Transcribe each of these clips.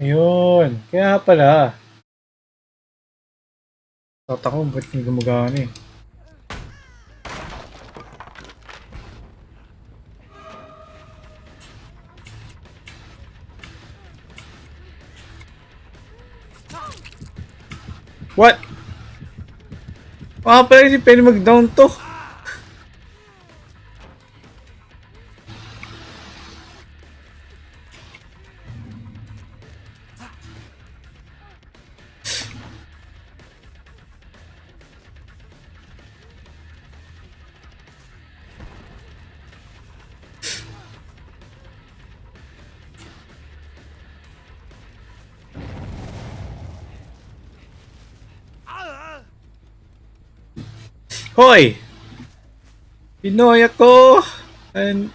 Ayun. Kaya pala. Tata ko, ba't hindi gumagana eh? What? Pala si Penny mag-down to. Hoy! Pinoy ako! And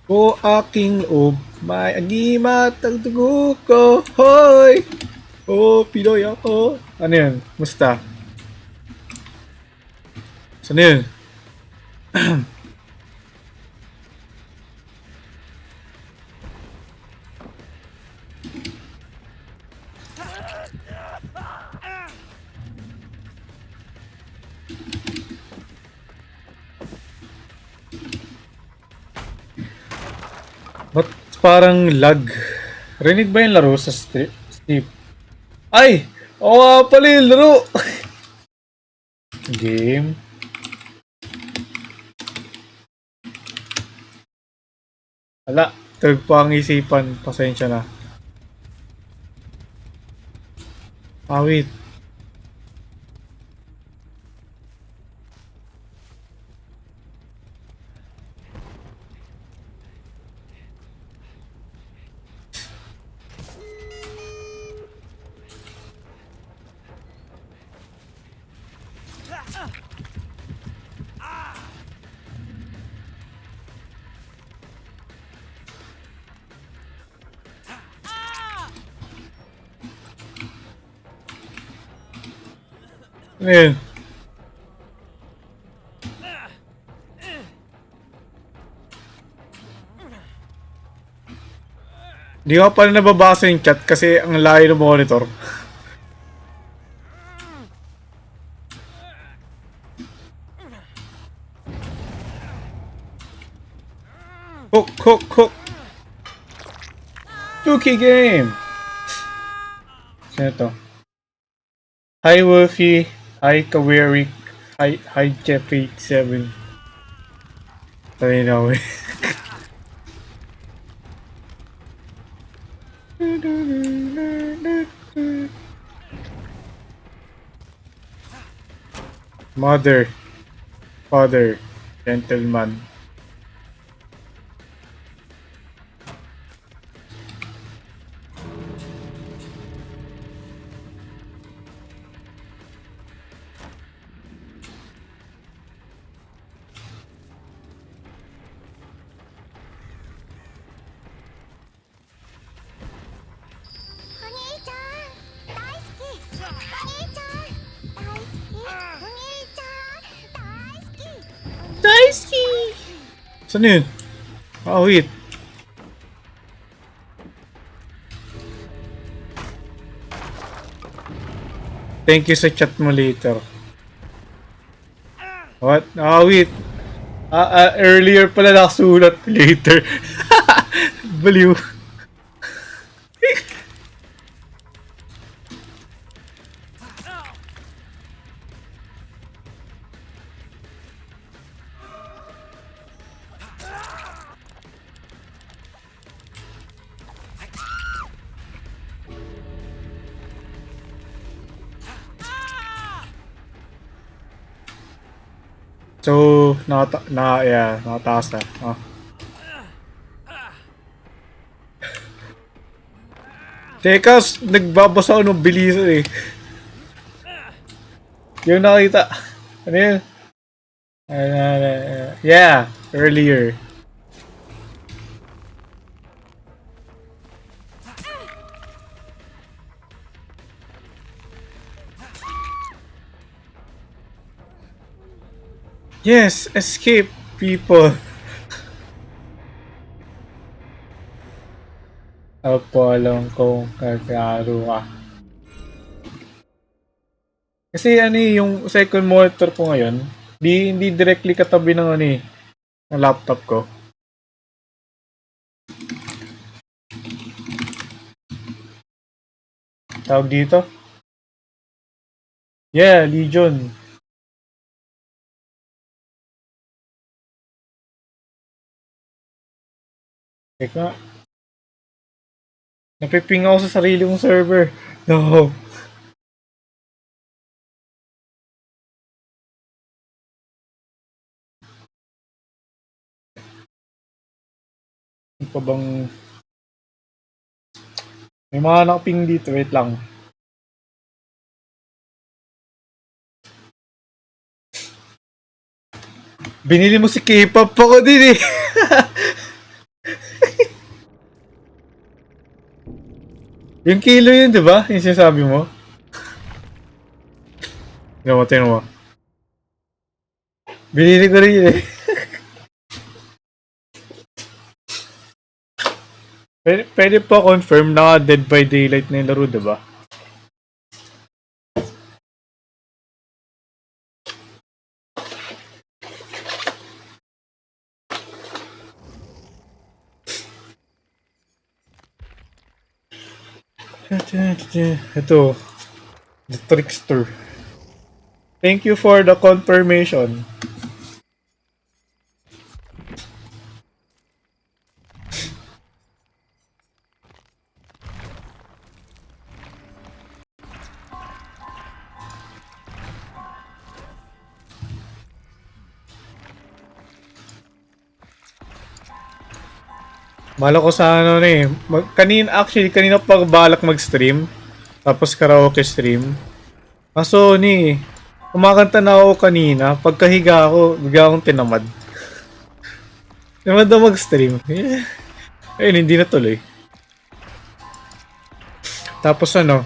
ko aking loob, may agimat ang dugo ko. Hoy! Oh, Pinoy ako. Ano yun? Musta? Saan yun? Ba't parang lag? Rinig ba yung laro sa Steep? Ay! Oo nga pala yung laro! Game? Wala. Tug pa ang isipan. Pasensya na. Awit. Ano yun? Di ko pala nababasa yung chat kasi ang layo ng monitor. Hook, hook, hook! 2K game! Sino to? Hi Wolfie, hi Kaweri, hi Jeff87. Sabi na ako eh. Mother, father, gentleman. Daisuke! Saan yun? Ah, wait. Thank you sa chat mo later. What? Ah, wait. Earlier pala nakasulat later. Baliw. So, nakataas na. Oh. Teka, nagbabasa ako ng bilisan eh. Yung nakita. Ano yun? Yeah, earlier. Yes, escape people. Opo, alam kong kaklaro ka. Kasi ano eh, yung second monitor ko ngayon, hindi directly katabi ng ano eh, ng laptop ko. Tawag dito? Yeah, Legion. Teka, napiping ako sa sarili kong server. No. Ano pa bang... May mga nakaping dito, wait lang. Binili mo si K-pop ako din eh. Yung kilo yun, di ba? Yung sinasabi mo. Tingnan mo. Binili ko rin yun eh. Pwede pa confirm na Dead by Daylight na yung laro, di ba? Ito, The Trickster. Thank you for the confirmation. Mala ko sa ano na eh. Kanina pa balak mag-stream. Tapos karaoke stream. Kaso ni, kumakanta na ako kanina. Pagkahiga ako, bigla akong tinamad. Tinamad na mag-stream. Ayun, hindi na tuloy. Tapos ano,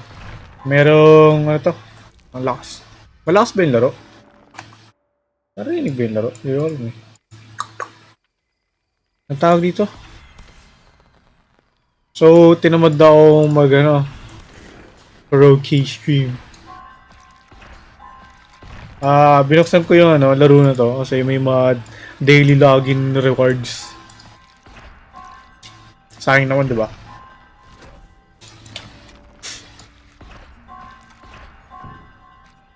merong, ano to? Ang lakas. Malakas ba yung laro? Narinig ba yung laro? Hindi ko alam eh. Ang tawag dito? So, tinamad na akong mag, ano, karaoke stream. Binuksan ko yung ano, laro na to kasi may mga daily login rewards. Sayang naman, di ba?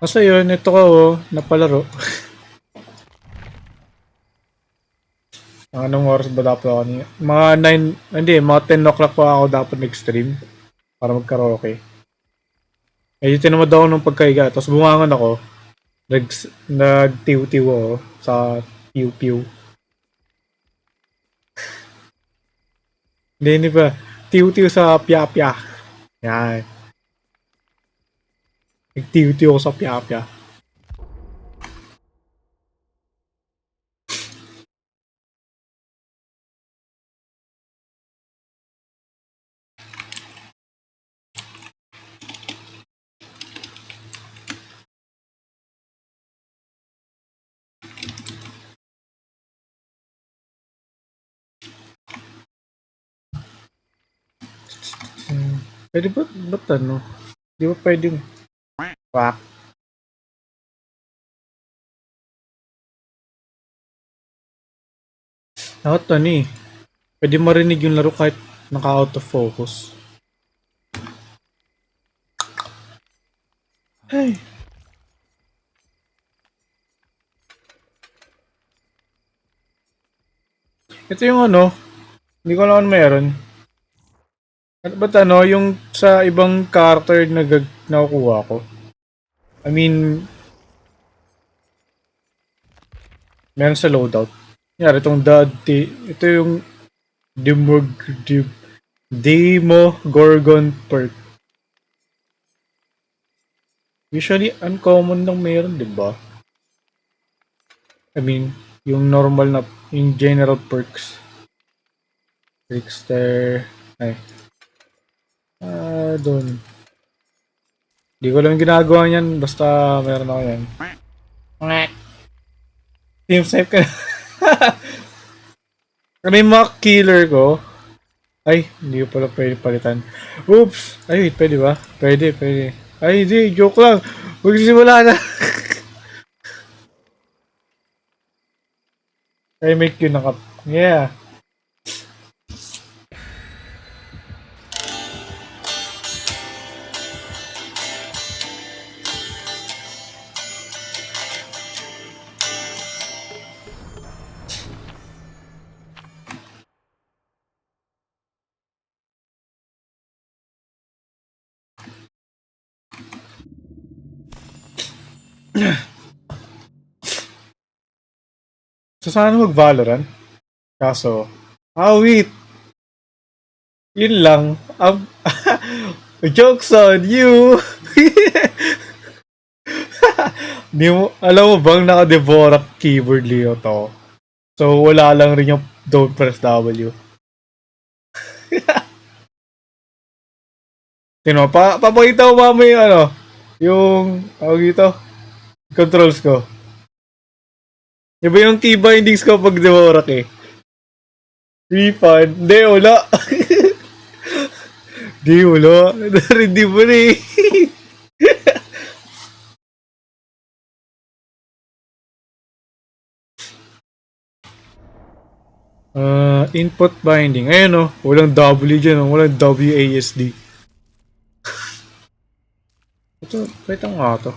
Kasi yun, ito ko, napalaro. Anong oras ba dapat ako niya? Mga 9, hindi, mga 10 o'clock pa ako dapat nag-stream para mag-karaoke. Eh, tinamad ako nung pagkaiga, tapos bumangon ako, nag, nag-tiw-tiw ako sa piw-piw. Hindi ba? Tiw-tiw sa pya-pya. Yan. Nag-tiw-tiw ako sa pya-pya. Pwede ba, ba't ano? Di ba pwedeng Wak. Dapat ano eh. Pwede marinig yung laro kahit naka-out of focus. Ay. Ito yung ano. Hindi ko alam kung meron. Ano ba't ano, yung sa ibang character na nakukuha ko? I mean, meron sa loadout. Yan, itong ito yung Demog, Dem- Demogorgon perk. Usually, uncommon lang meron, di ba? I mean, yung normal na, yung general perks. Trickster, ay, doon. Di ko lang ginagawa niyan, basta meron ako yan. Team snipe ka na. Ano yung mga killer ko? Ay, hindi ko pala pwede palitan. Oops! Ay, wait, pwede ba? Pwede, pwede. Ay, hindi, joke lang. Magsisimula na. Ay, make yun nakap. Yeah. So, sana mag-Valorant? Kaso, wait. Yun lang. Jokes on you! Di mo, alam mo bang naka-Devorak keyboard Leo to? So, wala lang rin yung don't press W. Papakita ko mamaya yung ano, yung, tawag dito, controls ko. Iba yung key bindings ko pag Devorak eh. Refund? Hindi, wala. Di, wala. Hindi mo na eh. Input binding. Ayan o. Walang W dyan o. Walang WASD. Ito, kahit ang nga to.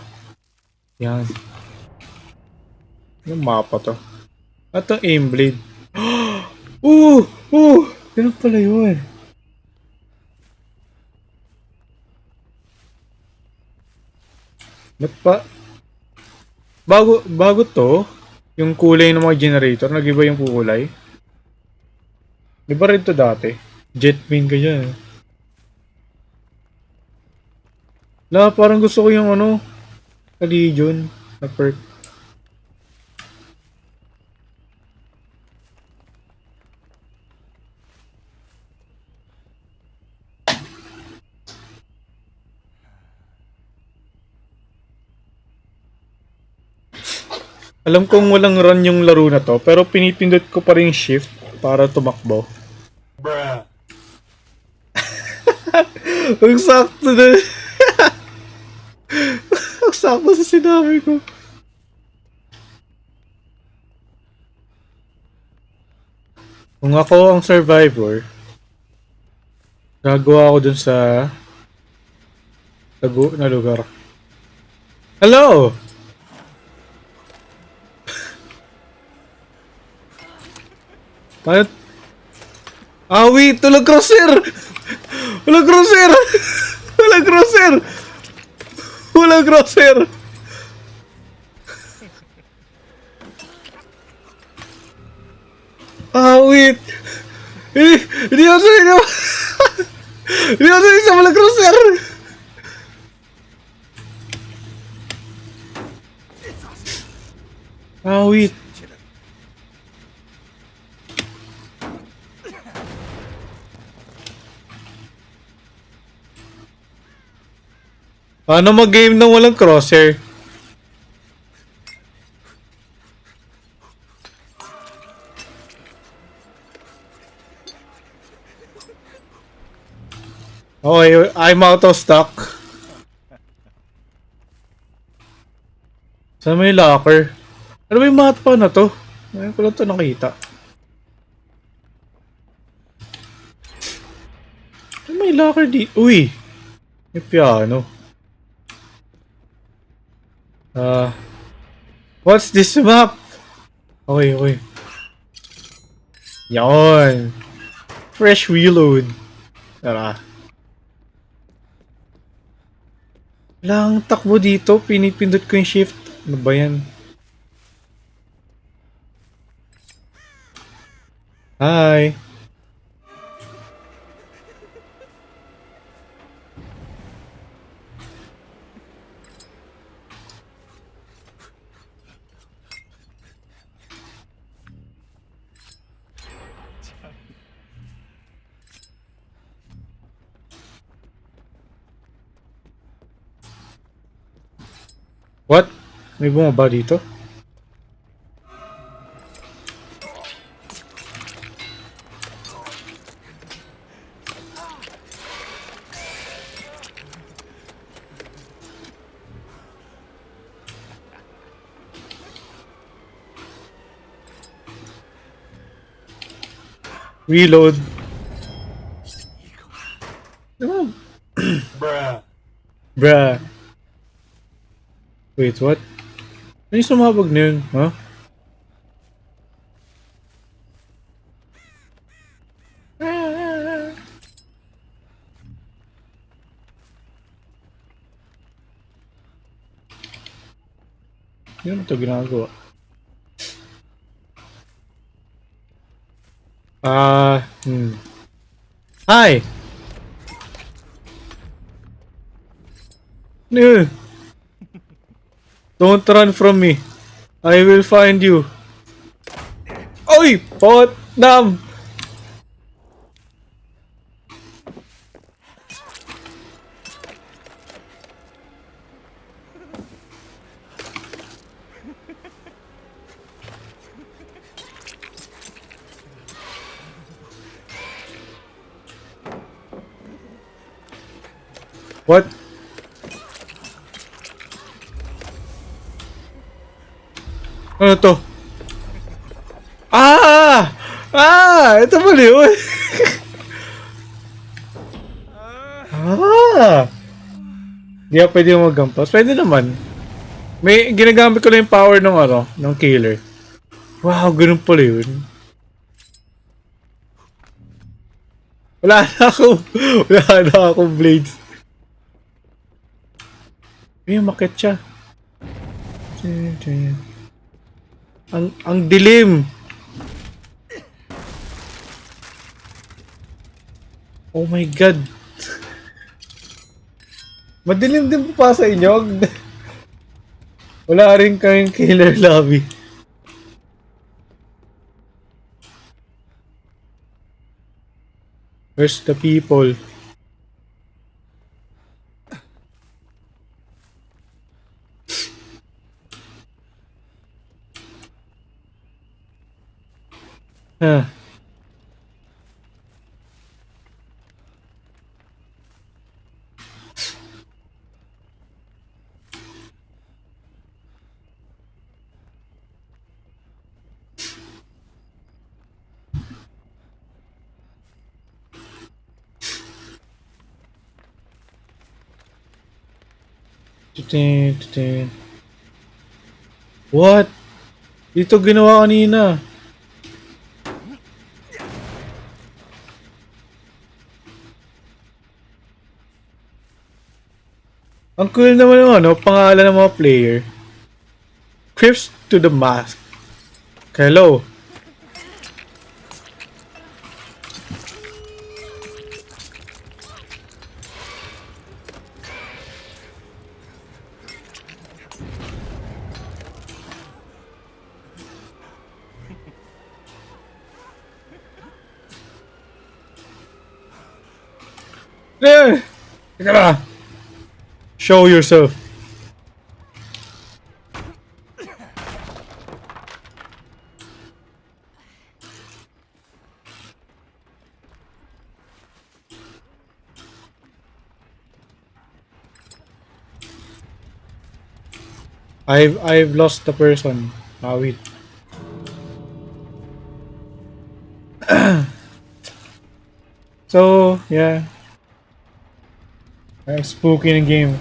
Yan. Yung mapa to. At ang aim blade. Ooh! Ooh! Ganun pala yun. Ba't pa? Bago to, yung kulay ng mga generator, nag-iba yung kulay. Di ba rin to dati? Jetwing ka dyan. Parang gusto ko yung ano, Legion na perk. Alam kong walang run yung laro na to, pero pinipindot ko pa rin shift para tumakbo. Bruh. Ang sakto na. Ang sakto sa sinabi ko. Kung ako ang survivor, gagawa ako dun sa tago na lugar. Hello! Paano? Wait! Walang crosshair! Walang crosshair! Walang crosshair! Walang crosshair! Wait! Hindi ako sanay. Hindi ako sanay sa walang crosshair! Wait. Paano mag-game nang walang crosshair? Okay, I'm out of stock. Sa may locker. Ano ba yung mapa na to? Ngayon ko lang to nakita. Ano may locker di? Uy! May piano. Ah, what's this map? Okay, okay. Yan. Fresh reload. Tara. Wala kang takbo dito. Pinipindot ko yung shift. Ano ba yan? Hi. What? May bumaba dito? Reload. Ano? Bruh. Wait, what? Ano yung sumabog na yun? Huh? Yun ito ginagawa. Hi! No! Don't run from me. I will find you. Oy! Pot! Nam! What? Ano to? Ah! Ah! Ito pala yun! Ah! Hindi ka pwede maggampas. Pwede naman. May ginagamit ko lang yung power ng ano, ng killer. Wow, ganun pala yun. Wala na ako. Wala na akong blades. Ay, umakit siya. Ang dilim. Oh my god. Madilim din po pa sa inyo. Wala rin kayong killer lobby. Where's the people? Huh. What? Dito ginawa kanina. Ang cool naman yung ano, pangalan ng mga player. Crips to the mask. Hello. Eh! Teka na. Show yourself. I've lost the person. Ah, wait. So, yeah. Spooky ng game.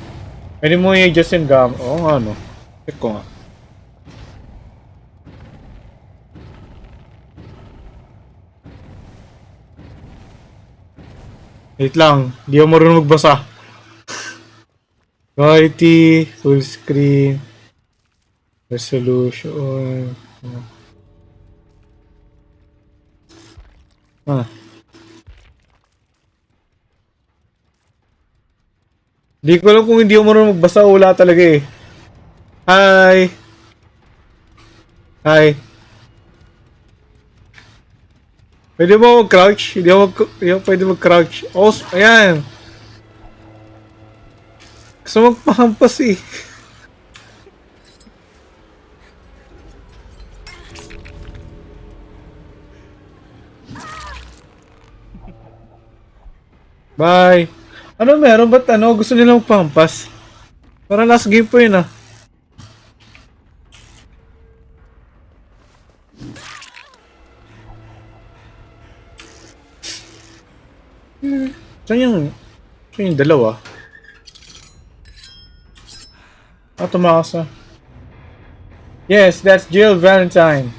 Pwede mo i-adjust yung gam. Oo nga, no. Check ko nga. Wait lang. Di ako marunong magbasa. Quality, full screen, resolution. Ah. Di ko alam kung hindi ako marunong magbasa. Wala talaga eh. Hi! Hi. Pwede mo mag-crouch? Hindi ako pwede mag-crouch. Oh, ayan. Gusto magpahampas eh. Bye. Ano meron? Ba't ano? Gusto nila magpahampas? Para last game po yun ah. Saan yung... Saan yung dalawa? Ah, tumakas na. Yes, that's Jill Valentine.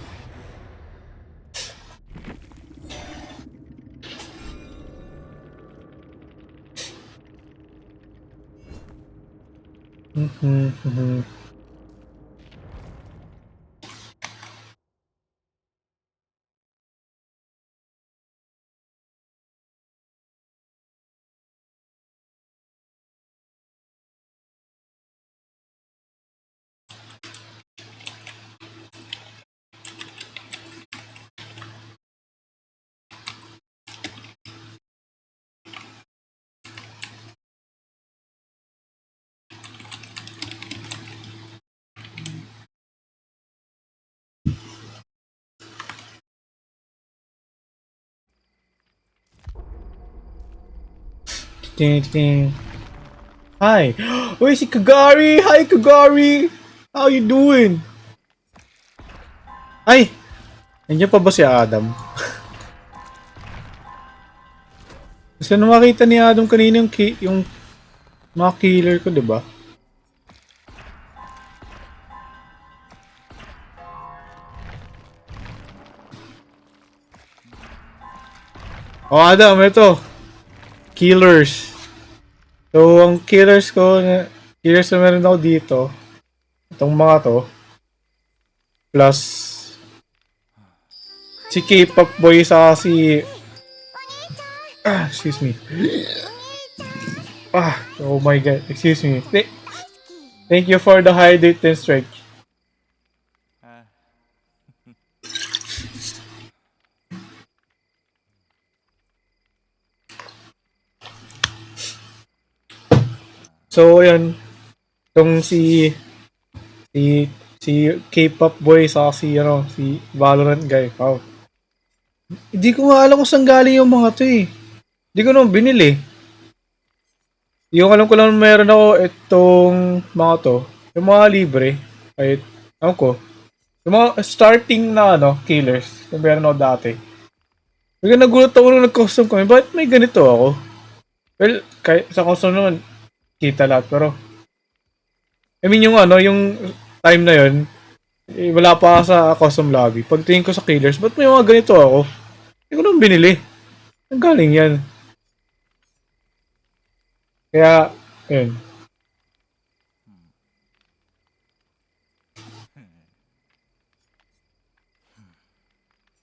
Ting, ting. Hi. Uy, si Kagari! Hi, Kagari! How you doing? Ay! Nandiyan pa ba si Adam? Gusto na makita ni Adam kanina yung mga killer ko, di ba? Oh, Adam, ito. Killers. So, ang killers na meron ako dito, itong mga to, plus si K-pop boy sa si... excuse me. Oh my god, excuse me. Thank you for the hydrate and stretch. So, ayan. Itong si, si K-pop boy sa si Valorant guy. Wow. Hindi ko nga alam kung saan galing yung mga to eh. Hindi ko naman binili. Yung alam ko lang meron ako itong mga to. Yung mga libre. Ay, alam ko. Yung mga starting na killers. Yung meron ako dati. Kaya nagulat ako nung nag-custom kami. Bakit may ganito ako? Well, kahit sa custom naman, kita lahat. Pero, I mean yung yung time na yun, wala pa sa custom lobby. Pagtingin ko sa killers, ba't may mga ganito ako? Hindi ko naman binili. Ang galing yan. Kaya, yun.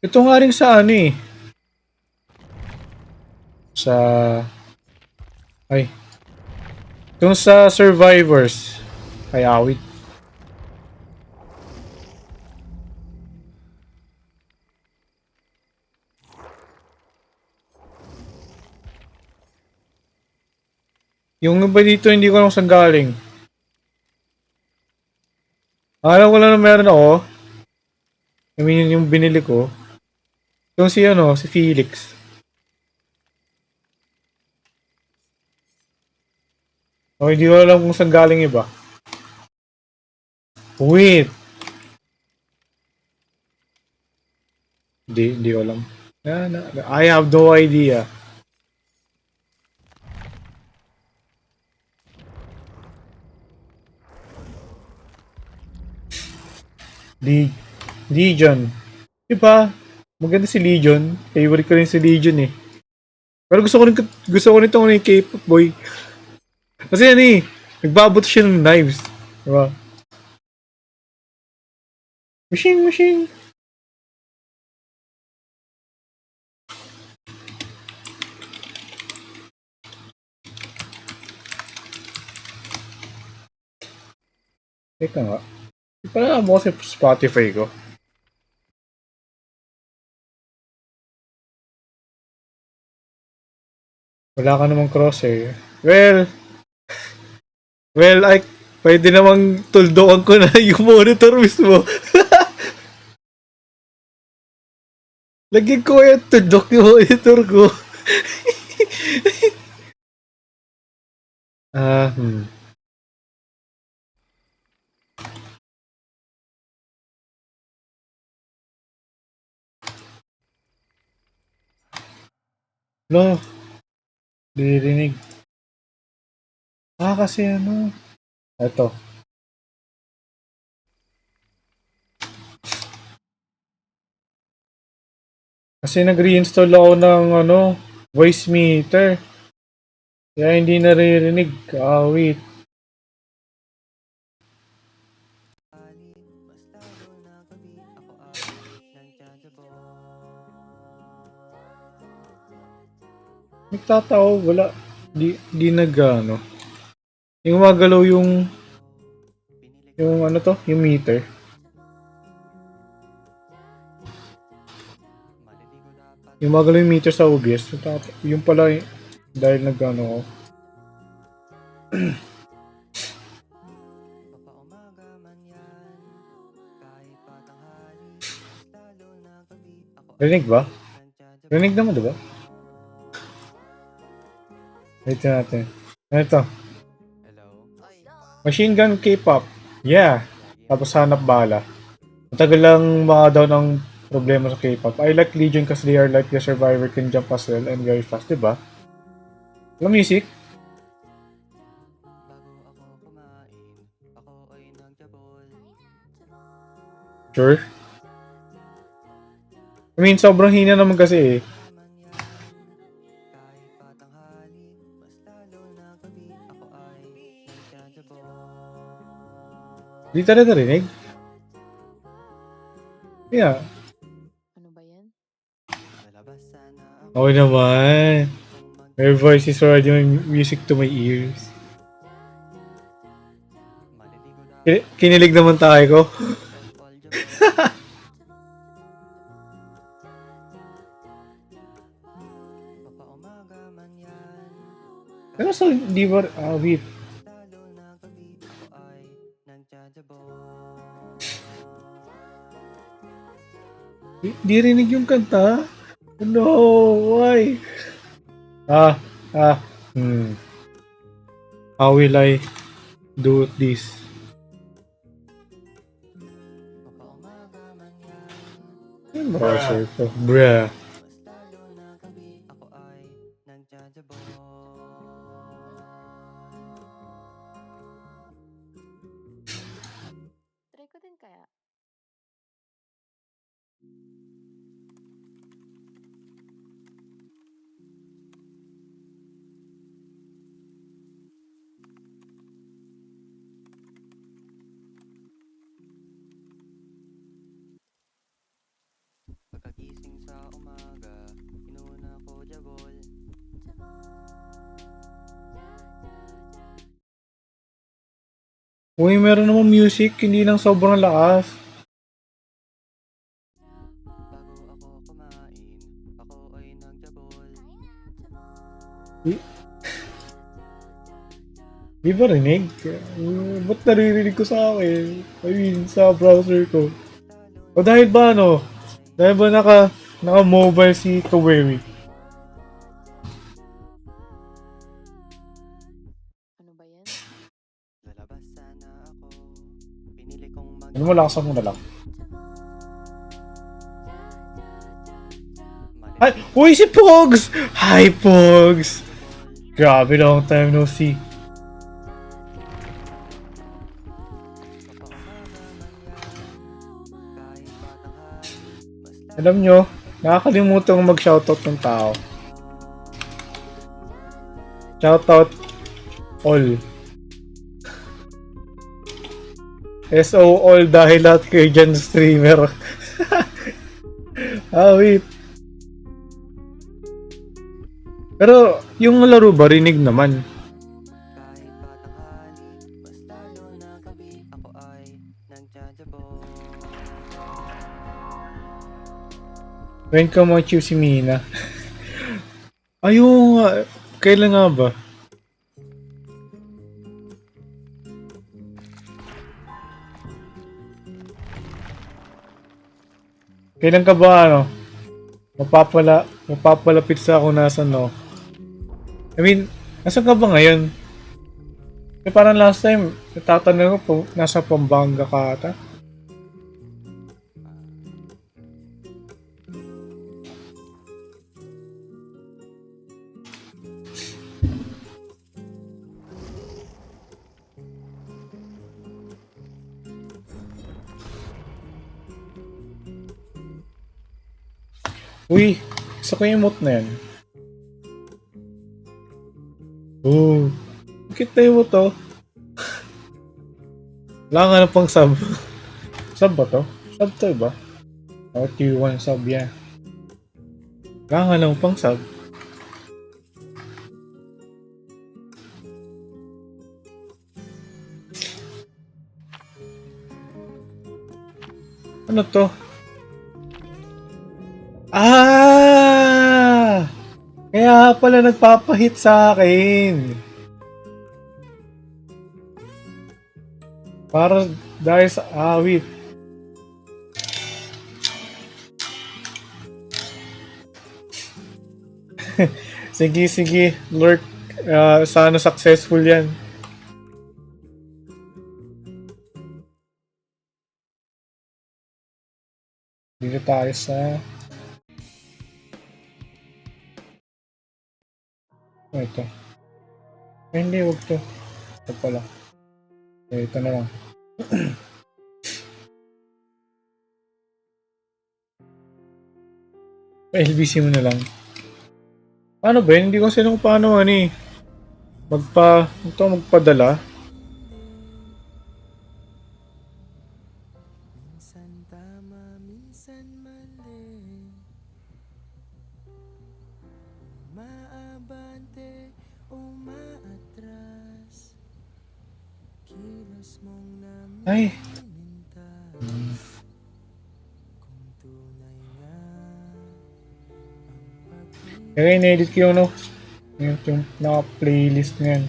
Ito nga rin sa sa, ay, itong sa survivors. Ay, awit. Yung iba dito, hindi ko alam saan galing. Alam ko lang na meron ako. I mean, yung binili ko. Yung si Felix. O, hindi ko alam kung saan galing iba. Wait! Di ko alam. I have no idea. Di Legion. Diba? Maganda si Legion. Favorite ko rin si Legion eh. Pero gusto ko nito ng K-pop boy. Kasi ano eh, nagbabot siya ng knives. Diba? Machine, machine. Teka nga. Di pala mo kasi Spotify ko. Wala ka namang crosshair. Well, pwede namang tuldokan ko na yung monitor mismo. Lagyan ko yung tuldok yung monitor ko. Ah, No, dirinig. Kasi ano. Eto. Kasi nag-reinstall ako ng ano, voice meter. Kaya hindi naririnig. Wait. Nagtatao, wala. Di nag ano. Yung gumagalaw yung ano to, yung meter. Yung gumagalaw yung meter sa OBS. Yung pala dahil nag-ano ako. Rinig ba? Rinig naman, diba? Wait natin. Ano to? Machine Gun K-pop. Yeah. Tapos hanap bala. Matagal lang maka-down ang problema sa K-pop. I like Legion kasi they are like the survivor can jump as well and very fast, diba? Walang music? Sure. I mean, sobrang hina naman kasi eh. Di talaga narinig? Yeah. Okay naman. Your voice is already music to my ears. Kinilig naman tayo ko. Pero so, di ba, wait. Di rinig yung kanta? No, why? Ah, ah, hmm. How will I do this? Yung browser ko. Bruh. Uy, meron namang music, hindi lang sobrang lakas. Di ba rinig? Ba't naririnig ko sa akin? I mean, sa browser ko. O dahil ba ano? Dahil ba naka-mobile si Kawewi? Ano mo, lakasan mo na lang. Ay! Uy, si Pogs! Hi, Pogs! Grabe, long time no see. Alam nyo, nakakalimutan kong mag-shoutout ng tao. Shoutout all. SO all dahil lahat kayo dyan streamer. Wait. Pero, yung laro ba, rinig naman. When ka mo choose si Mina? Ayun nga, kailan nga ba? Kailan ka ba ano? Mapapalapit sa kung nasan no? I mean, nasan ka ba ngayon? Parang last time, natatanong ko, nasa Pampanga ka ata? Uy, isa ko yung emote na yan. Oh, bakit na emote to? Wala nga na pang sub. Sub ba to? Sub to ba? Tier 1 sub yan. Wala nga lang pang sub. Ano to? Kaya pala nagpapahit sa akin. Para dahil sa awit. Sige, Lord. Sana successful yan. Dito tayo sa... ito. Hindi, wag to. Ito pala. Ito na lang. LBC mo na lang. Paano ba? Hindi ko sila kung paano magpadala. Ay. Kaya in-edit ko yung naka-playlist ngayon.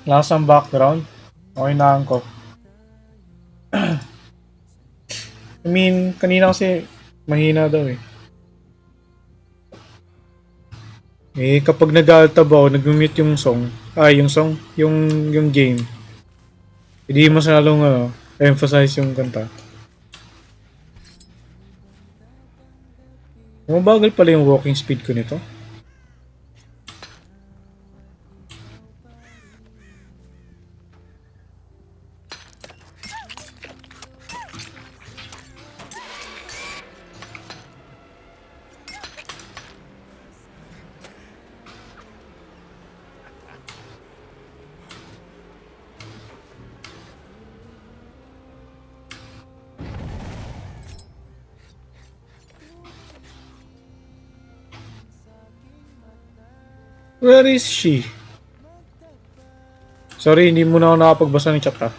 Lakas ang background. Okay na ko. I mean, kanina kasi mahina daw eh. Kapag nag-altab ako, nag-mute yung song. Yung game. Hindi mas lalong emphasize yung kanta. Mabagal pala yung walking speed ko nito. Where is she? Sorry, hindi mo na ako nakapagbasa ng chat ha.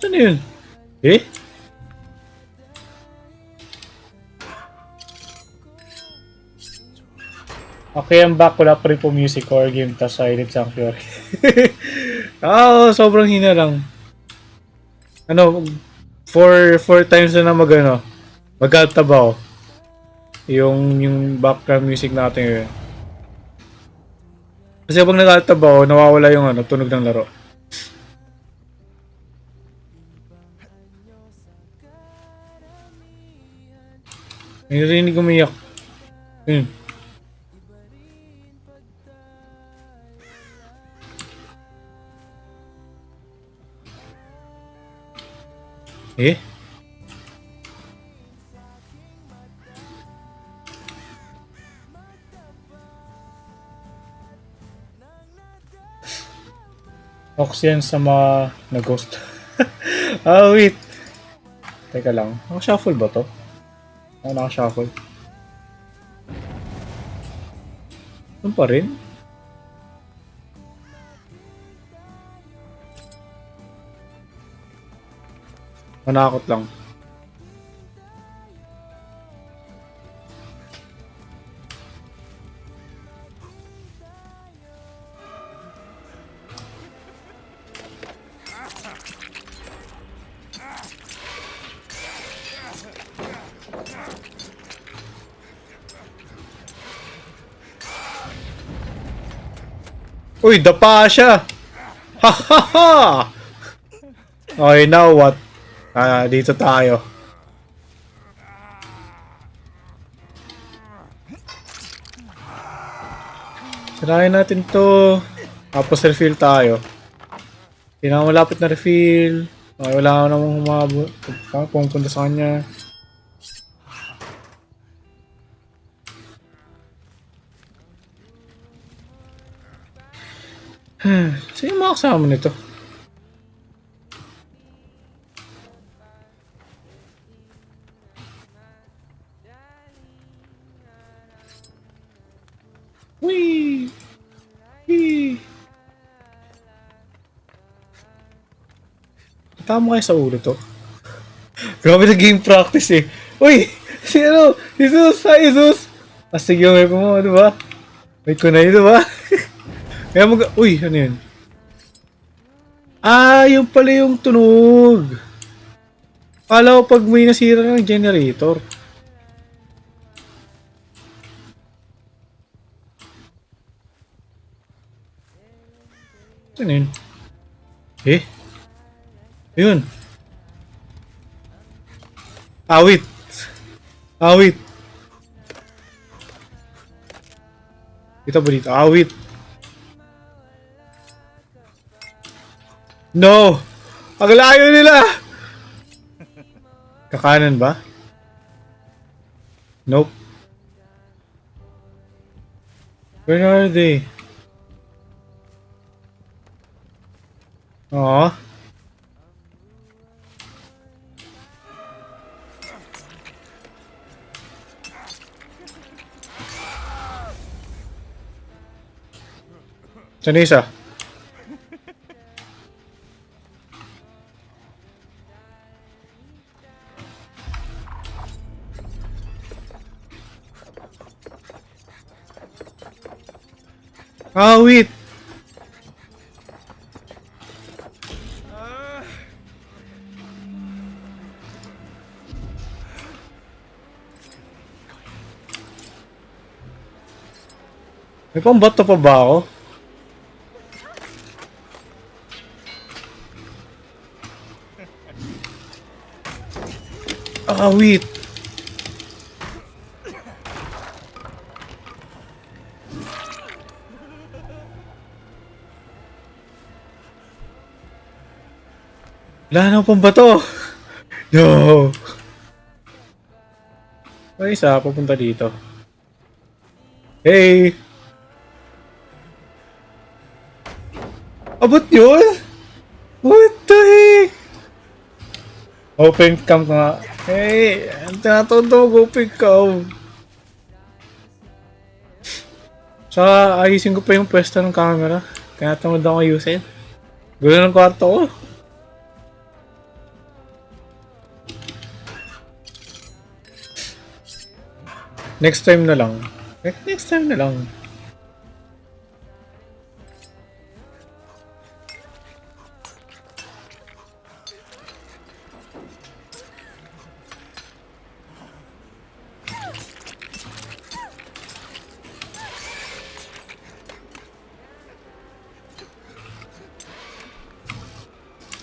Ano yun? Eh? Okay, I'm back. Wala pa rin po music or game tas Silent Sanctuary. Oo, sobrang hina lang. Ano, four times na mag ano, mag-altabaw. Yung background music natin yun. Kasi pag nag-altabaw, nawawala yung ano, tunog ng laro. May narinig umiyak. Yun. Eh? Oxyan sa mga na-ghost. Ah, wait. Teka lang. Naka-shuffle ba to? Oo, naka-shuffle. Doon pa rin? Manakot lang. Uy, dapa siya! Ha ha ha! Okay, now what? Dito tayo. Sirahin natin to. Tapos refill tayo. Hindi na malapit na refill. Okay, wala ka namang humabot. Pumunta sa kanya. Sino yung mga kasama nito? Wee! Wee! Tama kayo sa ulo to. Grabe na game practice eh. Uy! Si ano? Jesus! Hi, Jesus! Astig yung wipe mo, diba? Wait ko na yun, diba? Kaya uy, ano yun? Ah, yung pala yung tunog. Kala ko pag may nasira ng generator. Ano yun? Eh? Ayun. Awit. Awit. Dito ba dito? Awit. No! Ang layo nila! Kakanan ba? Nope. Where are they? Aww. Saan yung isa? Ah, wait! May pambato pa ba ako? Ah, wait! Wala na akong pambato! No! May isa, pupunta dito. Hey! Abot yun? What the heck? Open cam nga. Hey! Ang tinatawag na mag-open cam. Tsaka ayusin ko pa yung pwesto ng camera. Kaya tamad ako ayusin. Gulo ng kwarto ko. Next time na lang. Next time na lang.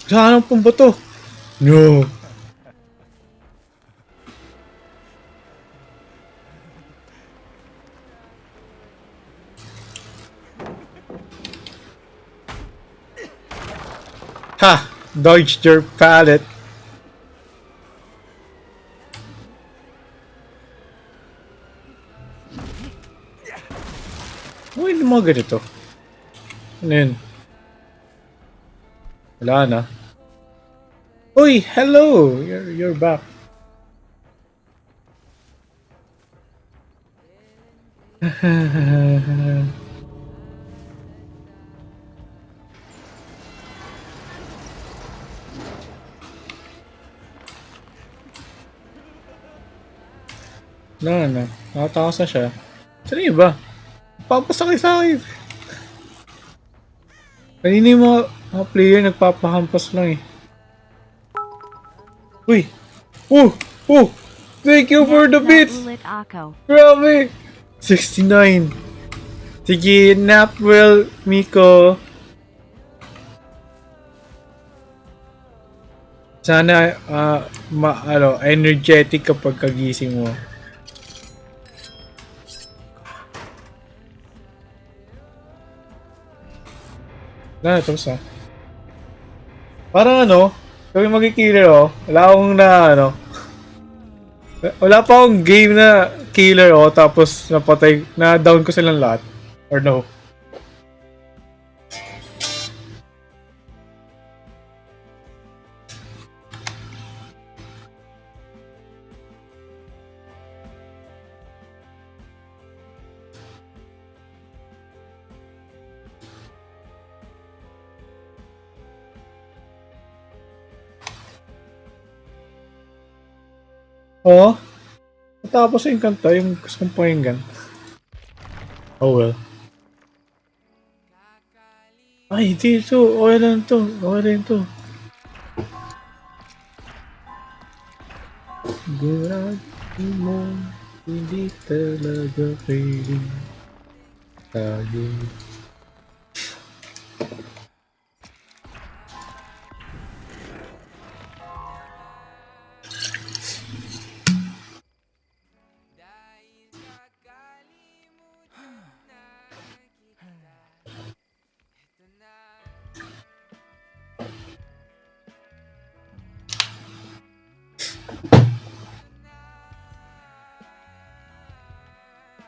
Saan pong bato? No. Ha! Dodged your pallet. Uy, ano mga ganito? Ano yun? Wala na. Uy, hello! You're back. Wala na. Nakatakas na siya. Saan yung iba? Papasakay sa akin. Kanina yung mga player nagpapahampas lang eh. Uy! Oh! Oh! Thank you for the bits! Grabe! 69. Sige, nap well, Miko. Sana, energetic kapag kagising mo. Na, tapos na. Parang kami magkikiller wala akong wala pa akong game na killer tapos napatay, na down ko silang lahat. Or no? Oo. Natapos yung kanta, yung gusto kong pakinggan. Oh well. Ay, hindi ito. Okay lang to. Okay lang to. Sigurado mo, hindi talaga pwedeng tayo.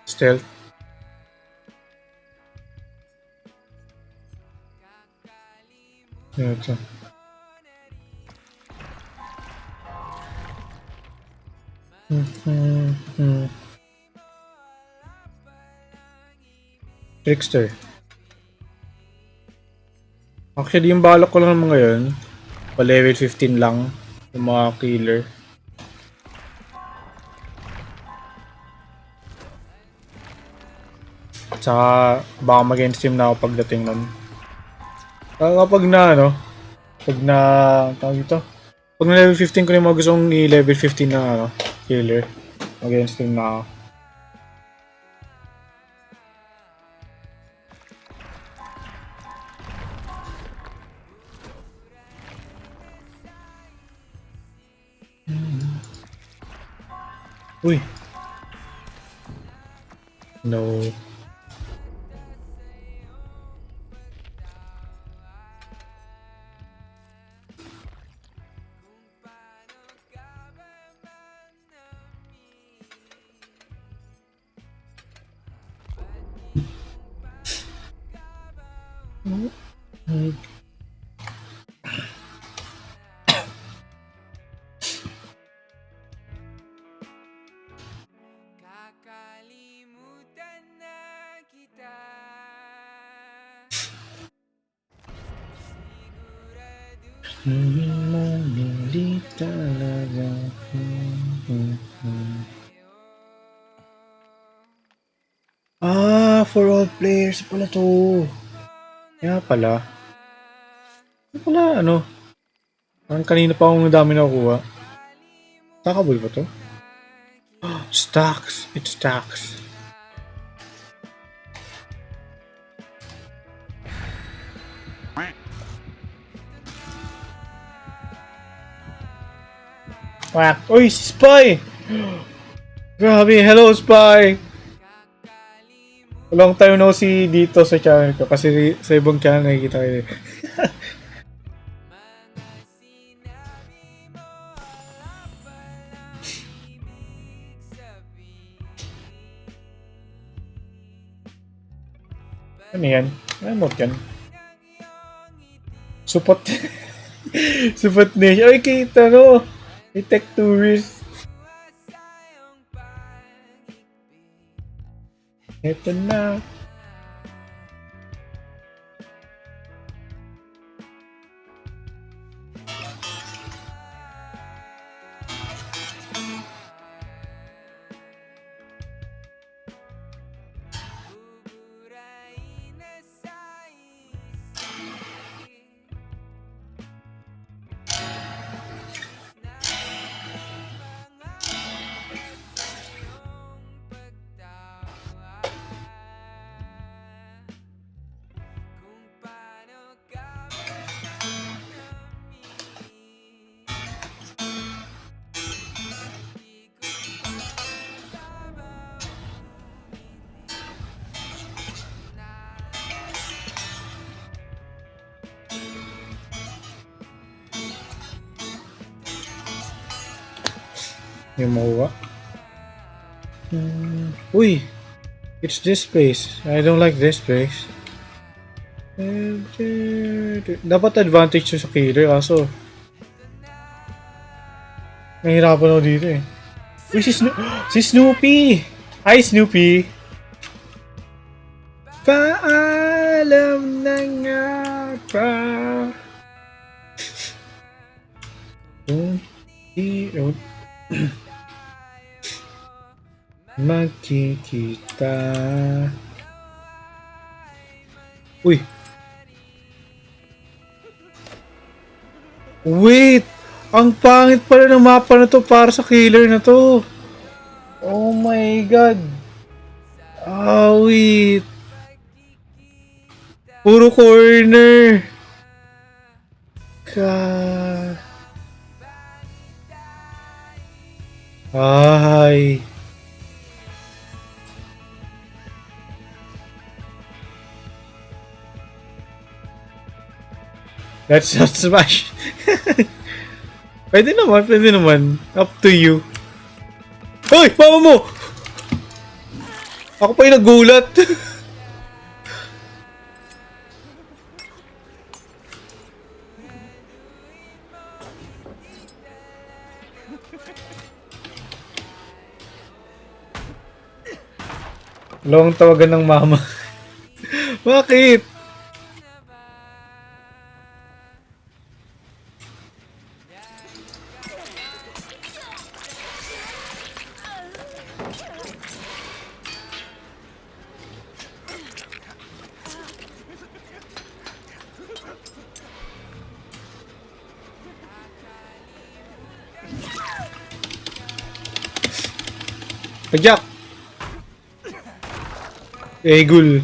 Stealth. Ito. Trickster. Actually, yung balak ko lang naman ngayon, pa level 15 lang, yung mga killer. Tsaka, baka mag-end stream na ako pagdating nun. Kapag pag na, tawag ito, pag na level 15 ko na yung mga gustong i-level 15 na killer, mag-end stream na ako. Uy. No. Mamili talaga. Ah, for all players pala to. Kaya pala. Kaya pala ano. Parang kanina pa akong dami nakuha. Stackable ba to? Stacks. It stacks. Whack. Uy, si Spy! Grabe, hello Spy! Long time no see dito sa channel ko kasi sa ibang channel nakikita kayo. Ano yan? Ano mo yan? Support. Support nation. Ay, kita no! May tech tourist. Ito na. Yung makuha. Uy! It's this place. I don't like this place. Dapat advantage sa killer kaso nahihirapan ako dito eh. Uy, si Snoopy! Hi Snoopy! Paalam na nga pa kung di magkikita. Uy! Wait! Ang pangit pala ng mapa na to para sa killer na to. Oh my god. Ah, wait. Puro corner. God. Ay. Let's not smash. Pwede naman, pwede naman. Up to you. Hoy! Mama mo! Ako pa yung nagulat. Long tawagan ng mama. Bakit? Pajak! Egul.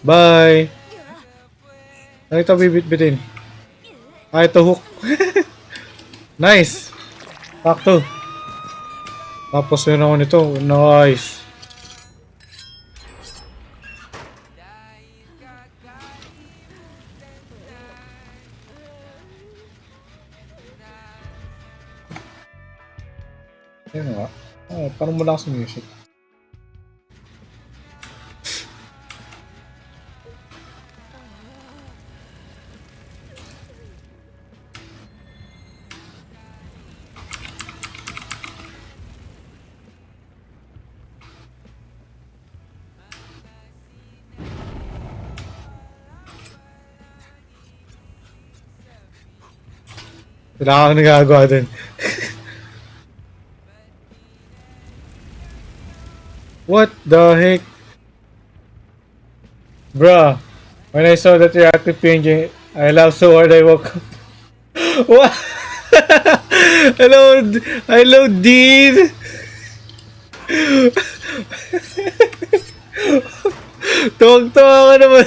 Bye! Ano ito bibit-bitin? Ah, ito hook. Nice! Sakto. Tapos yun ako nito. Nice! Ayun nga. Ah, parang malakas yung music. Wala kang nagagawa dun. What the heck? Bruh, when I saw that reactive changing, I laughed so hard I woke up. What? Hello, hello, Dean. Tuwag-tuwa ka naman.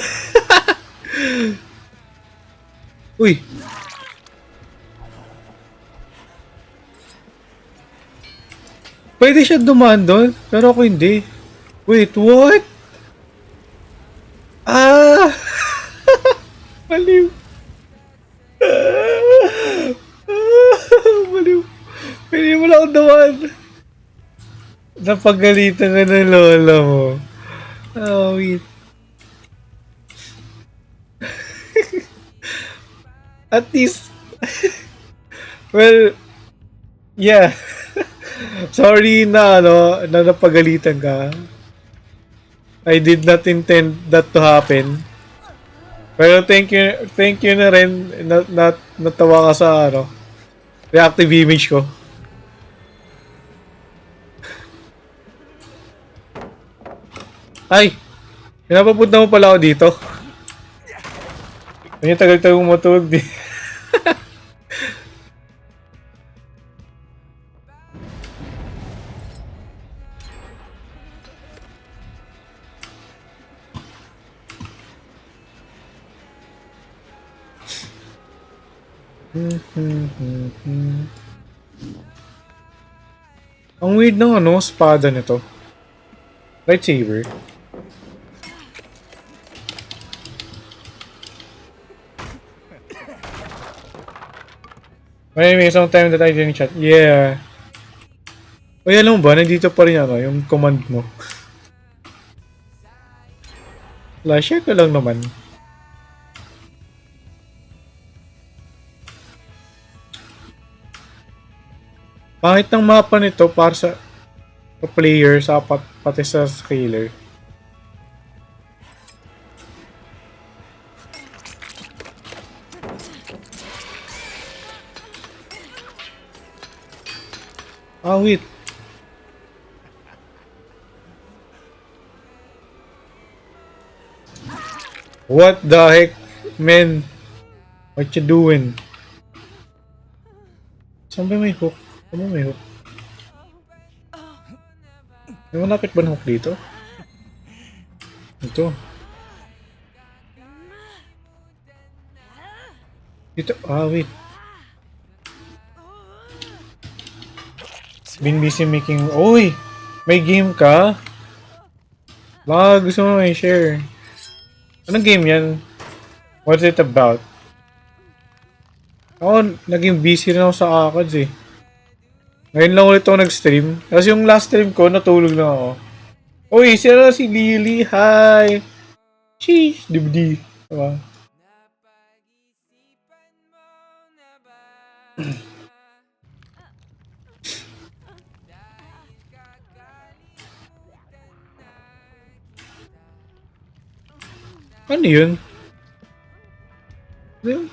Uy, pwede siya dumaan doon, pero ako hindi. Wait, what? Ah! Maliw. Maliw. Pwede mo lang ako dumaan. Napagalitan ka ng lola mo. Oh, wait. At least, well, yeah. Sorry na, ano, na napagalitan ka. I did not intend that to happen. Pero thank you na rin na natawa ka sa ano, reactive image ko. Ay, pinapapunta mo pala ako dito. Kanya tagal-tagal mo matulog di. Ang weird ng ano, espada nito. Lightsaber. May some time that I didn't chat. Yeah. Uy, alam mo ba, nandito pa rin ano, yung command mo. Share ko lang naman. Pangit ng mapa nito para sa player, sa pati sa scaler. Ah, wait. What the heck, man? What you doing? Saan ba may hook? Saan ba may hook? May malapit ba ng hook dito? Ito. Dito. Ah, wait. Been busy making... Uy! May game ka? Baka gusto mo may share. Anong game yan? What's it about? Ako, naging busy rin ako sa ACADS eh. Ngayon lang ulit ako nag-stream. Kasi yung last stream ko, natulog lang ako. Uy, sino si Lily? Hi! Sheesh! Dibdi. Diba? Ano yun? Ano yun?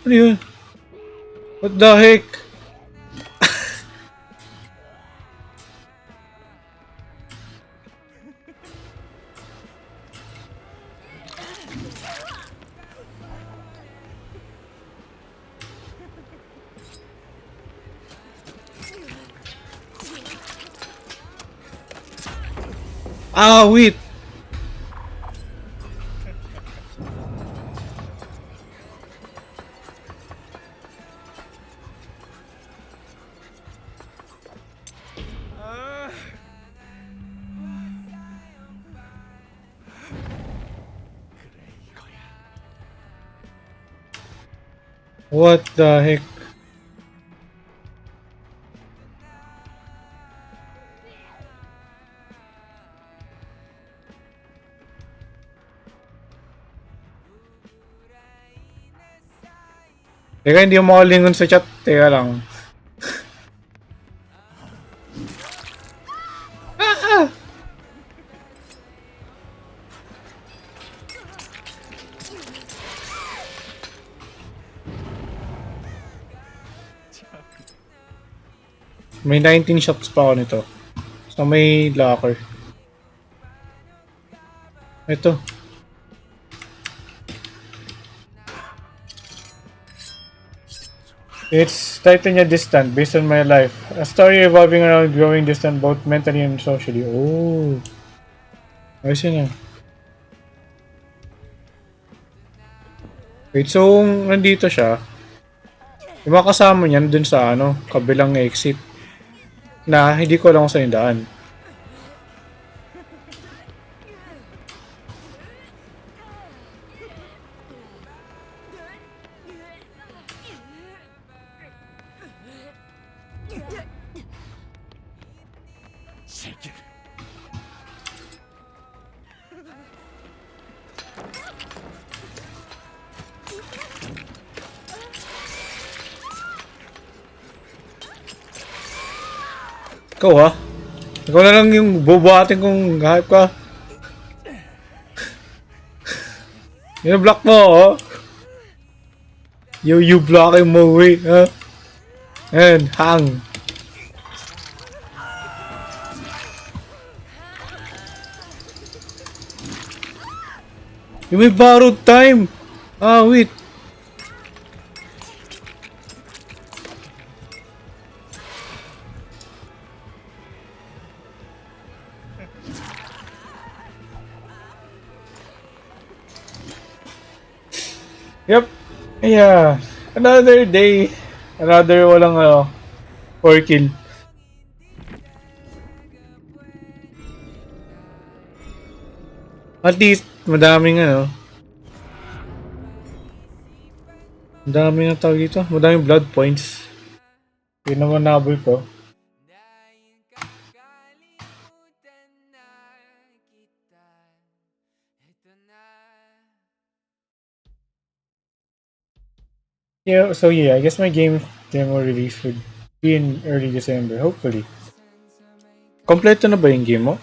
Ano yun? What the heck? Ah, wait! What the heck? Teka, hindi mo makalingon sa chat. Teka lang. May 19 shops pa ako nito. So may locker. Ito. It's Titania Distant based on my life. A story revolving around growing distant both mentally and socially. Oh. Ayos yun ah. Wait, so nandito siya. Yung mga kasama niyan dun sa ano, kabilang exit. Na hindi ko alam kung saan yung daan. Ikaw ha? Ikaw na lang yung bubuhatin kong hype ka. Yung block mo oh. You blocking mo way, ha? And hang. You may borrowed time. Ah, wait. Yep. Yeah. Another day. Another walang 4 kill. At least, madaming madaming ang tawag dito. Madaming blood points. Yun naman nabol ko. Yeah, so yeah, I guess my game demo release would be in early December, hopefully. Kompleto na ba yung game mo?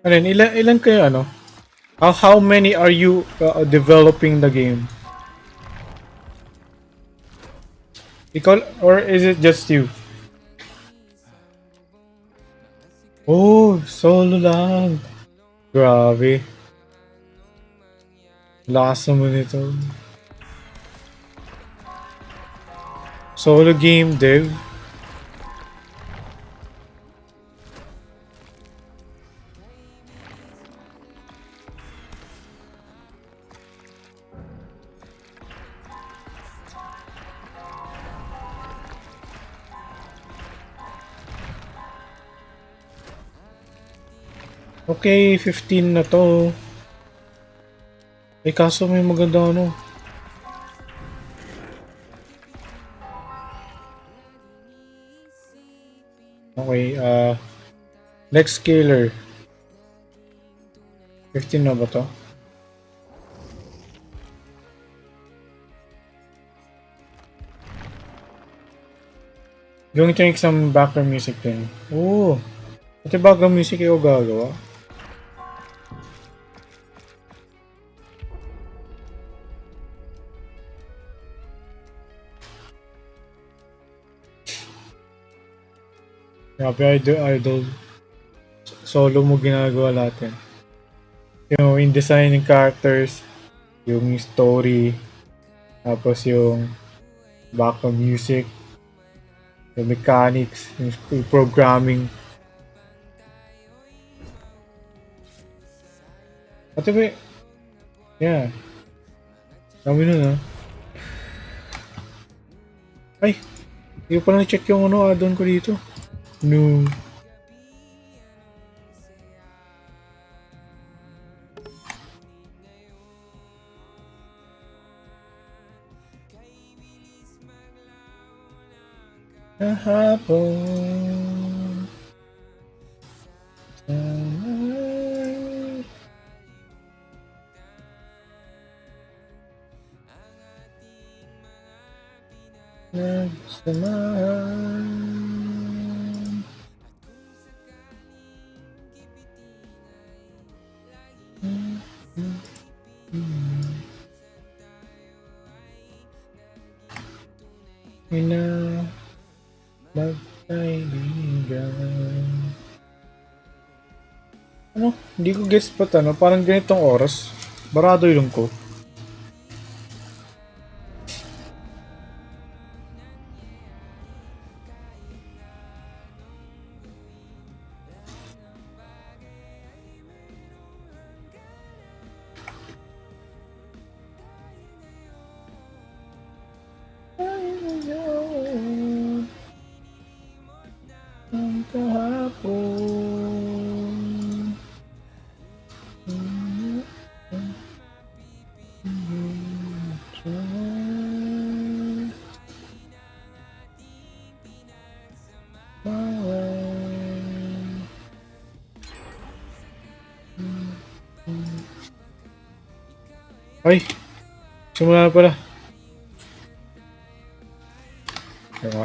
Ano yun, ilan kayo how many are you developing the game? Ikaw, or is it just you? Oh, solo lang. Grabe. Lakas naman ito. Solo game dev. Okay, 15 na to. Eh kaso may maganda Okay, next scaler. 15 na ba to? Going to make some background music din. Oh, pati background music ikaw gagawa? Grabe, idol. Solo mo ginagawa lahat yan. Yung in designing characters, yung story, tapos yung background music, yung mechanics, yung programming. Pati ba, yeah. Dami nun Ay, hindi ko pa na-check yung add-on ko dito. No. Kahapon. Nagsamahan. Ina magkaibigan. Ano? Hindi ko guess ba't ano? Parang ganitong oras. Barado yung ko. Ang kahapon. Ay, simula na pala. Diba?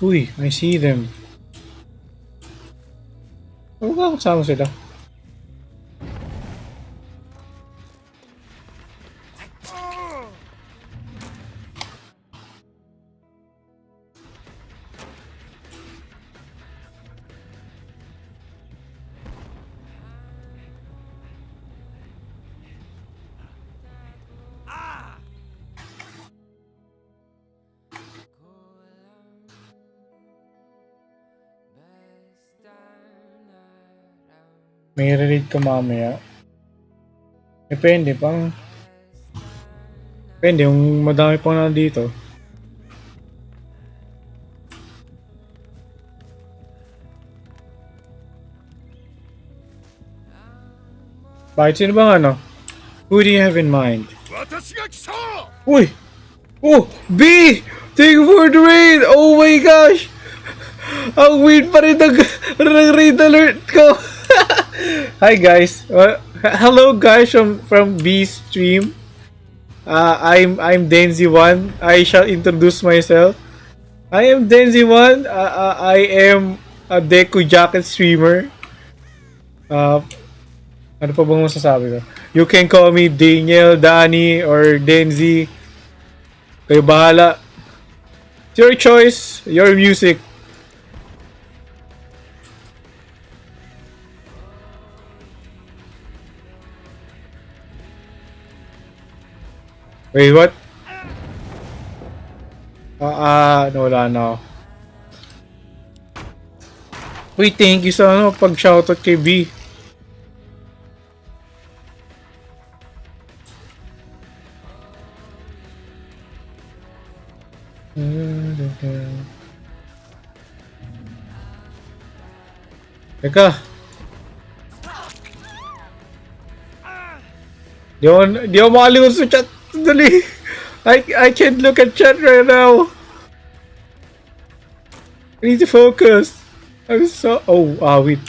Uy, I see them. Huwag ka kasama sila. May relate ka mamaya. Depende, pang... Depende, yung madami pang nandito. Bakit? Sino bang ano? Who do you have in mind? Uy! Oh! B! Thank you for the raid! Oh my gosh! Ang weird pa rin ng raid alert ko! Hi guys! Hello guys from B stream. I'm Denzee1. I shall introduce myself. I am Denzee1. I am a Deku Jacket streamer. Ano pa bang masasabi ko? You can call me Daniel, Danny, or Denzee. Kayo bahala. It's your choice, your music. Wait, what? Wala na. Wait, thank you sa ano, pag-shoutout kay B. Teka. Di ako makalingon sa chat. Dali. I can't look at chat right now. I need to focus. I'm so... Oh, wait.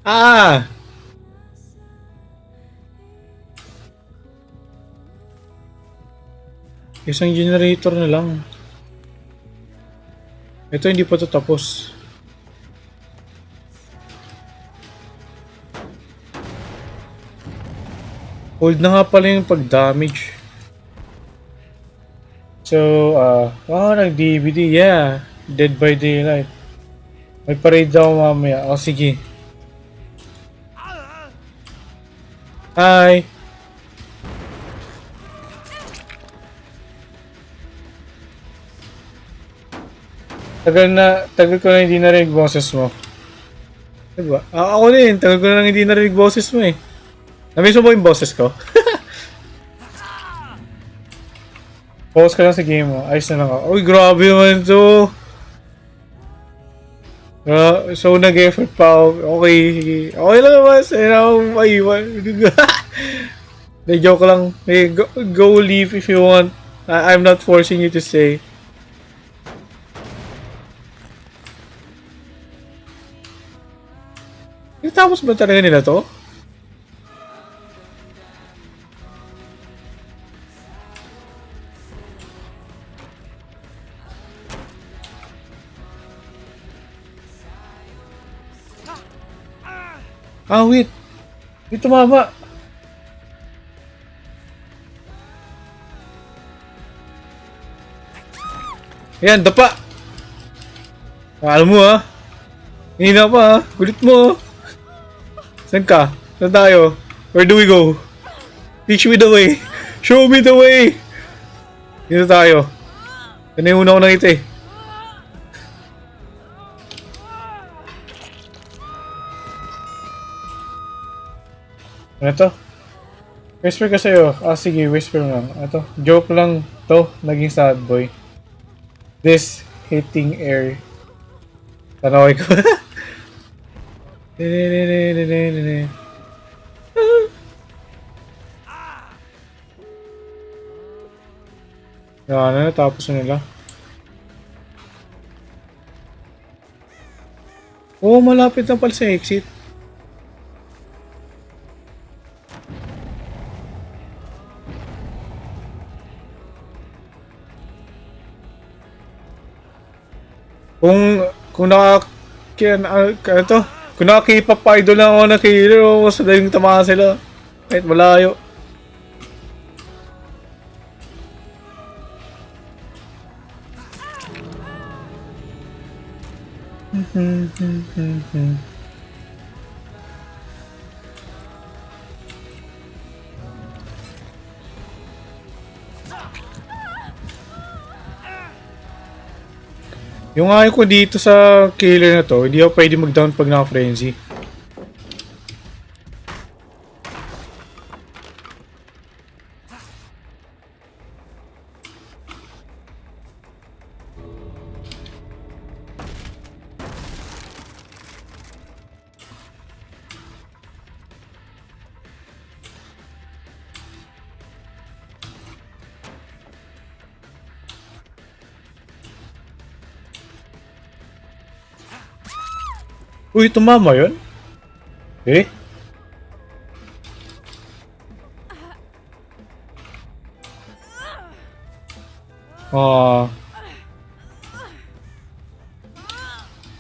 Ah! Isang generator na lang. Ito hindi pa ito tapos. Hold na nga pala yung pag-damage. So, nag-DVD. Yeah. Dead by Daylight. May parade daw mamaya. O, sige. Hi! Tagal ko na hindi narinig boses mo. Diba? Ako din, tagal ko na hindi narinig boses mo eh. Namiss mo ba yung boses ko? Focus ka lang sa game mo. Ayos na lang ako. Uy, grabe naman to. So, nag-effort pa ako. Okay, sige. Okay lang naman. Sa'yo na ako maiwan. Joke lang. Hey, go leave if you want. I'm not forcing you to stay. Tapos ba talaga nila to? Ah, wait. Wait, tumama. Yan, dapa. Alam mo ha. Hindi na pa ha. Kulit mo ha. Saan ka? Saan tayo? Where do we go? Teach me the way. Show me the way. Dito tayo. Yan yung una ko nakita eh. Ano to? Whisper ka sa'yo. Ah, sige, whisper lang. Ito, joke lang to. Naging sad boy. This hitting air. Tanaway ko. Yan na, tapos na nila. Oo, malapit na pala sa exit. Kung ano to? Kung naka-K-pop idol lang ako na killer, mas madaling tamaan sila. Kahit malayo. Yung ayaw ko dito sa killer na to, hindi ako pwede mag-down pag naka-frenzy. Uy, tumama yun? Eh? Ah.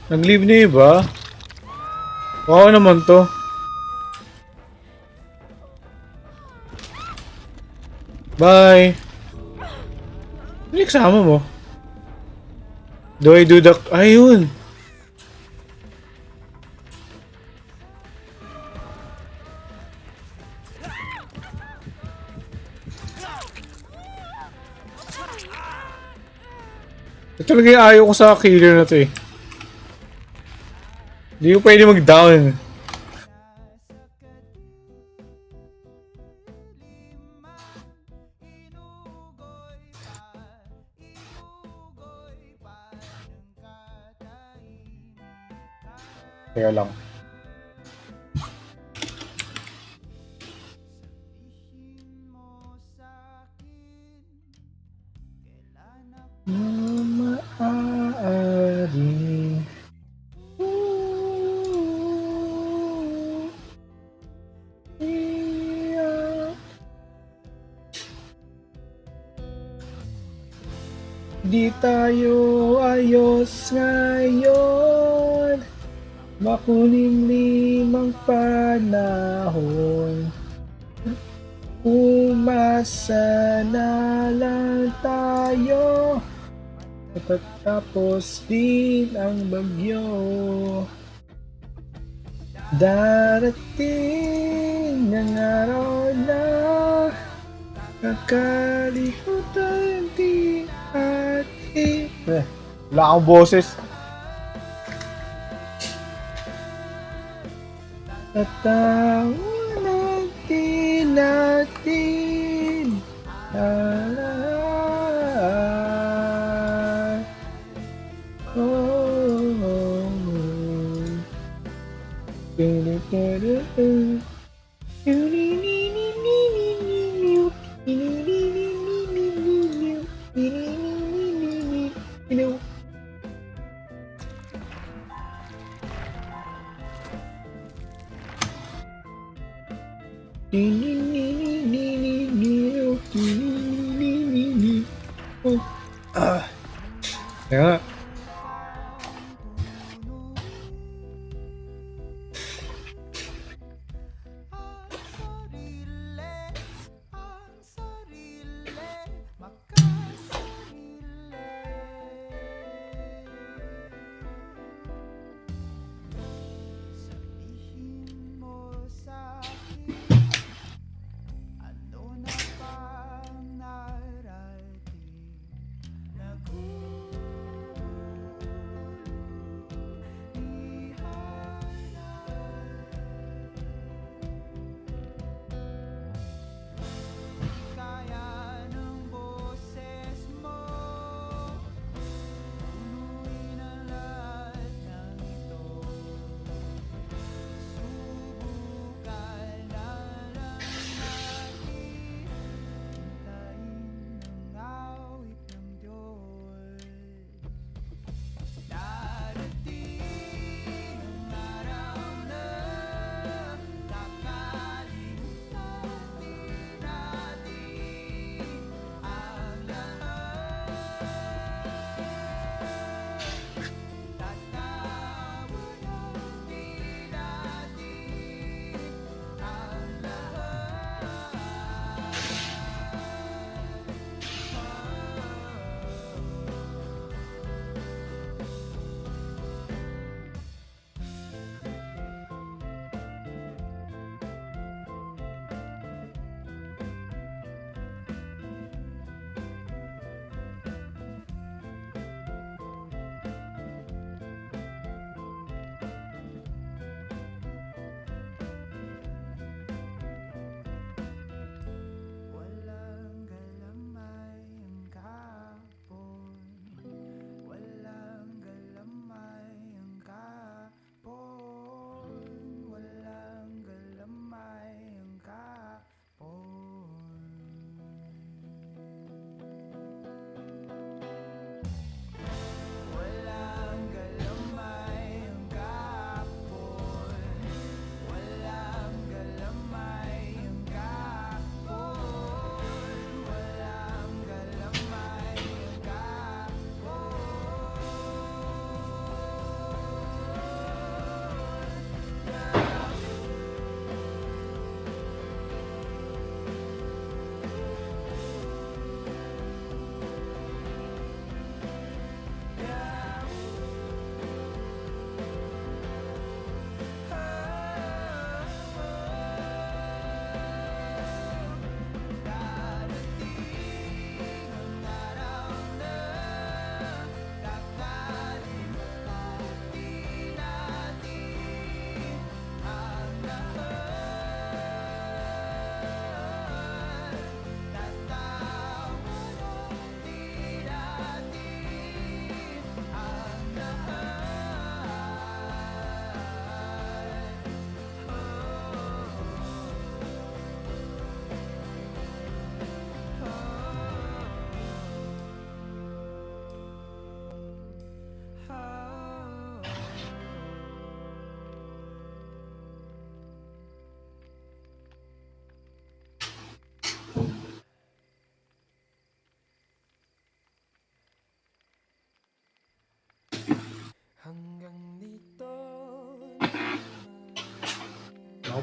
Nag-leave na iba? Oo naman to. Bye. Ano kasama mo? Do I do the... Ayun! Ito talaga yung ayaw ko sa killer na to eh. Hindi ko pwede mag-down. Kaya lang. Maaari. Di tayo ayos ngayon. Makuling limang panahon. Umasa na lang tayo. Matatapos din ang bagyo. Darating ang araw na kakalimutan di atin. Wala akong boses. Tatawan natin lahat. Oh. Kaya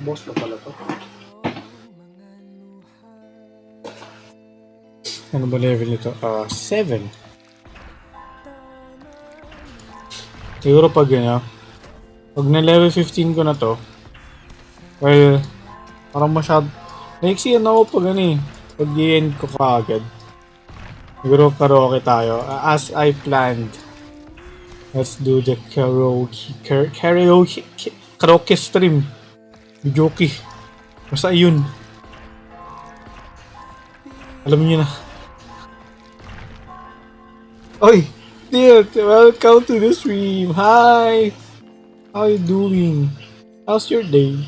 boss pa pala to. Ano ba level nito? 7. Siguro pag pag na level 15 ko na to, well, parang naiksiyan ako pag pag i-end ko kaagad. Siguro karaoke tayo, as I planned. Let's do the karaoke stream. Videoke. Basta ayun. Alam niyo na. Oy! Dear, welcome to the stream. Hi! How you doing? How's your day?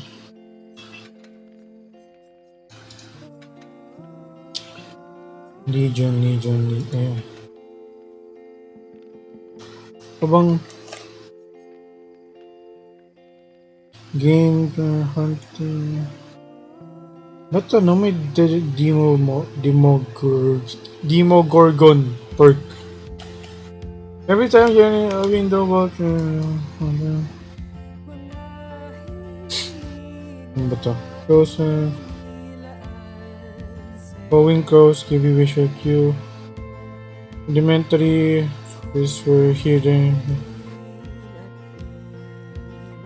Legion. Ayun. Abang game hunting. Ba't ano may Demogorgon perk? Every time you're in a window about ano ba to? Crows, Going crows give you wish at you. Elementary is for hidden.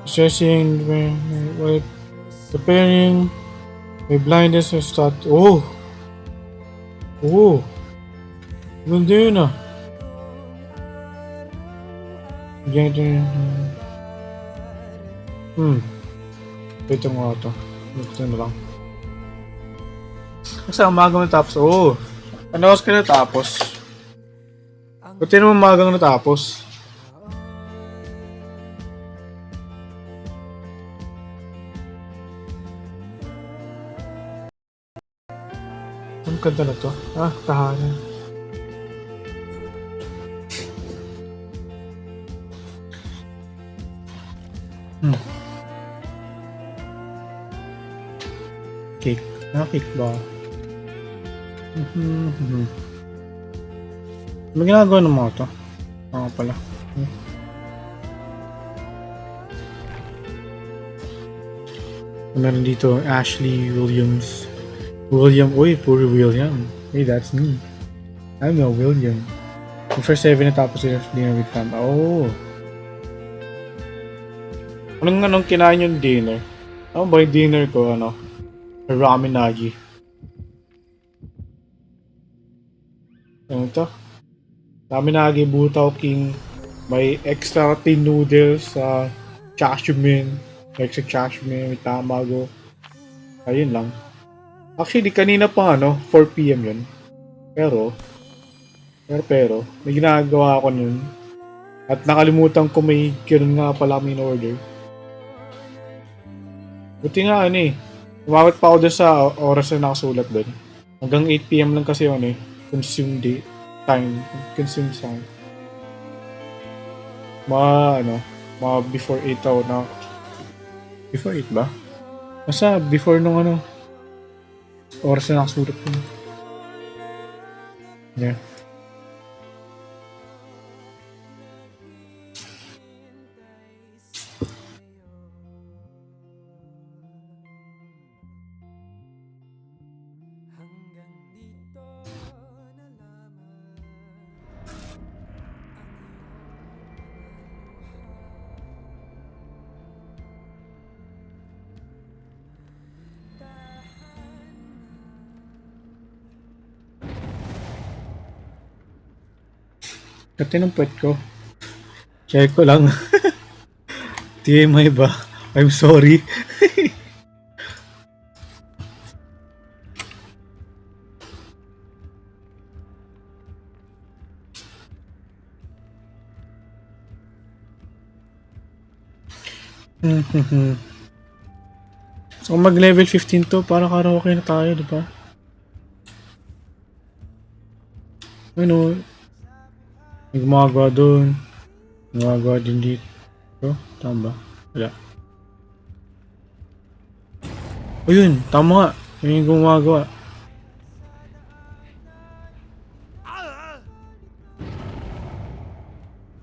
Stressing, what preparing, may blindness and start. Oh! Ganda yun ah. Wait mo ito. Ito na lang. Kasi umagang natapos. Ano oras ka natapos? Buti naman umagang natapos. Ang kanta na to? Tahanan. Cake. Cake ba? May ginagawa ng mga to? Pala. Meron dito, Ashley Williams. Poor William. Hey, that's me. I'm a William. Yung first 7 natapos sila dinner with fam. Anong kinain yung dinner? Ano ba yung dinner ko, ramen nagi. Ano to? Ramen nagi, butaw king. May extra tin noodles sa chashumin. Extra chashumin, may tamago. Ayun lang. Actually, kanina pa 4 PM yun. Pero, may ginagawa ako nun. At nakalimutan ko may ganun nga pala kami in order. Buti nga umabot pa ako dun sa oras na nakasulat dun. Hanggang 8 PM lang kasi yun consume time. Consume time. Mga before 8 ako na. Before 8 ba? Basta before nung oras na nakasulat ko. Yeah. Kati ng pet ko. Check ko lang. TMI ba? I'm sorry. So kung mag level 15 to, para karaoke na tayo, di ba? May gumagawa doon. Gumagawa din dito. Tama ba? Wala. Ayun, tama nga. Yung gumagawa.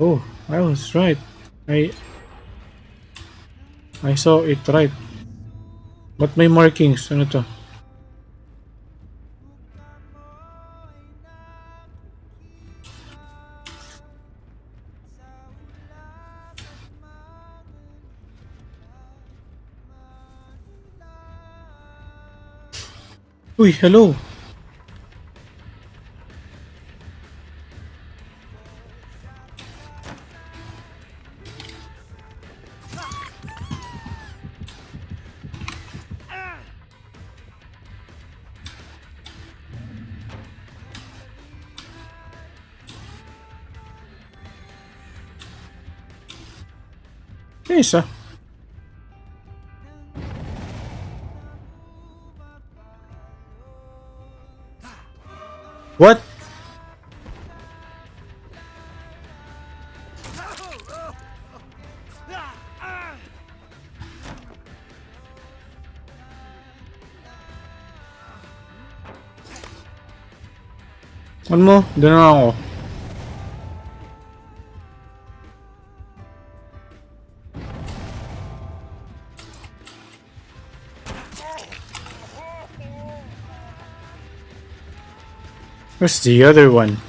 Oh, I was right. I saw it right. But may markings. Ano to? Uy, hello. Yung isa. What? Ano mo? Doon na ako. Where's the other one?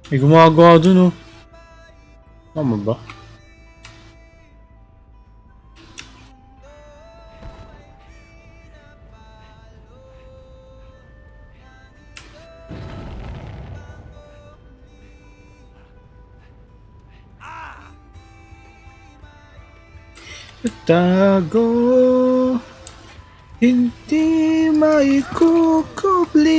May gumagawa dun oh. Tama ba? Tago, hindi maikukubli.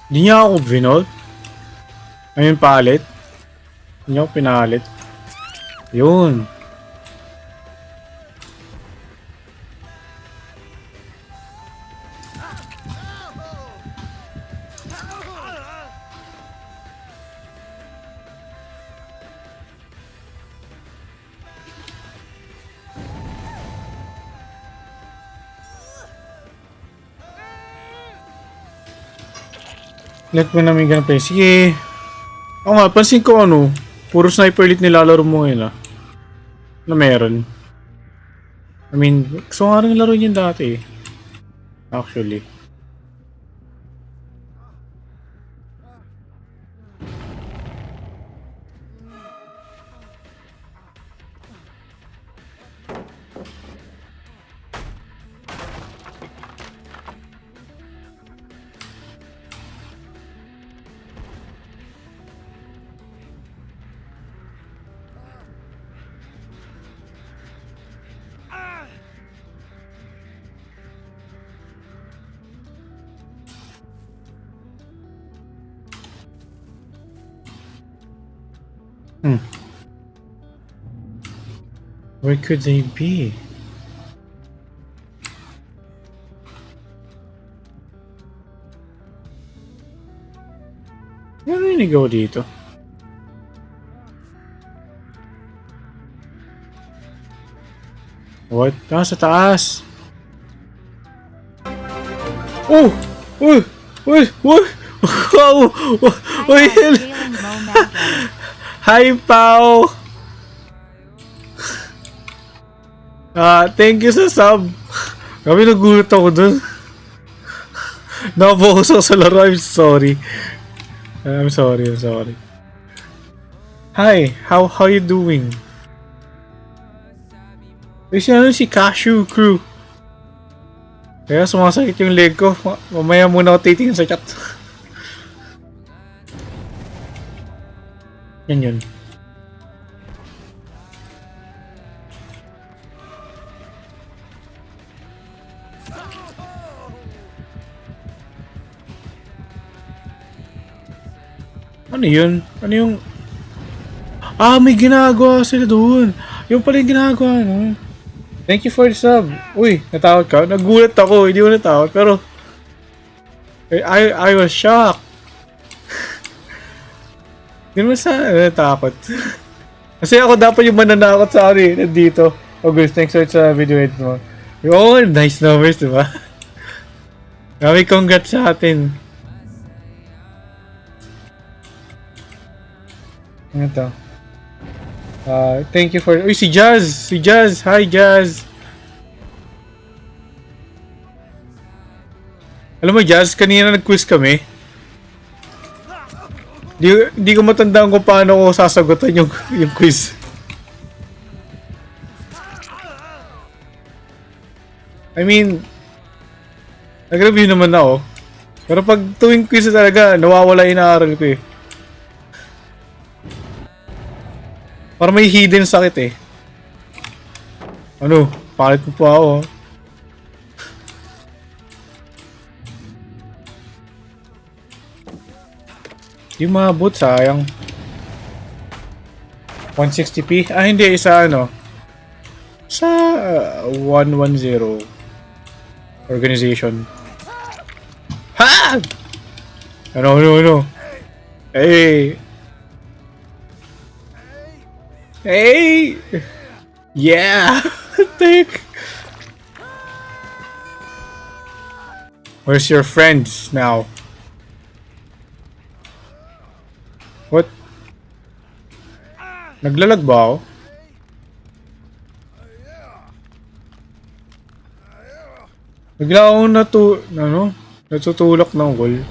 Di niya ako binold. Ayun palit. Di niya ako pinalit. Yun. Let mo namin ganun play. Sige. Oo nga, pansin ko ano. Puro sniper elite nilalaro mo ngayon ah. Na meron. I mean, gusto nga rin laro yun dati eh. Actually. Where could they be? Ano niligaw dito? What? Sa taas! Oh! Uy! Uy! Uy! Wow! Uy! Hi, Pao! Thank you sa sub. Kami nagulat ako dun. Nakapokus ako sa laro. I'm sorry. I'm sorry. Hi, how you doing? Si Cashew Crew. Kaya sumasakit yung leg ko. Mamaya muna ako titingin sa chat. Yan yun. Ano yun? Ano yung... may ginagawa sila doon. Yung pala yung ginagawa, no? Thank you for the sub. Uy, natakot ka? Nagulat ako. Hindi ko natakot, pero... I was shocked. Hindi mo sa natakot. Kasi ako dapat yung mananakot sa ano eh, nandito. August, thanks so much sa video edit mo. Yun, nice numbers, diba? Grabe, congrats sa atin. Ano to? Thank you for... Uy, si Jazz! Si Jazz! Hi, Jazz! Alam mo, Jazz, kanina nag-quiz kami. Di ko matandaan kung paano ko sasagutan yung quiz. I mean, nag-review naman ako. Pero pag tuwing quiz talaga, nawawala yung inaaral ko eh. Parang may hidden sakit eh. Ano? Palit mo pa ako. Di maabot, sayang. 160p? Ah, hindi. Isa ano. Sa 110 organization. Ha! Ano. Hey! Hey! Yeah! Take! Where's your friends now? What? Naglalag ba ako? Bigla akong natutulak ng wall.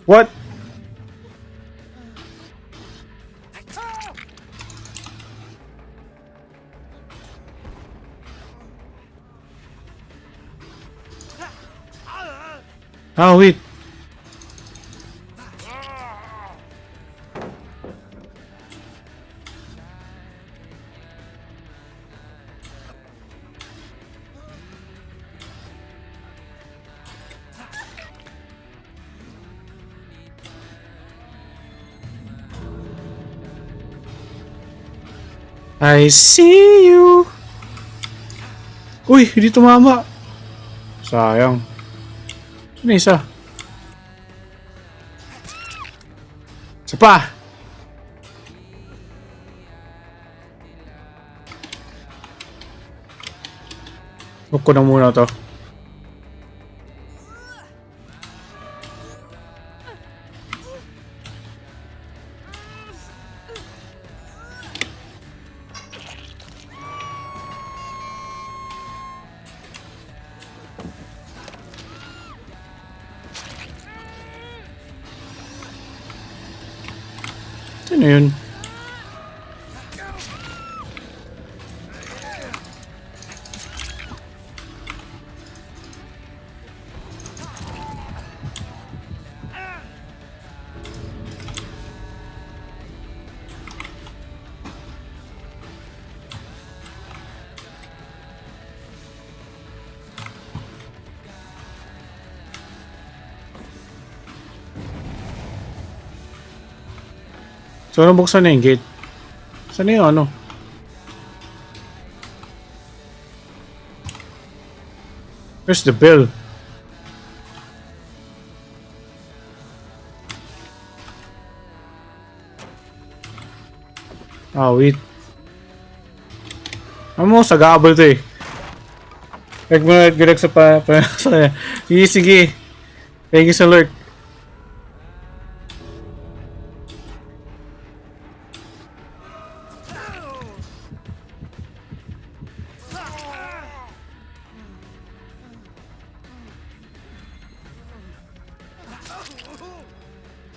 What? Ah, wait. I see you. Uy, hindi tumama. Sayang. Saan na isa? Isa pa. Huwag ko na muna to. Ano yun? So, nabuksan na yung gate. Saan na yung ano? Where's the bell? Ah, wait. Ano mo, sagabal to eh. Huwag mo nag-direct sa sige, sige. Thank you sa lurk.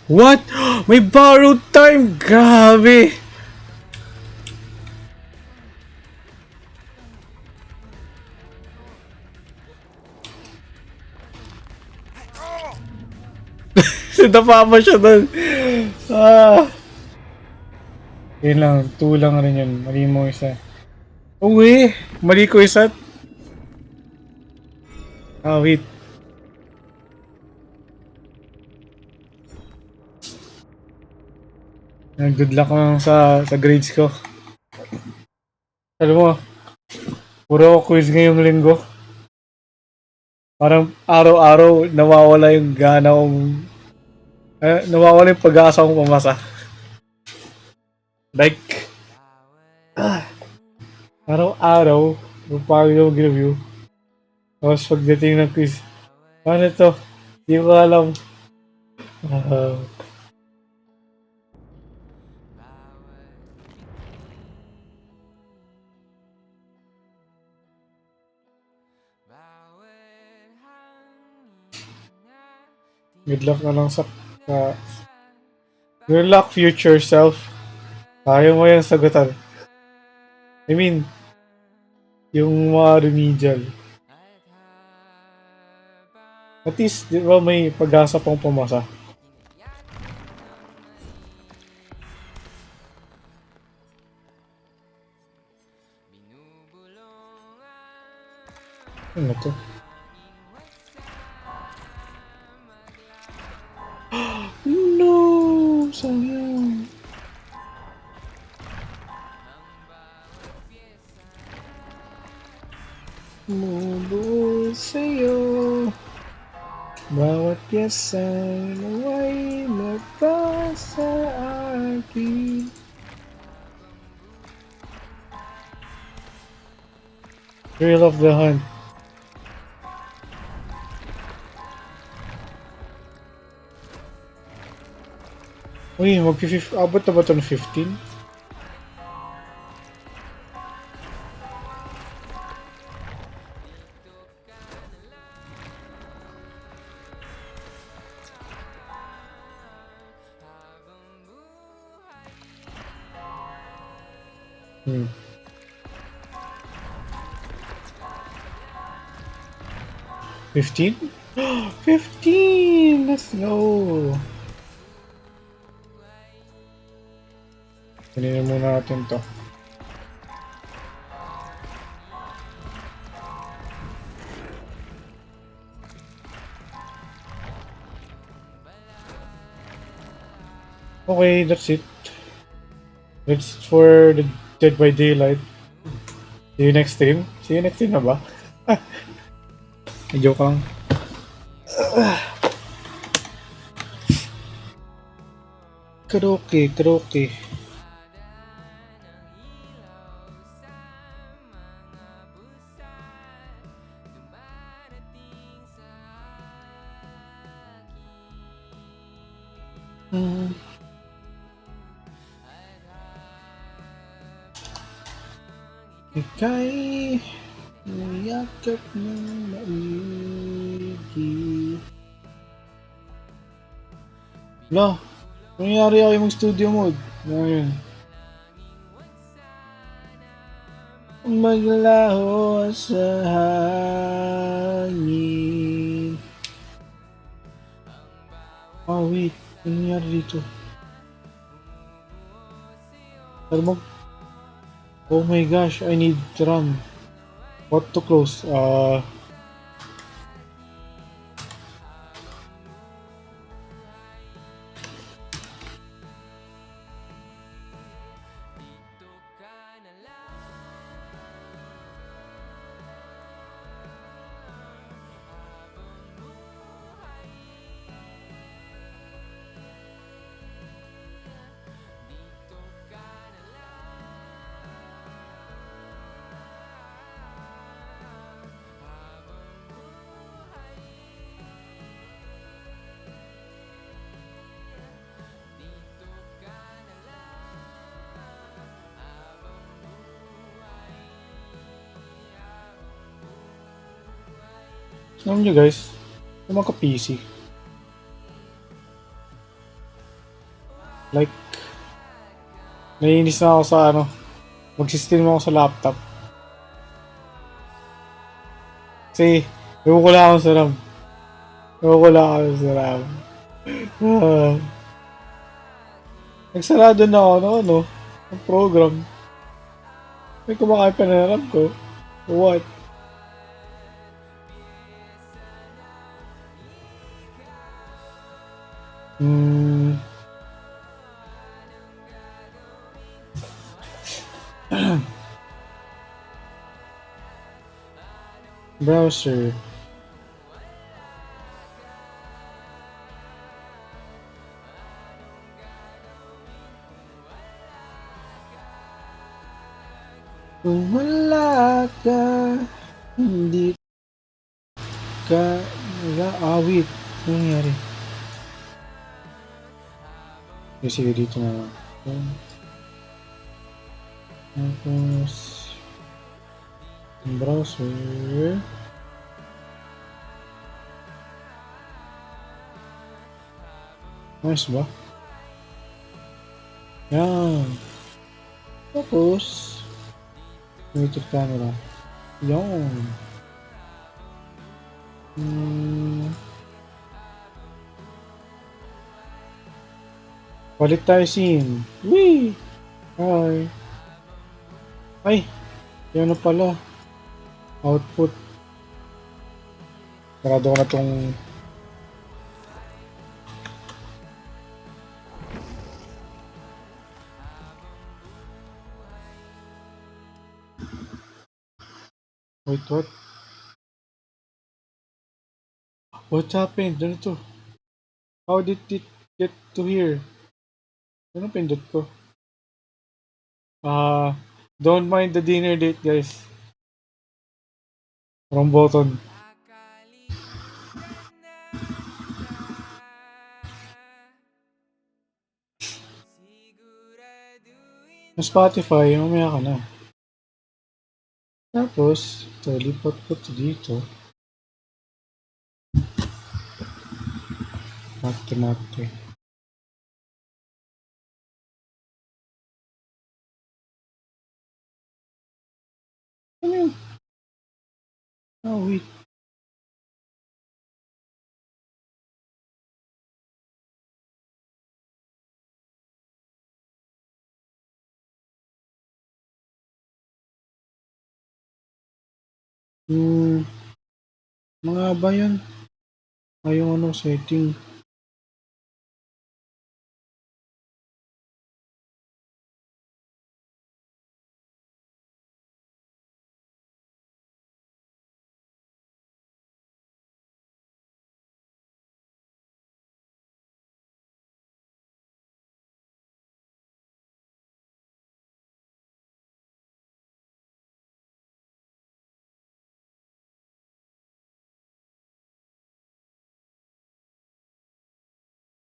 What? May borrowed time! Grabe! Nadapa pa siya doon. Ah. Yun lang, 2 lang rin yun. Mali mo isa. Uwi! Mali ko isa. Ah, wait. Good luck lang sa grades ko. Alam mo, puro quiz ngayong linggo. Parang araw-araw nawawala yung gana kong... nawawala yung pag-asa kong pumasa. Like, araw-araw, paano yung mag-review. Tapos pagdating ng quiz, paano to? Hindi ko alam. Ah, good luck na lang sa good luck future self. Ayaw mo yung sagutan. I mean, yung mga remedial. At least, di ba may pag-asa pang pumasa? Ano to? No! Sayang. Mubuo sa'yo. Bawat piyesa naway nagpasa akin. Thrill of the hunt. Uy, abot na ba ito ng 15? Hmm. 15? 15! Let's go! Kunin muna natin to. Okay, that's it. That's for the Dead by Daylight. See you next stream. See you next stream na ba? Joke lang. Karaoke, karaoke. Ika'y niyakap ng maigi. Wala, nangyari ako yung studio mode. Ngayon. Maglaho sa hangin. Oh wait, ano nangyari dito? Tarmog. Oh my gosh, I need RAM. What to close? Alam nyo guys, yung mga PC. Like, naiinis na ako sa mag-stream ako sa laptop. Kasi, nawawala ako sa RAM. Nawawala ako sa RAM. Nagsarado na ako, no? Ang program. May kumakain pa na alam ko. What? Hmm. Browser. Kung wala ka, hindi ka nag-aawit. Ano nangyari? Okay, sige, dito na lang. Tapos, yung browser. Nice ba? Yan. Tapos, native camera. Yan. Palit tayo scene. Whee! Hi. Ay! Yan na pala. Output. Sarado ko na tong... Wait, what? What happened? Ano to? How did it get to here? Ano pindot ko? Don't mind the dinner date, guys. Wrong button. Sa Spotify, mamaya ka na. Tapos, ito, lipat ko to dito. Mate. Ano yun? Oh, wait. Mga ba yun? Yung ano, setting.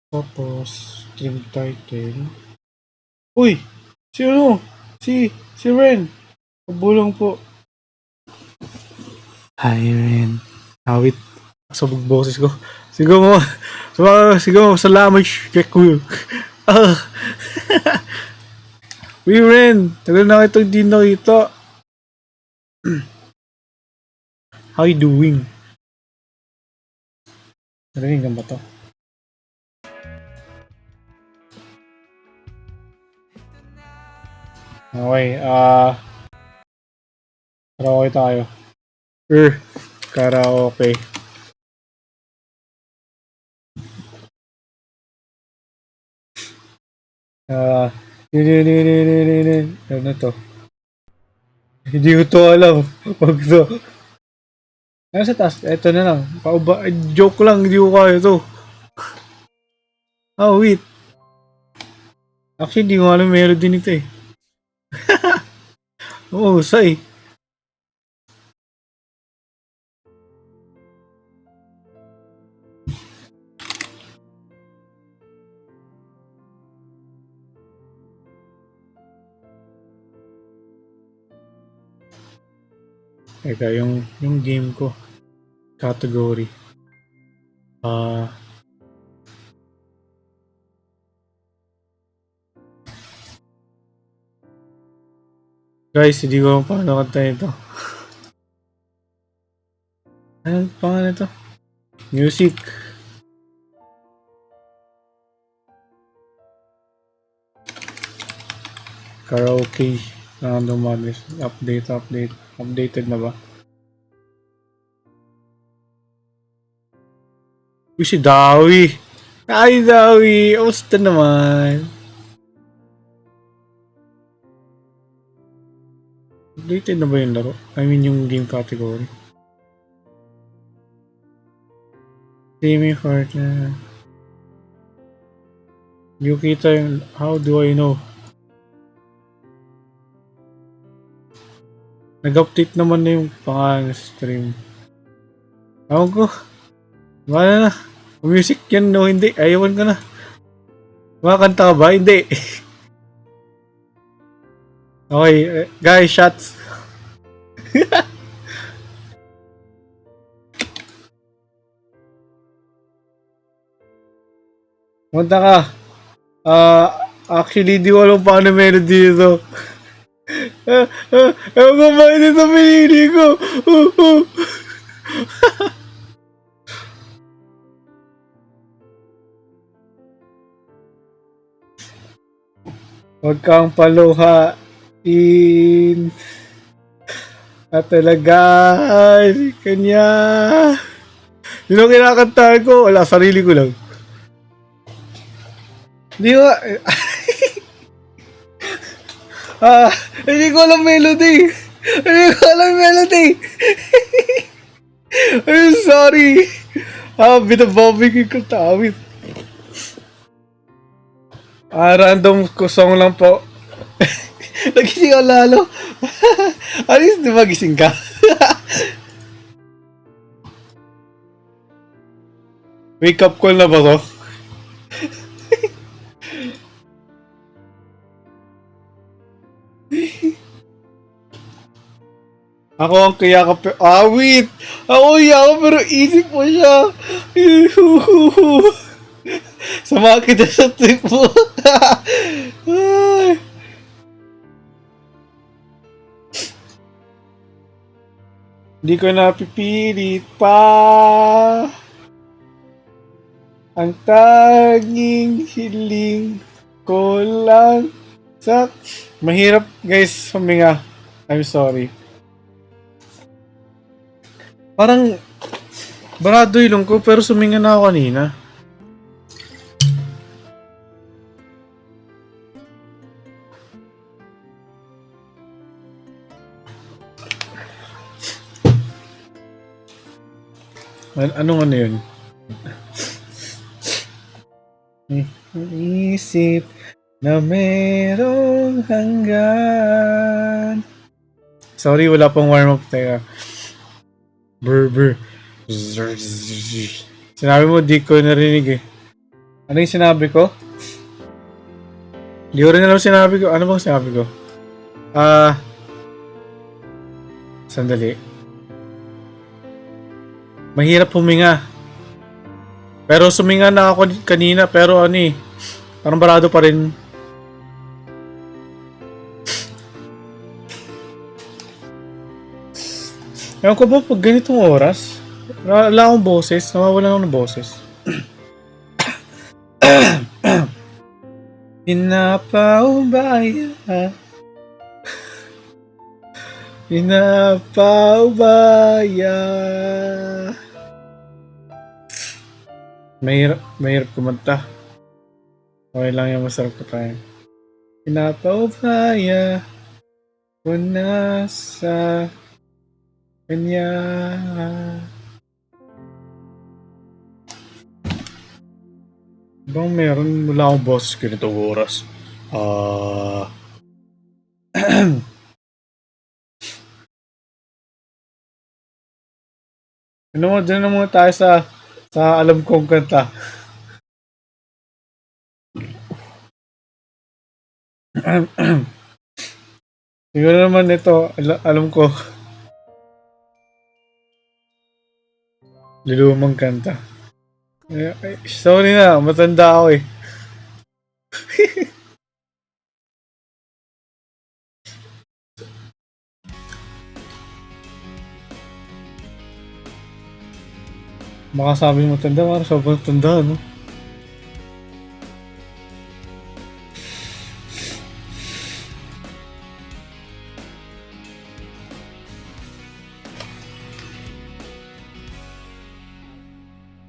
Tapos, trim title. Uy! Si ano? Si Ren! Pabulong po. Hi, Ren. Awit. Sabog boses ko. Sigaw mo. Sigaw mo. Salamat. Check ko. Ah. Uy, Ren. Tagal na kita hindi nakita. How you doing? Narinig ka ba to? Okay, karaoke tayo. Karaoke. Ah, ano to? Hindi ko to alam. Wag to. Nasa taas, eto na lang. Joke lang, hindi ko kaya to. Oh, wait. Actually, hindi ko alam meron din ito eh. Oo, say. Teka, yung game ko. Category. Guys, hindi ko paano kanta ito. Anong pangalan ito? Music. Karaoke. Random models. Update. Updated na ba? Uy, si Dawi. Ay, Dawi. Kamusta naman? Updated na ba yung laro? I mean, yung game category. Semi partner. Hindi ko kita yung... How do I know? Nag-update naman na yung pangalan ng stream. Ewan ko. Wala na. Music yan, no? Hindi. Ayawan ko na. Makakanta ka ba? Hindi. Okay. Guys, shots. Punta ka. Actually, di ko alam paano melody dito. Ewan ko ba ito pinili ko? Huwag kang paluhain at talagaan kanya. Yun ang kinakantahan ko. Wala, sarili ko lang. Di ba? Hindi ko alam melody. I'm sorry. Binababig yung katawit. Random ko song lang po. Nagising ako lalo. At least di ba gising ka? Wake up call na ba to? Ako ang kayakap. Wait! Ako yakap pero isip mo siya. Sama kita sa trip mo. Hindi ko napipilit pa. Ang tanging hiling ko lang sa... Mahirap guys huminga. I'm sorry. Parang barado ilong ko pero suminga na ako kanina. Anong ano yun? Isip na merong hanggan. Sorry, wala pang warm up. Teka. Brr. Sinabi mo, di ko narinig eh. Ano yung sinabi ko? Di ko rin alam sinabi ko. Ano bang sinabi ko? Sandali. Mahirap huminga. Pero suminga na ako kanina. Pero ano eh. Parang barado pa rin. Ewan ko ba pag ganitong oras? Wala akong boses. Nawawalan ako ng boses. Pinapaubaya. Mahirap kumanta. Okay lang yung masarap ko tayo. Pinapaubaya ko na sa kanya. Bang meron wala akong boses ganitong oras. Ano mo, dyan na muna tayo sa alam kong kanta. Siguro naman ito, alam ko. Lulumang kanta. Sorry na, matanda ako eh. Baka sabi mo matanda, parang sobrang tanda, no?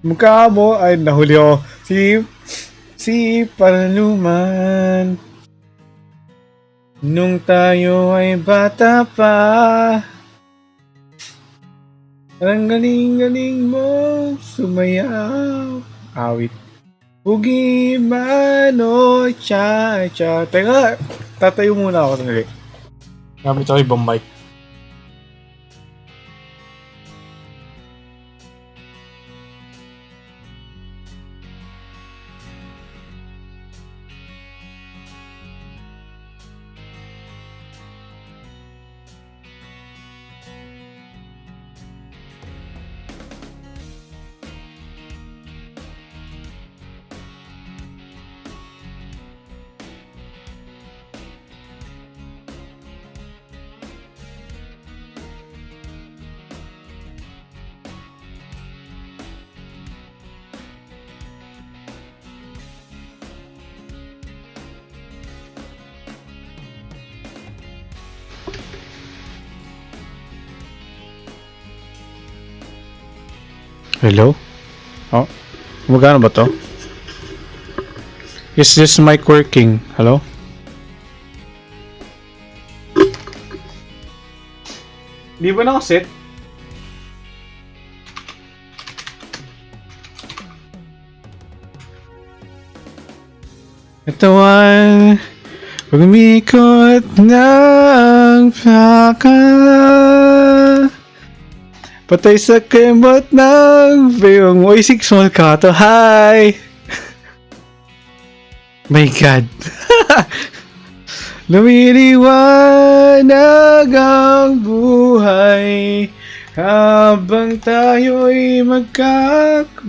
Mukha mo, ay nahuli ako. Si Paraluman. Nung tayo ay bata pa. Ang galing-galing mo sumayaw. Awit. Bugi mano cha-cha. Teka, tatayo muna ako sandali. Gamit ako ibang mic. Hello? Oh, magkano ba to? Is this mic working? Hello? Di ba nakaset? Ito ay pagmikot ng paka. Patay sa kemot ng bayong oy, small ka to. Hi! My God. Lumiliwanag ang buhay habang tayo'y magkakbay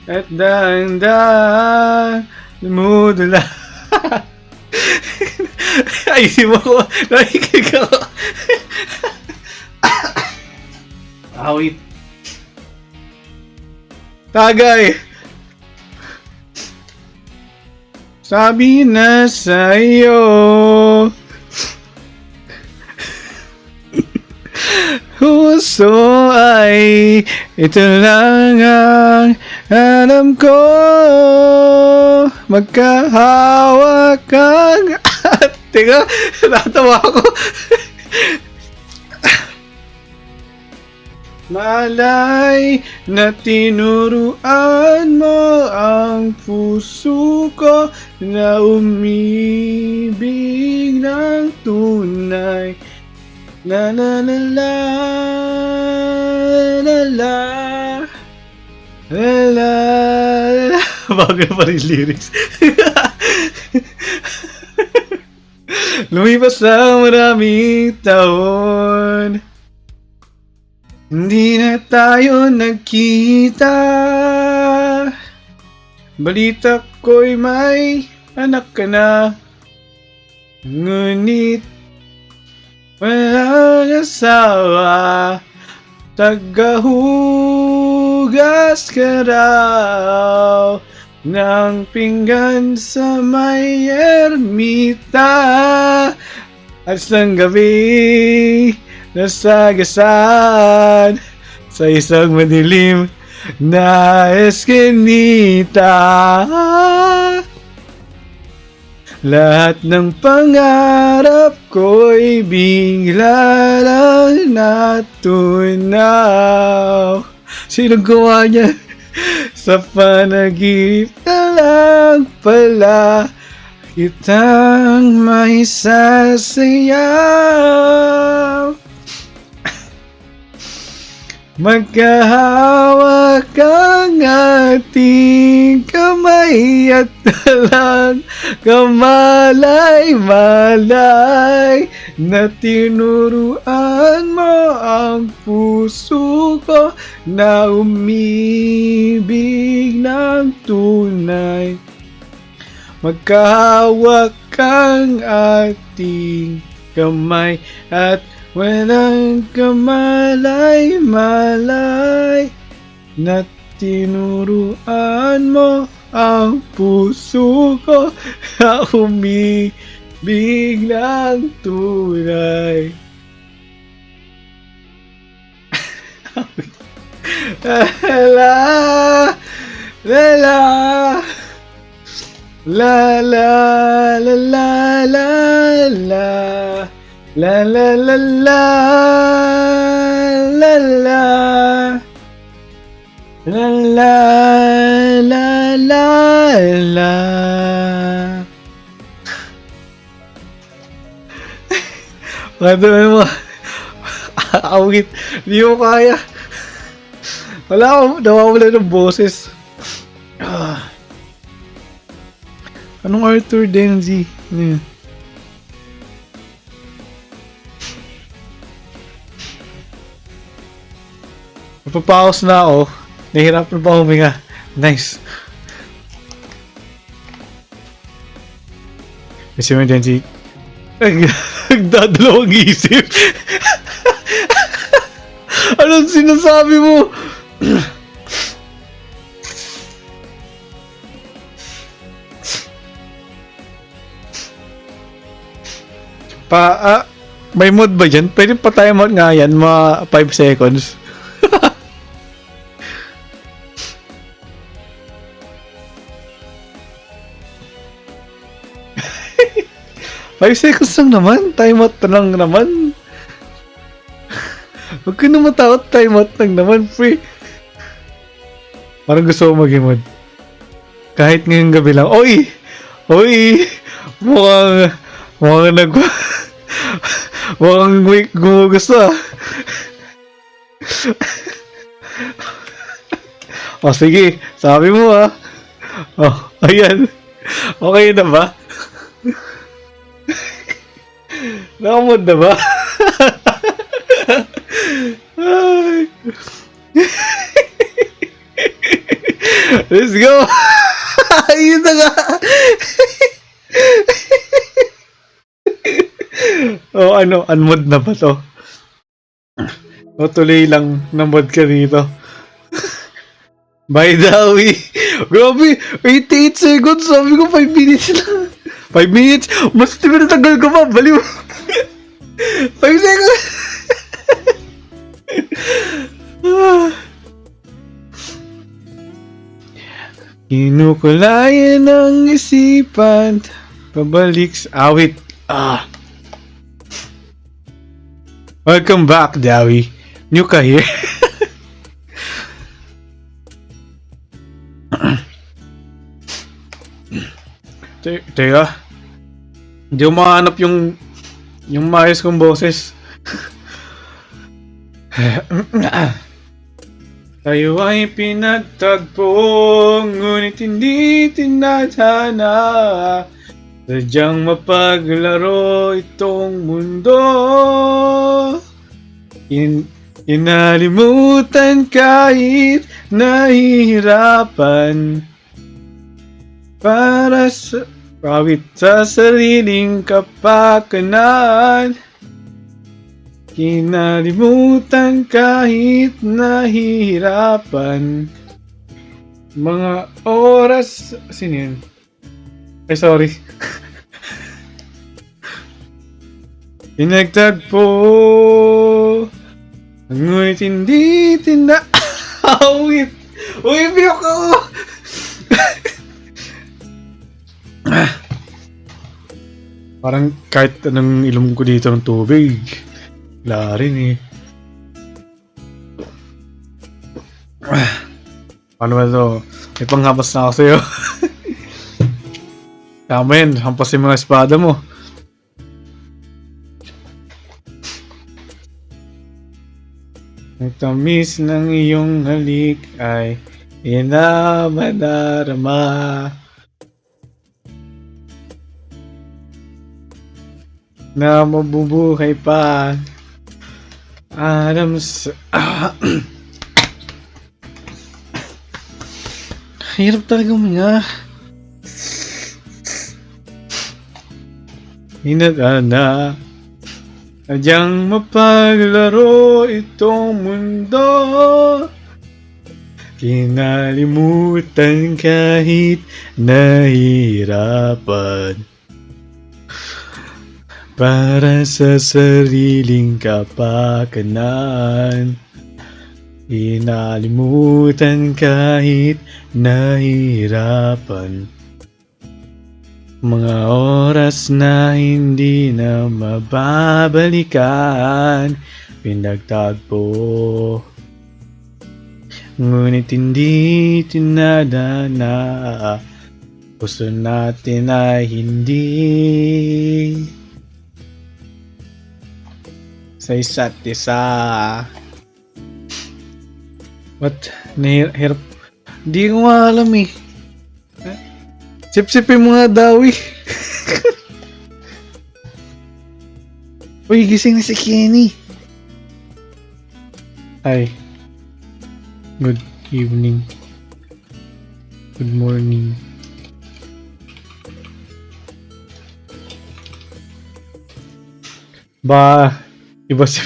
at dahan-dahan lumudula. Ayusin mo ko. Nakikinig ako. Awit. Tagay. Sabi na sa'yo. Puso ay ito lang ang alam ko. Magkahawak ang teka, natawa ako. Malay na tinuruan mo ang puso ko na umibig ng tunay. La la la la la la la la. Bago pa rin lyrics. Lumipas ang maraming taon, hindi na tayo nagkita. Balita ko'y may anak ka na, ngunit walang asawa. Tagahugas ka raw ng pinggan sa may ermita. At sang gabi nasagasan sa isang madilim na eskinita. Lahat ng pangarap ko'y bigla lang natunaw. Sino gawa niya? Sa panaginip na lang pala kitang maisasayaw. Magkahawak ang ating kamay at talang kamalay-malay na tinuruan mo ang puso ko na umibig ng tunay. Magkahawak ang ating kamay at walang kamalay-malay na tinuruan mo ang puso ko na umibig ng tunay. La la la la la la la la la la la la la la la la la la la. Kaya mo, awit, di mo kaya. Wala akong nawawala ng boses. Anong Arthur Denzee? Ano yun? Napapaos na ako. Nahihirapan pa huminga. Nice. Kasi mo Denzee, nagdadalawang isip. Anong sinasabi mo? May mod ba dyan? Pwede pa tayo mod nga yan, mga 5 seconds. Five seconds lang naman, time out lang naman. Huwag ka na matakot, time out lang naman, free. Parang gusto ko mag-mod. Kahit ngayong gabi lang. Oy! Oy! Mukhang mukhang may gumugusto ah. O sige, sabi mo ah. Oh, ayan. Okay na ba? Nakamod na ba? Ay. Let's go! Ayun na nga! Oh, ano, unmod na ba to? O tuloy lang na mod ka dito. By the way, grabe, 88 seconds, sabi ko 5 minutes lang. 5 minutes? Mas tagal ko pa, baliw. 5 seconds. Kinukulayan ng isipan, pabalik sa awit. Welcome back, Dawi. New ka here. Teka. Hindi ko makahanap yung maayos kong boses. Tayo ay pinagtagpo, ngunit hindi tinadhana. Sadyang mapaglaro itong mundo. Inalimutan kahit nahihirapan. Para sa awit sa sariling kapakanan. Kinalimutan kahit nahihirapan. Mga oras. Sino yun? Ay, sorry. Pinagtagpo, ngunit hindi tinawit. Uy, biyok ako! Parang kahit anong ilong ko dito ng tubig, wala rin eh. Paano ba ito? May panghapas na ako sa'yo. Tama yan, hampasin mo na espada mo. Ang tamis ng iyong halik ay inamanarama. Na mabubuhay pa. Hirap talaga mga. Hinagana. Sadyang mapaglaro itong mundo. Kinalimutan kahit nahihirapan. Para sa sariling kapakanan. Inalimutan kahit nahihirapan. Mga oras na hindi na mababalikan. Pinagtagpo, ngunit hindi tinadana. Gusto natin ay hindi sa isa't isa. What? Nahirap. Hindi ko alam eh. Sip-sipin mo nga daw eh. Uy, gising na si Kenny. Hi. Good evening. Good morning. Iba si... iba si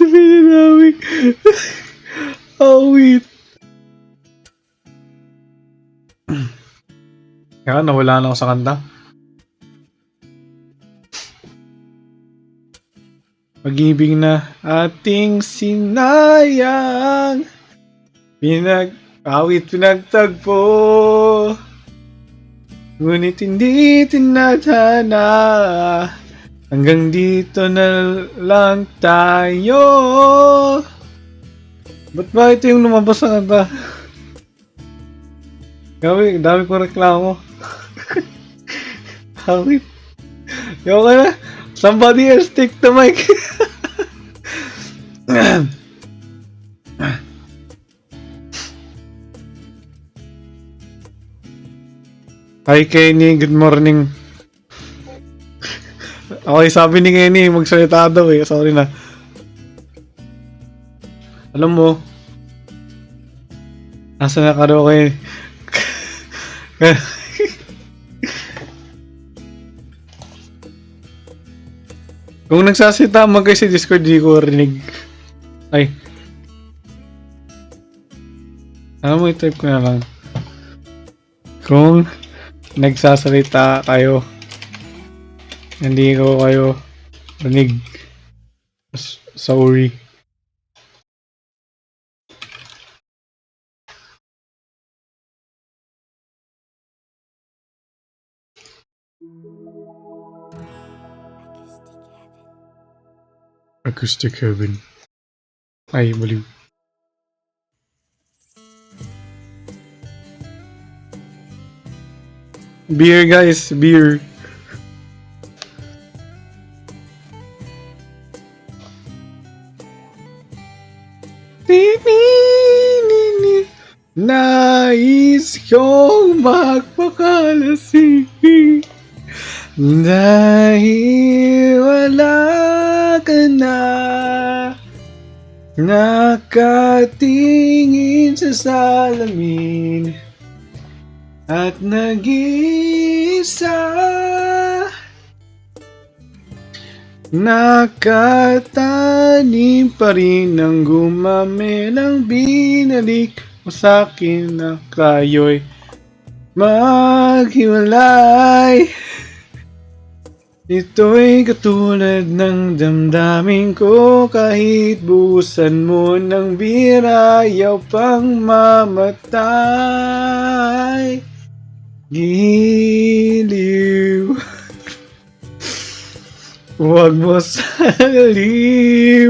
Pinanawik. Oh, wait. Kaya nawala na ako sa kanta. Pag-ibig na ating sinayang, pinagtagpo, ngunit hindi tinadhana. Hanggang dito na lang tayo. Ba't ba ito yung lumabas sa kanta? Gabi, dami ko reklamo. Hawit. Yung ka na. Somebody else take the mic. Hi Kenny, good morning. Okay, sabi ni Kenny, magsalita daw eh. Sorry na. Alam mo, nasa na karaoke. Kung nagsasita mo kayo sa Discord, di ko rinig. Ay. Alam mo, i-type ko na lang. Kung nagsasalita kayo, hindi ko kayo rinig. Sorry. Acoustic Heaven. Ay, baliw. Beer guys, beer. Nais kong magpakalasing dahil wala ka na. Nakatingin sa salamin at nag-iisa. Nakatanim pa rin ang gumamelang binalik mo sa'kin na kayo'y maghiwalay. Ito'y katulad ng damdamin ko, kahit busan mo ng bira, ayaw pang mamatay. Giliw. Huwag mo salimutin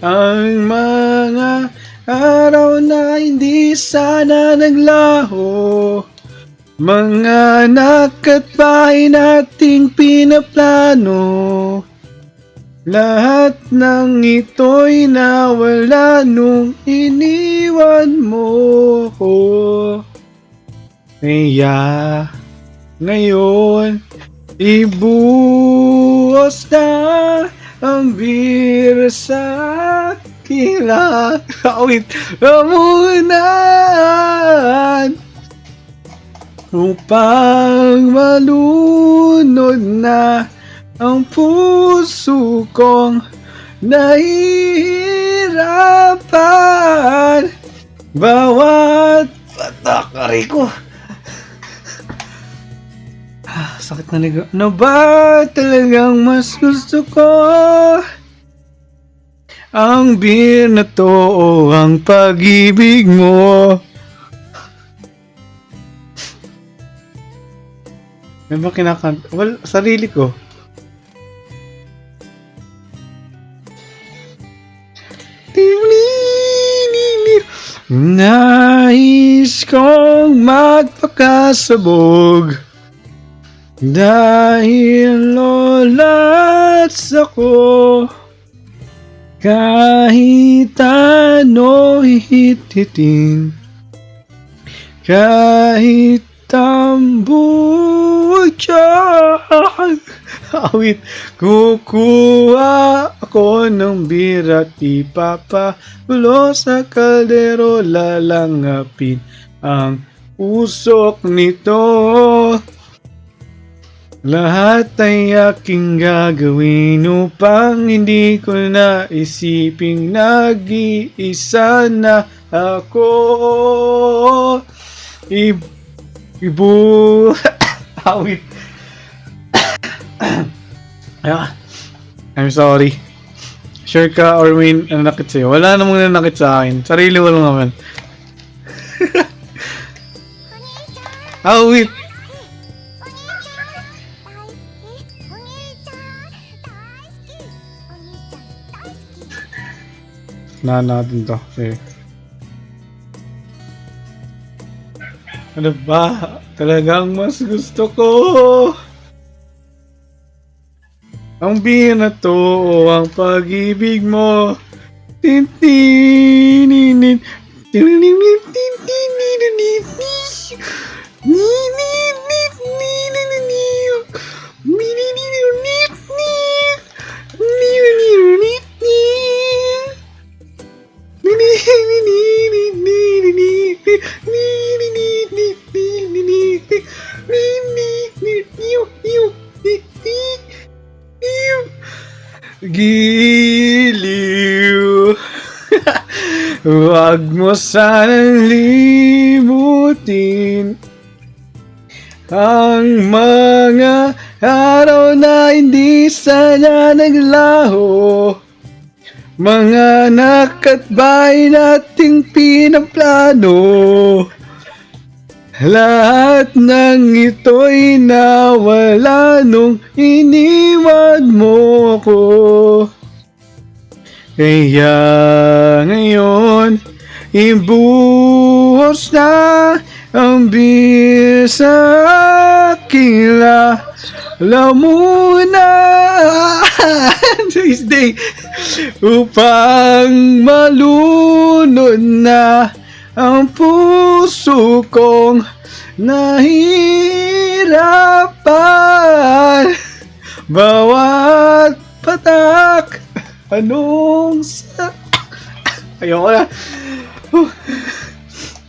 ang mga araw na hindi sana naglaho. Mga anak at bahay nating pinaplano, lahat ng ito'y nawala nung iniwan mo ko. Kaya ngayon ibuhos na ang bira sa kilawit lamunan upang malunod na ang puso kong nahihirapan. Bawat patakari ko Sakit na ligo. Ano ba talagang mas gusto ko? Ang beer na to o ang pag-ibig mo? May ba kinakanta? Well, sarili ko. Nais kong magpakasabog dahil lolats ako. Kahit ano hihit-hitin, kahit tambuhan, awit, kukuha ako ng bira at ipapagulo sa kaldero, lalangapin ang usok nito. Lahat ay aking gagawin upang hindi ko na isiping nag-iisa na ako. Awit. I'm sorry. Sure ka or may nanakit sa'yo? Wala namang nanakit sa akin. Sarili ko lang naman. Awit. Na natin to. Sige. Ano ba? Talagang mas gusto ko ang beer na to o ang pag-ibig mo. Tintininin. Giliw. Huwag mo sanang limutin ang mga araw na hindi sana naglaho, mga nakatbay nating pinaplano. Lahat ng ito'y nawala nung iniwan mo ako. Kaya ngayon, ibuhos na ang beer sa aking lalamunan this day upang malunod na ang puso kong nahihirapan. Bawat patak anong ayoko na.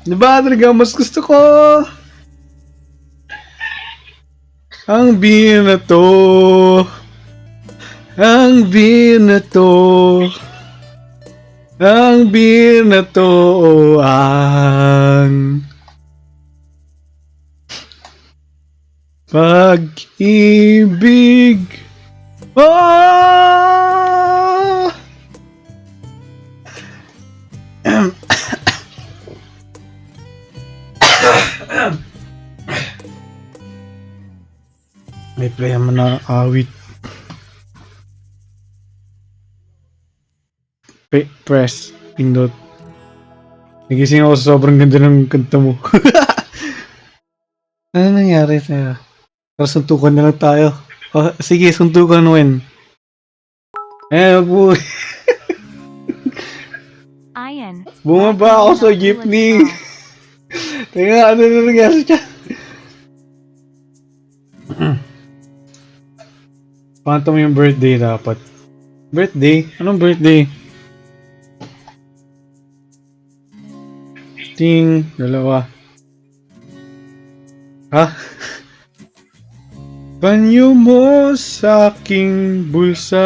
Diba talaga mas gusto ko ang beer na to, ang beer na to, ang beer na to, ang pag-ibig. Oh! May play naman na awit. Press, pindot. Nagising ako sa sobrang ganda ng kanta mo. Ano nangyari sa'yo? Pero suntukan na lang tayo. Oh, sige, suntukan Wen. Bu Ayun. Bumaba ako sa jeepney. Teka, ano na nangyari siya? Phantom yung birthday dapat. Birthday? Anong birthday? Ting, dalawa. Ha? Panyo mo sa aking bulsa.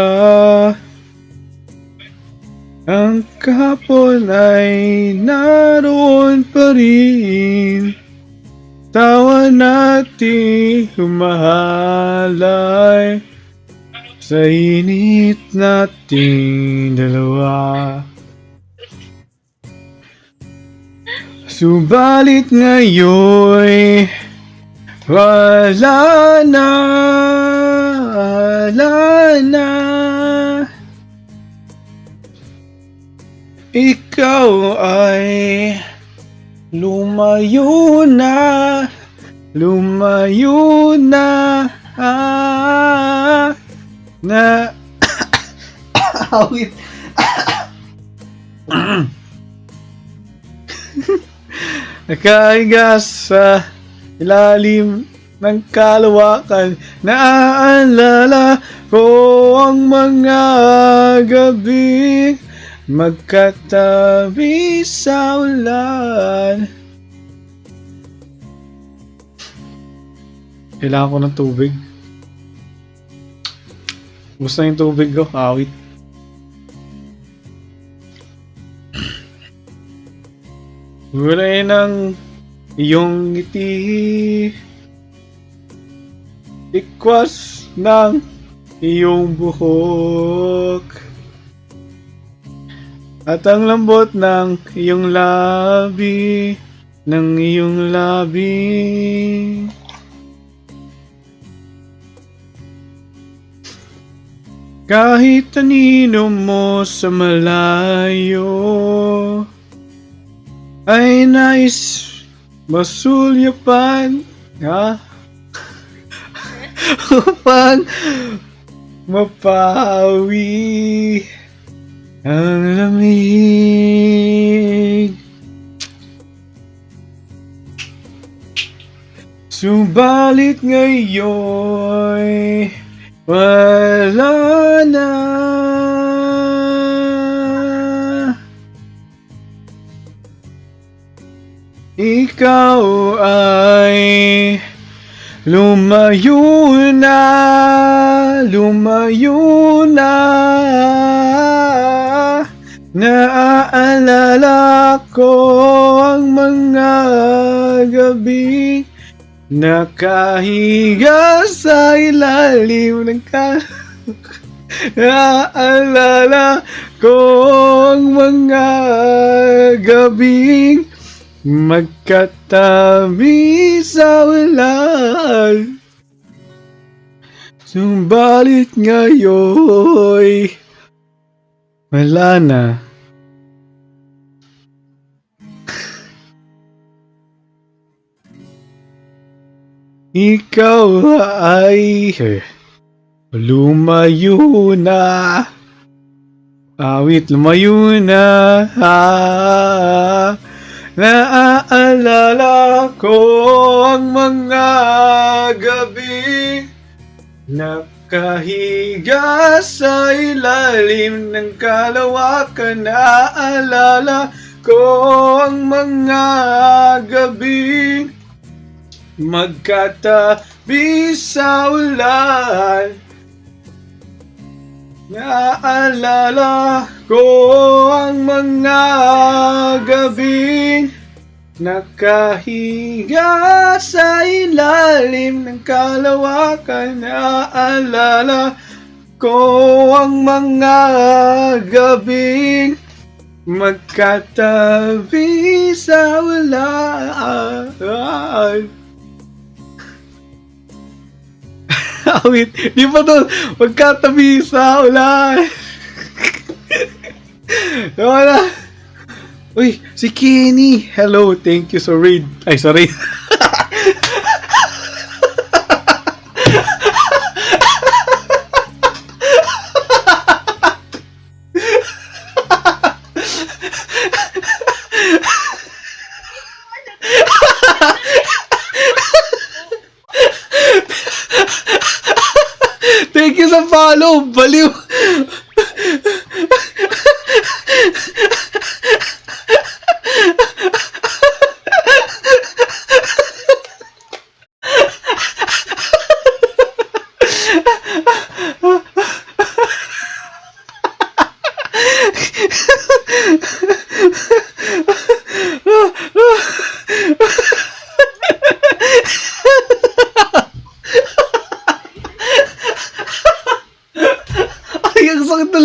Ang kahapon ay naroon pa rin. Tawa natin humahalay sa init nating dalawa. Subalit ngayon wala na, wala na. Ikaw ay lumayo na, lumayo na, na awit. Nakahiga sa ilalim ng kalawakan, naaalala ko ang mga gabi magkatabi sa ulan. Kailangan ko ng tubig. Gusto na yung tubig ko, awit. Gulay ng iyong ngiti, ikwas ng iyong buhok, at ang lambot ng iyong labi, ng iyong labi. Kahit anino mo sa malayo ay nais masulyapan, upang mapawi ang lamig. Subalit ngayon wala na. Ikaw ay lumayo na, lumayo na. Naaalala ko ang mga gabi nakahiga sa ilalim ng naaalala ko ang mga gabing magkatabi sa ulan. Subalit ngayon wala na. Ikaw ay lumayo na. Awit, lumayo na. Naaalala ko ang mga gabi nakahiga sa ilalim ng kalawakan. Naaalala ko ang mga gabi magkatabi sa ulan. Naaalala ko ang mga gabing nakahiga sa ilalim ng kalawakan. Naaalala ko ang mga gabing magkatabi sa ulan. Awit, di ba to magkatabi sa ulan? Wala. Uy, si Kenny. Hello, thank you sa raid. Ay, sorry. Thank you sa follow, baliw.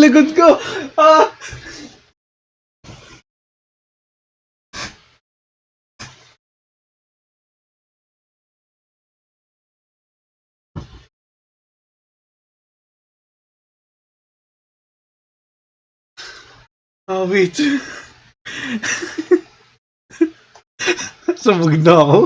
likod ko! Ah! Ah, wait. Sabog na ako.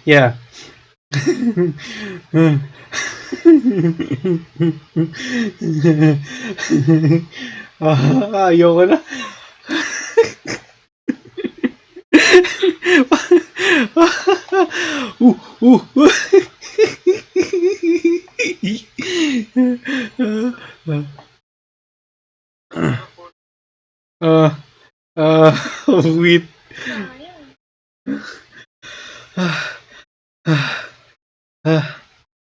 Yeah. Ayoko na. uh, uh, uh, wait.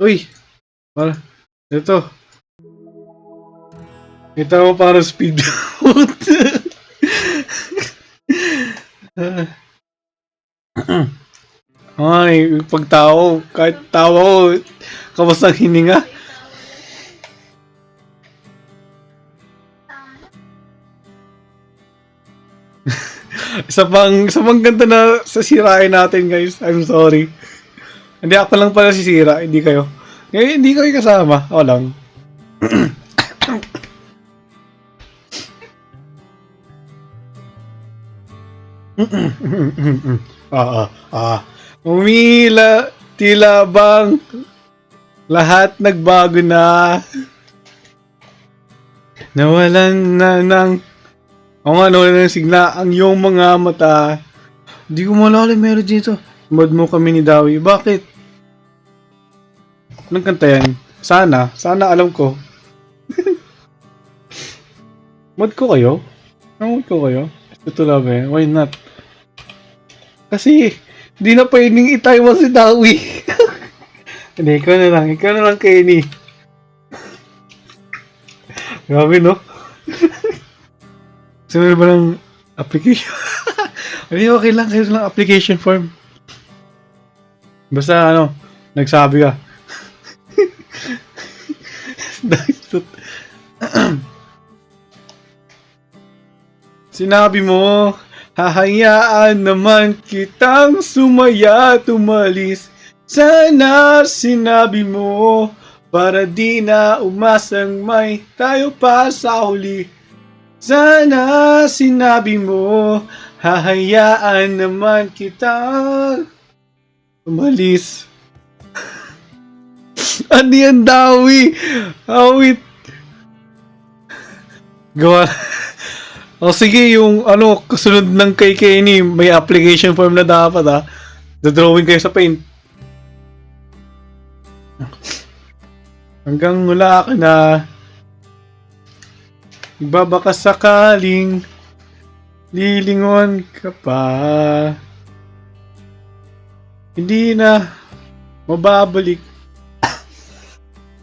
Uy, para, ito. Ito mo para speed out. Ay, pagtao, kahit tawa ko, kamusta ang hininga? isa pang ganda na sasirain natin, guys. I'm sorry. Hindi ako lang pala sisira, hindi kayo. Ngayon, hindi kayo kasama. Ako lang. Umila, tila bang lahat nagbago na. Nawalan na ng nawalan ng sigla ang iyong mga mata. Hindi ko malala meron dito. Mod mo kami ni Dawi. Bakit? Anong kanta yan? Sana alam ko. Mod ko kayo? Mod ko kayo? Ito lang eh. Why not? Kasi, di na pwedeng itaiwan si Dawi. Hindi, ikaw na lang, Kenny. Grabe, no? Sunod ba ng application? Hindi, okay lang. Kayo lang application form. Basta, nagsabi ka. Sinabi mo, hahayaan naman kitang sumaya tumalis. Sana sinabi mo, para di na umasang may tayo pa sa huli. Sana sinabi mo, hahayaan naman kitang umalis. Ano yan, Dawi? Awit. Gawa. O sige, yung kasunod ng kay Kenny, may application form na dapat ha. Dodrawing kayo sa paint. Hanggang wala ka na. Baka sakaling lilingon ka pa. Hindi na mababalik.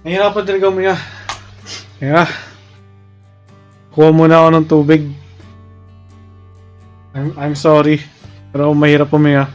Nahirapan talaga umiga. Kaya, kuha muna ako ng tubig. I'm sorry. Pero mahirap umiga.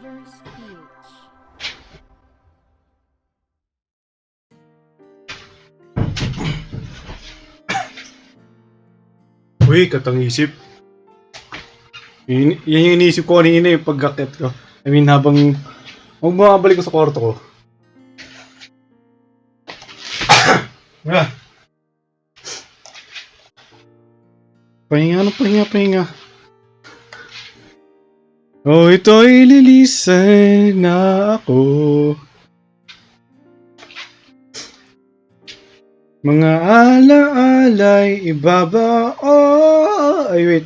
Uy, katang-isip. Yan yung iniisip ko kanina yung pag-akit ko. I mean, habang bumabalik ko sa kwarto ko. Ah. Pahinga. Oh, ito'y lilisan na ako. Mga alaala'y ibabao. Ay, wait.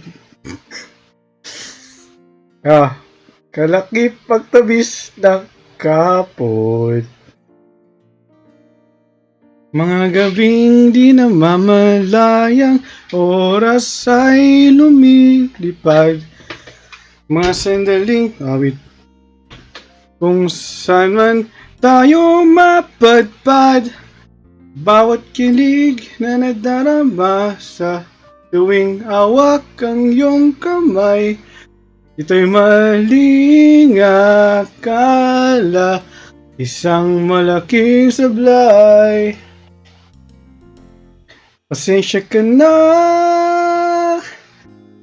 Kalaki pagtabis ng kapot. Mga gabing di na mamalayang oras ay lumilipad. Mga sandaling awit kung saan man tayo mapadpad. Bawat kilig na nadarama sa tuwing awak ang iyong kamay. Ito'y maling akala, isang malaking sablay. Pasensya ka na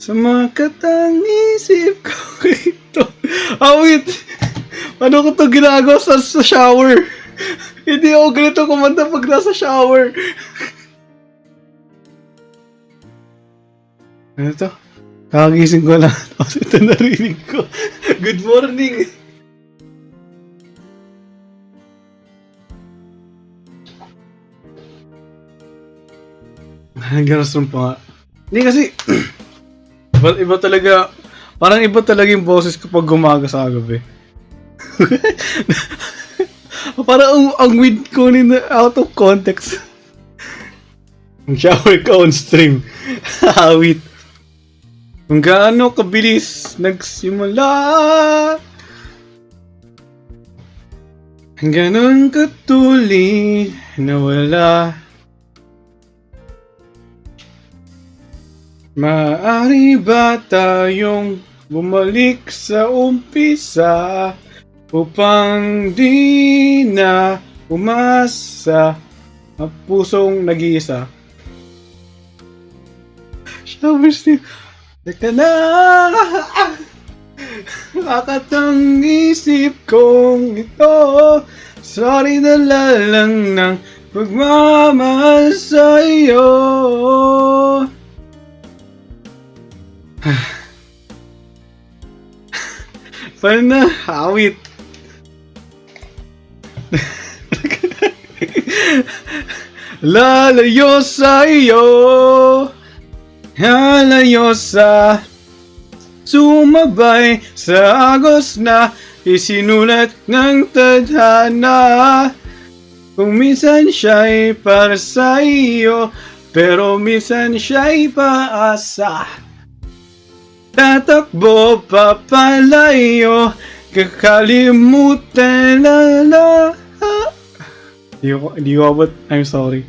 sa mga katang-isip ko ito. Wait! Ano ko ito ginagawa sa shower? Hindi ako ganito kumanta pag nasa shower. Ano to? Kakagising ko lang. Tapos ito narinig ko. Good morning! Ganun pa nga. Hindi kasi, iba talaga, parang iba talaga yung boses kapag gumaga sa gabi. Parang ang weird ko out of context. Ang shower ka on stream. Wait. Kung gaano kabilis nagsimula, ganon katuloy nawala. Maaari ba tayong bumalik sa umpisa upang di na umasa ang pusong nag-iisa? Shower stream. Teka na! Akatang isip kong ito. Sorry, dala lang ng pagmamahal sa'yo. Paano na? Awit. Lalayo sa iyo. Lalayo sa sumabay sa agos na isinulat ng tadhana. Kung minsan siya'y para sa iyo, pero minsan siya'y paasa. Tatakbo papalayo, kakalimutan na. Di ko abot. I'm sorry.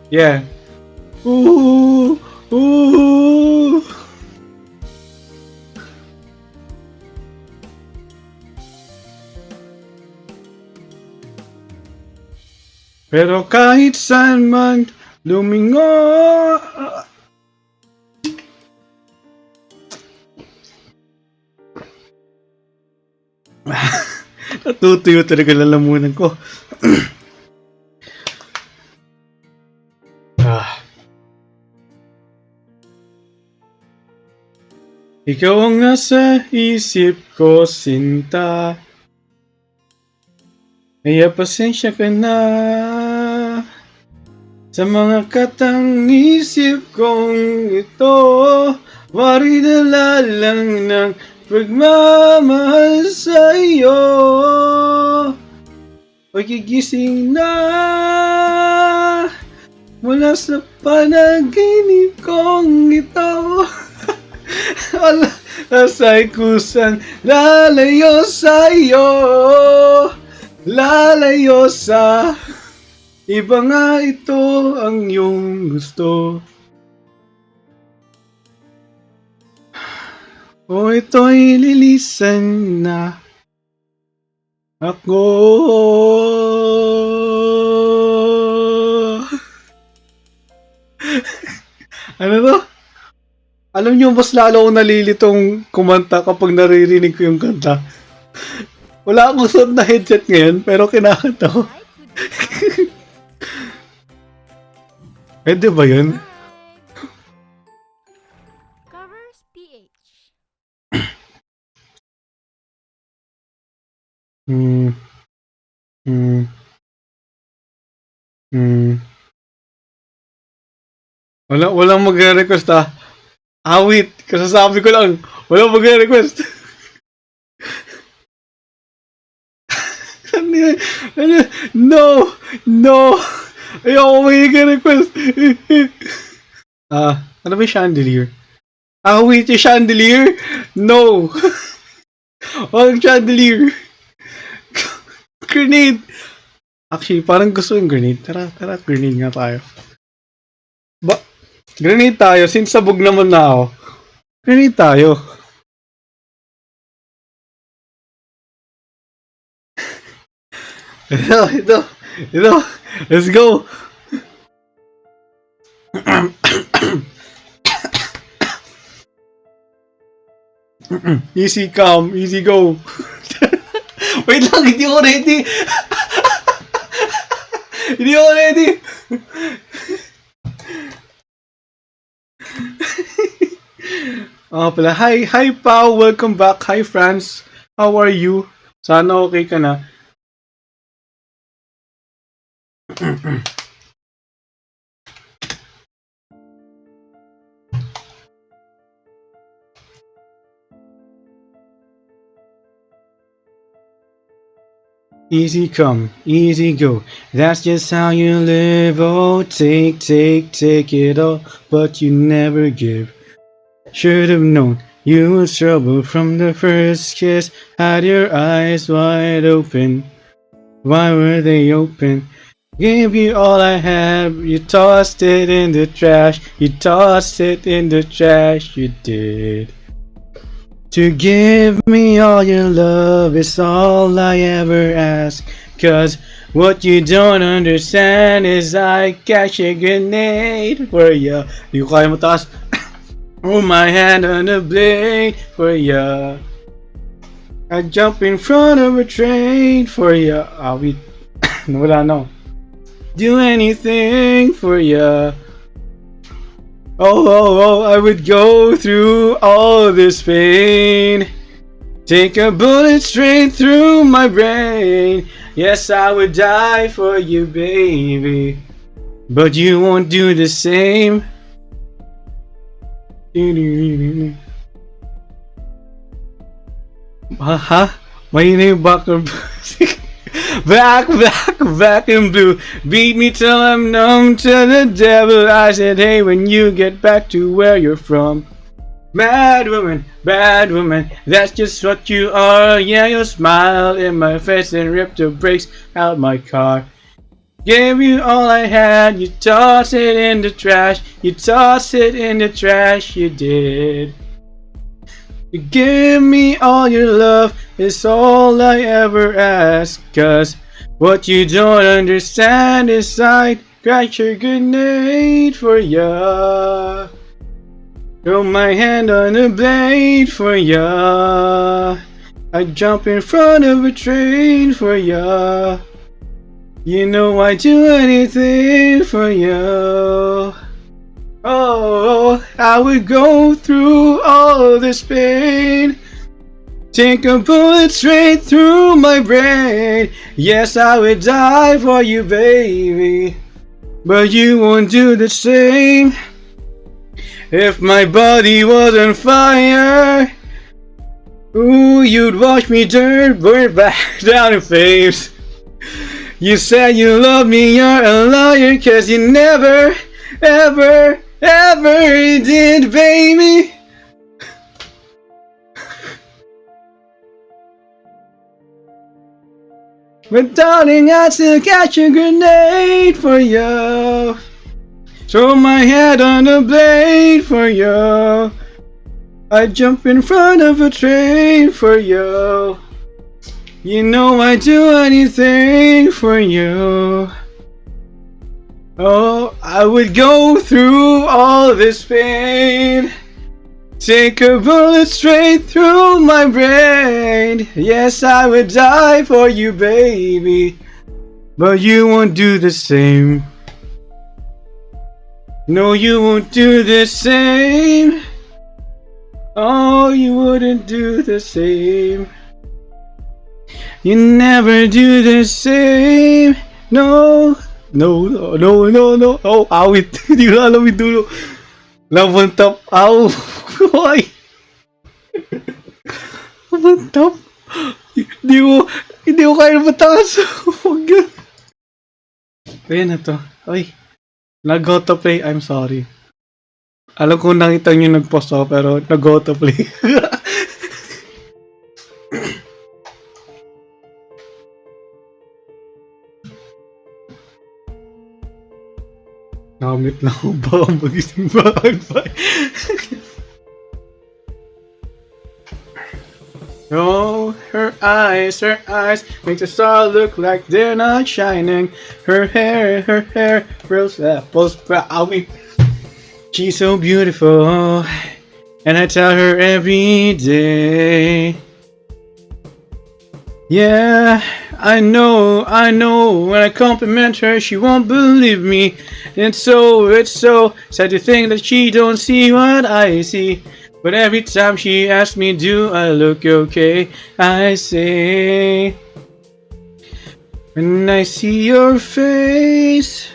Yeah. Pero kahit saan man lumingo, natutuyo talaga lalamunan ko. Ikaw ang nasa isip ko, sinta. Kaya pasensya ka na sa mga katang-isip kong ito. Wari dala lang ng pagmamahal sa iyo. Pagigising na mula sa panaginip kong ito. Asa'y kusang lalayo sa iyo. Lalayo sa iba nga ito ang iyong gusto. O ito'y lilisan na ako. Ano to? Alam niyo, mas lalo akong nalilitong kumanta kapag naririnig ko yung kanta. Wala akong suot na headset ngayon, pero kinakanta ko. Pwede ba yun? Covers PH. Hmm. Hmm. Hmm. Walang mag-request ah. Awit, kasasabi ko lang. Walang mag-request. Ano yun? Ano yun? No! No! Ayoko may request. Ano ba yung chandelier? Wait, yung chandelier? No! Walang chandelier. Grenade! Actually, parang gusto yung grenade. Tara, grenade nga tayo. Grenade tayo, since sabog naman na ako. Grenade tayo. Ito. Let's go. Easy come, easy go. Wait lang, hindi ako ready. Hindi ako ready. Pala. Hi Pao, welcome back. Hi France, how are you? Sana okay ka na. Easy come, easy go. That's just how you live. Oh, take it all, but you never give. Should have known you were trouble from the first kiss. Had your eyes wide open. Why were they open? Gave you all I had. You tossed it in the trash. You tossed it in the trash. You did. To give me all your love is all I ever ask. Cause what you don't understand is I catch a grenade for ya. Di ko kaya mataas. Oh, my hand on the blade for ya. I jump in front of a train for ya. Wait. Wala na. Do anything for ya. Oh, I would go through all this pain. Take a bullet straight through my brain. Yes, I would die for you, baby. But you won't do the same. Huh? May na yung background music. Back in blue. Beat me till I'm numb to the devil. I said, hey, when you get back to where you're from. Bad woman, that's just what you are. Yeah, you smile in my face and rip the brakes out my car. Gave you all I had, you tossed it in the trash. You tossed it in the trash, you did. You give me all your love, it's all I ever ask. Cause what you don't understand is I cracked your grenade for ya. Throw my hand on a blade for ya. I jump in front of a train for ya. You know I'd do anything for you. Oh, I would go through all this pain. Take a bullet straight through my brain. Yes, I would die for you, baby. But you won't do the same. If my body was on fire, ooh, you'd watch me burn back down in flames. You said you love me, you're a liar, cause you never, ever did, baby. But darling, I still catch a grenade for you. Throw my head on a blade for you. I'd jump in front of a train for you. You know I'd do anything for you. Oh, I would go through all this pain. Take a bullet straight through my brain. Yes, I would die for you, baby. But you won't do the same. No, you won't do the same. Oh, you wouldn't do the same. You never do the same. No. No, no, no, no. Oh, awit. Hindi ko alam yung dulo. Love on top. Ow. Ay. Love on top. Hindi ko kaya mataas. Huwag yan. Ayan na to. Ay. Nag-autoplay. I'm sorry. Alam ko nakita nyo nag-post ako pero nag-autoplay. Nakamit lang ako baka magising ba? Oh, her eyes make the stars look like they're not shining. Her hair, rose apples, mean, she's so beautiful, and I tell her every day. Yeah, I know, when I compliment her, she won't believe me. It's so sad to think that she don't see what I see. But every time she asks me, do I look okay? I say, when I see your face,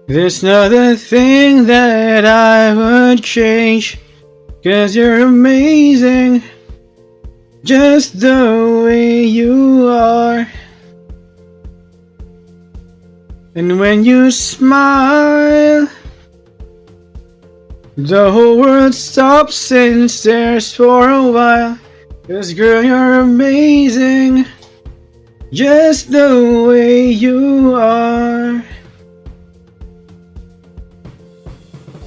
there's not a thing that I would change. 'Cause you're amazing, just the way you are. And when you smile, the whole world stops and stares for a while. 'Cause girl, you're amazing, just the way you are.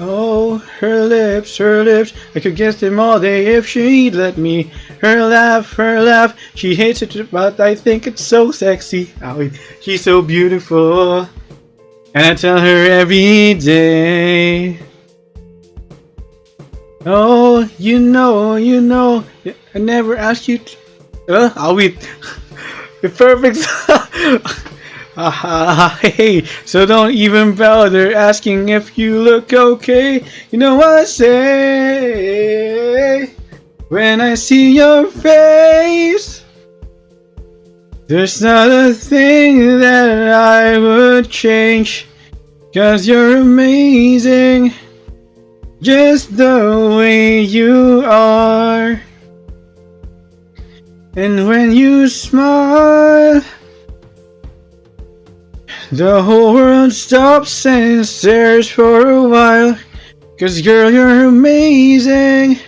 Oh, her lips, I could kiss them all day if she'd let me. Her laugh, she hates it, but I think it's so sexy. Oh, she's so beautiful, and I tell her every day. Oh, you know, I never asked you to... wait. The perfect... Hey, so don't even bother asking if you look okay. You know what I say when I see your face. There's not a thing that I would change. 'Cause you're amazing, just the way you are. And when you smile, the whole world stops and stares for a while. 'Cause girl, you're amazing,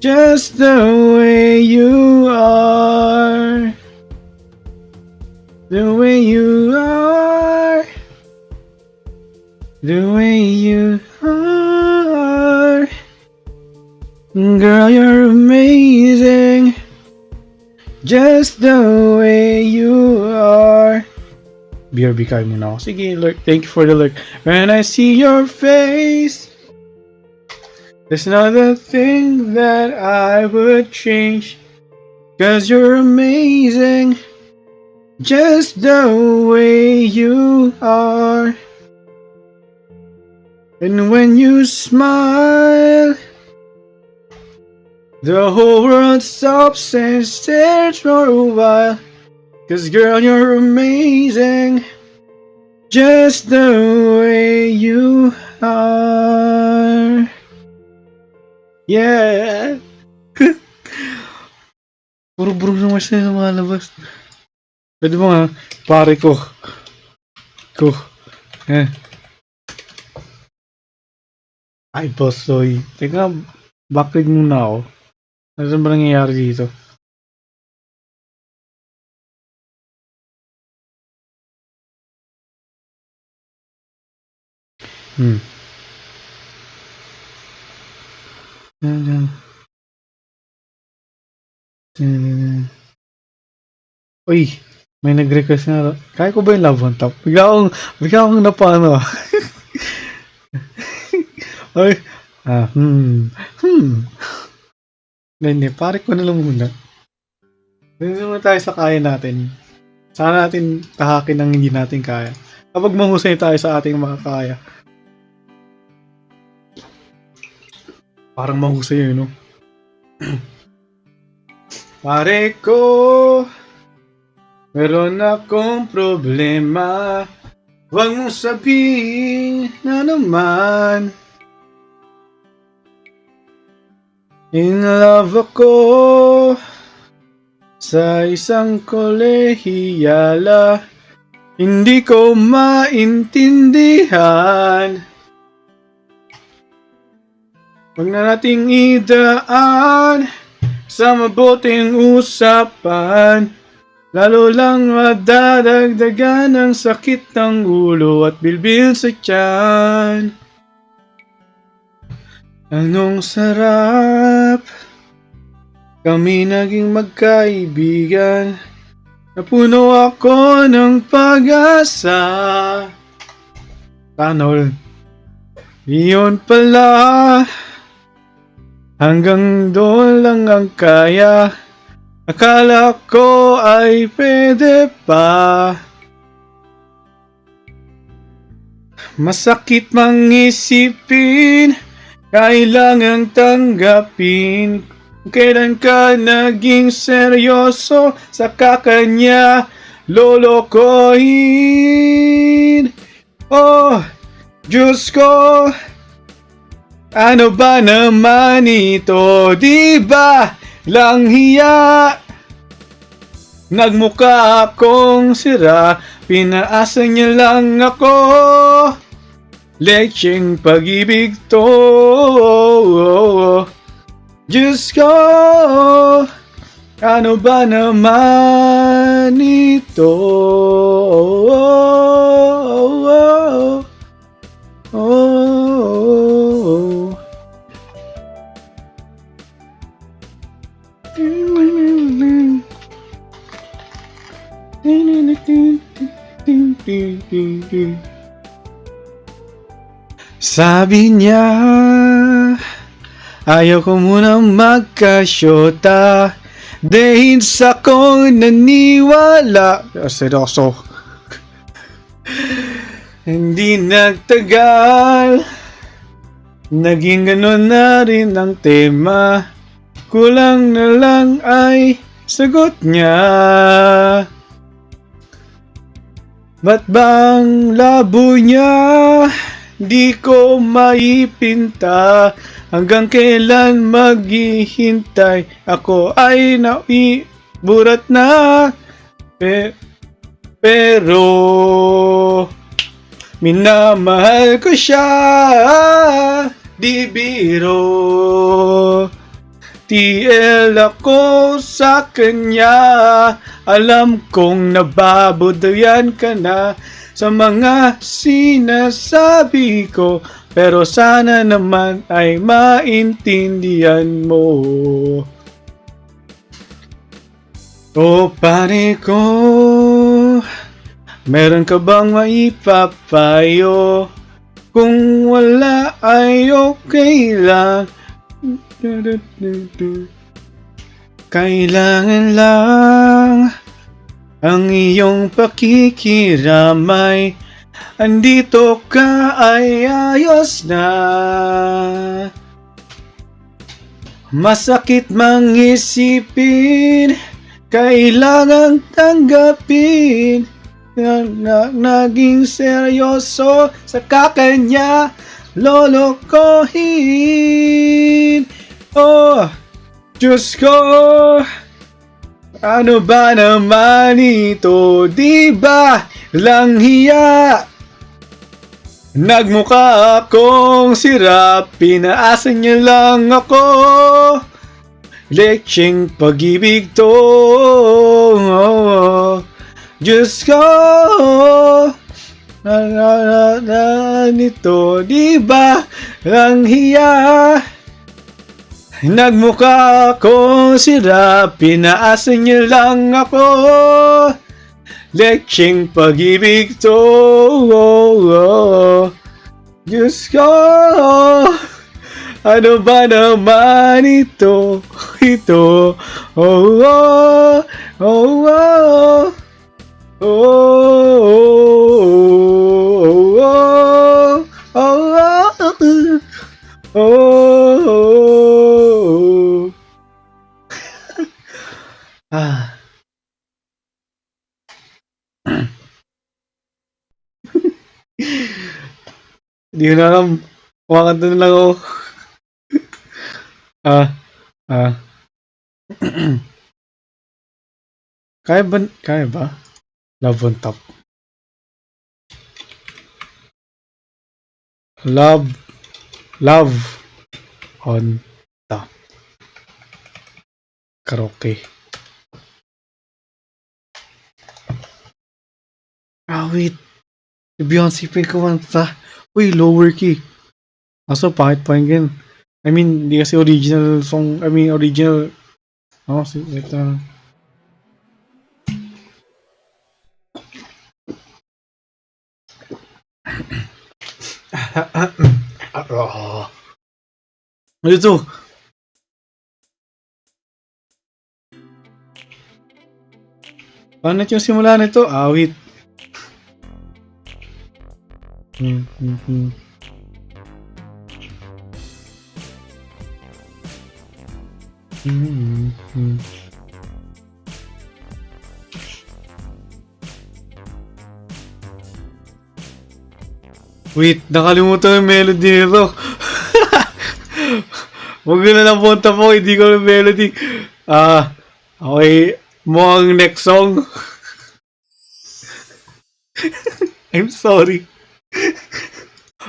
just the way you are. The way you are. The way you are. Girl, you're amazing, just the way you are. BRB kayo muna ako. Sige, lurk. Thank you for the lurk. When I see your face, there's not a thing that I would change. 'Cause you're amazing, just the way you are. And when you smile, the whole world stops and stares for a while. 'Cause girl, you're amazing, just the way you are. Yeah. Puro bro naman siya lumalabas. Pwede mo nga, pare ko. Eh. Ay, boss, soy. Teka, backread muna ako. Ano ba nangyayari dito? Hmm. Uy, may nag-request na. Kaya ko ba yung love on top? Bigla akong napano. Ay, hmm. Hindi, pare ko na lang muna. Dito muna tayo sa kaya natin. Sana natin tahakin ang hindi natin kaya. Kapag mahusay tayo sa ating makakaya. Parang mahusay yun, no? Pare ko, meron akong problema. Huwag mong sabihin na naman. In love ako sa isang kolehiyala. Hindi ko maintindihan. Huwag na nating idaan sa mabuting usapan. Lalo lang madadagdagan ang sakit ng ulo at bilbil sa tiyan. Anong sarap kami naging magkaibigan. Napuno ako ng pag-asa. Tanol. Iyon pala. Hanggang doon lang ang kaya. Akala ko ay pwede pa. Masakit mang isipin. Kailangang tanggapin. Kailan ka naging seryoso sa kakanya lolokohin? Oh, Diyos ko, ano ba naman ito? Di ba lang hiya? Nagmukha akong sira, pinaasa niya lang ako. Lecheng pag-ibig to. Diyos ko, ano ba naman ito? Sabi niya, ayaw ko munang magkasyota. Dahil sa kong naniwala. Seryoso. Hindi nagtagal. Naging ganun na rin ang tema. Kulang na lang ay sagot niya. Ba't bang labo niya? Di ko maipinta. Hanggang kailan maghihintay? Ako ay naiburat na. Pero minamahal ko siya. Di biro. TL ako sa kanya. Alam kong nababodoyan ka na sa mga sinasabi ko. Pero sana naman ay maintindihan mo. O pare ko, meron ka bang maipapayo? Kung wala ay okay lang. Kailangan lang ang iyong pakikiramay. Andito ka ay ayos na. Masakit mang isipin, kailangang tanggapin. Naging seryoso sa kakanya lolokohin. Oh, Diyos ko, ano ba naman ito? Di ba lang hiya? Nagmukha akong sira, pinaasa niya lang ako. Lecheng pag-ibig to. Diyos ko, nito, di ba lang hiya? Nagmukha akong sira, pinaasa niyo lang ako. Lecheng pag-ibig to. Diyos ko, ano ba naman ito? Ito, oh, oh, oh, oh, oh, oh, oh, oh, oh. Ah. Hindi ko na alam. Kumakanta na lang ako. Ah, ah. Kaya ba? Love on top. Love on top. Karaoke. Wait. Si Beyonce pa yung kumanta. Uy, lower key. Kaso, pangit pakinggan. I mean, hindi kasi original song. I mean, original. Oh, ito. Ito. Paano yung simula nito? Wait. Wait, nakalimutan yung melody nito. Huwag na lang punta po, hindi ko yung melody. Okay. Mukhang next song. I'm sorry.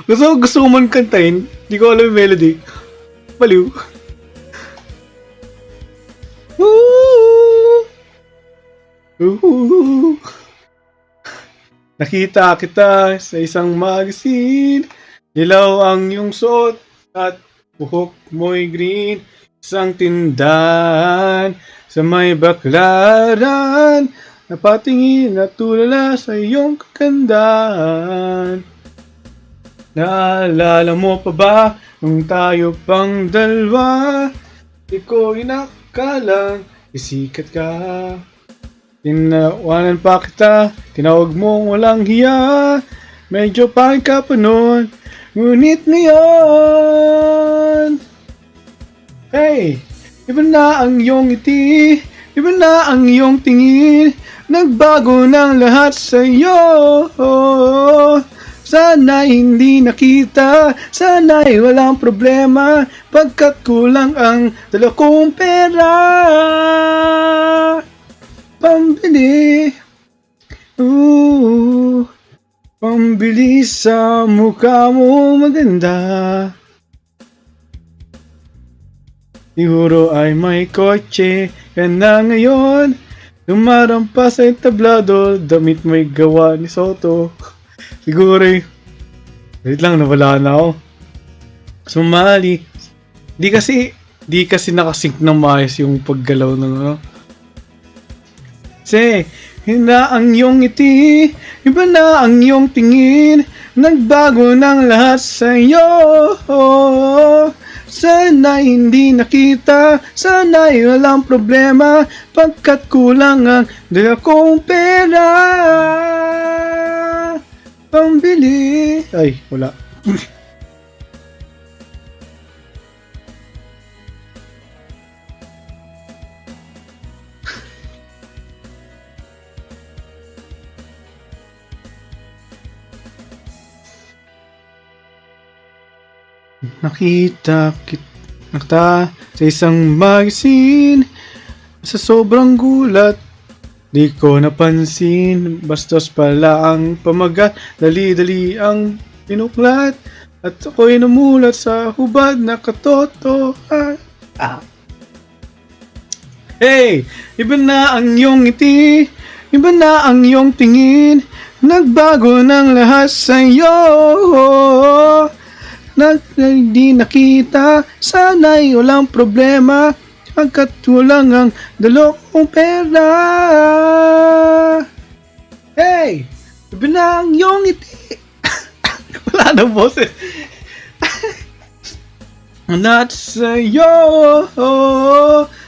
Gusto ko man kantahin. Hindi ko alam yung melody. Baliw. Nakita kita sa isang magazine. Dilaw ang iyong suot at buhok mo'y green. Isang tindahan sa may baklaran. Napatingin at tulala sa iyong kagandahan. Naalala mo pa ba nung tayo pang dalawa? Di ko inakalang isikat ka. Tinawanan pa kita, tinawag mong walang hiya. Medyo pangit ka pa nun, ngunit ngayon. Hey, iba na ang iyong ngiti, iba na ang iyong tingin. Nagbago ng lahat sa'yo. Sana'y hindi nakita, sana'y walang problema, pagkat kulang ang dala kong pera. Pambili, pambili sa mukha mo maganda. Siguro ay may kotse ka na ngayon. Lumarampas sa entablado, damit mo'y gawa ni Soto. Siguro eh. Wait lang, nawala na ako. Sumali. Di kasi nakasync ng maayos yung paggalaw ng ano. Kasi, hina ang iyong ngiti, iba na ang iyong tingin, nagbago ng lahat sa'yo. Sana'y hindi nakita, sana'y walang problema, pagkat kulang ang dala kong pera. Pambili. Ay, wala. Nakita kita sa isang magazine. Sa sobrang gulat, di ko napansin. Bastos pala ang pamagat, dali-dali ang pinuklat. At ako'y namulat sa hubad na katotohan. Hey! Iba na ang iyong ngiti, iba na ang iyong tingin, nagbago ng lahat sa'yo. na hindi nakita. Sana'y walang problema, hanggat walang ang dalo kong pera. Hey! Sabi na ang iyong ngiti. Wala na boses. Not sa'yo.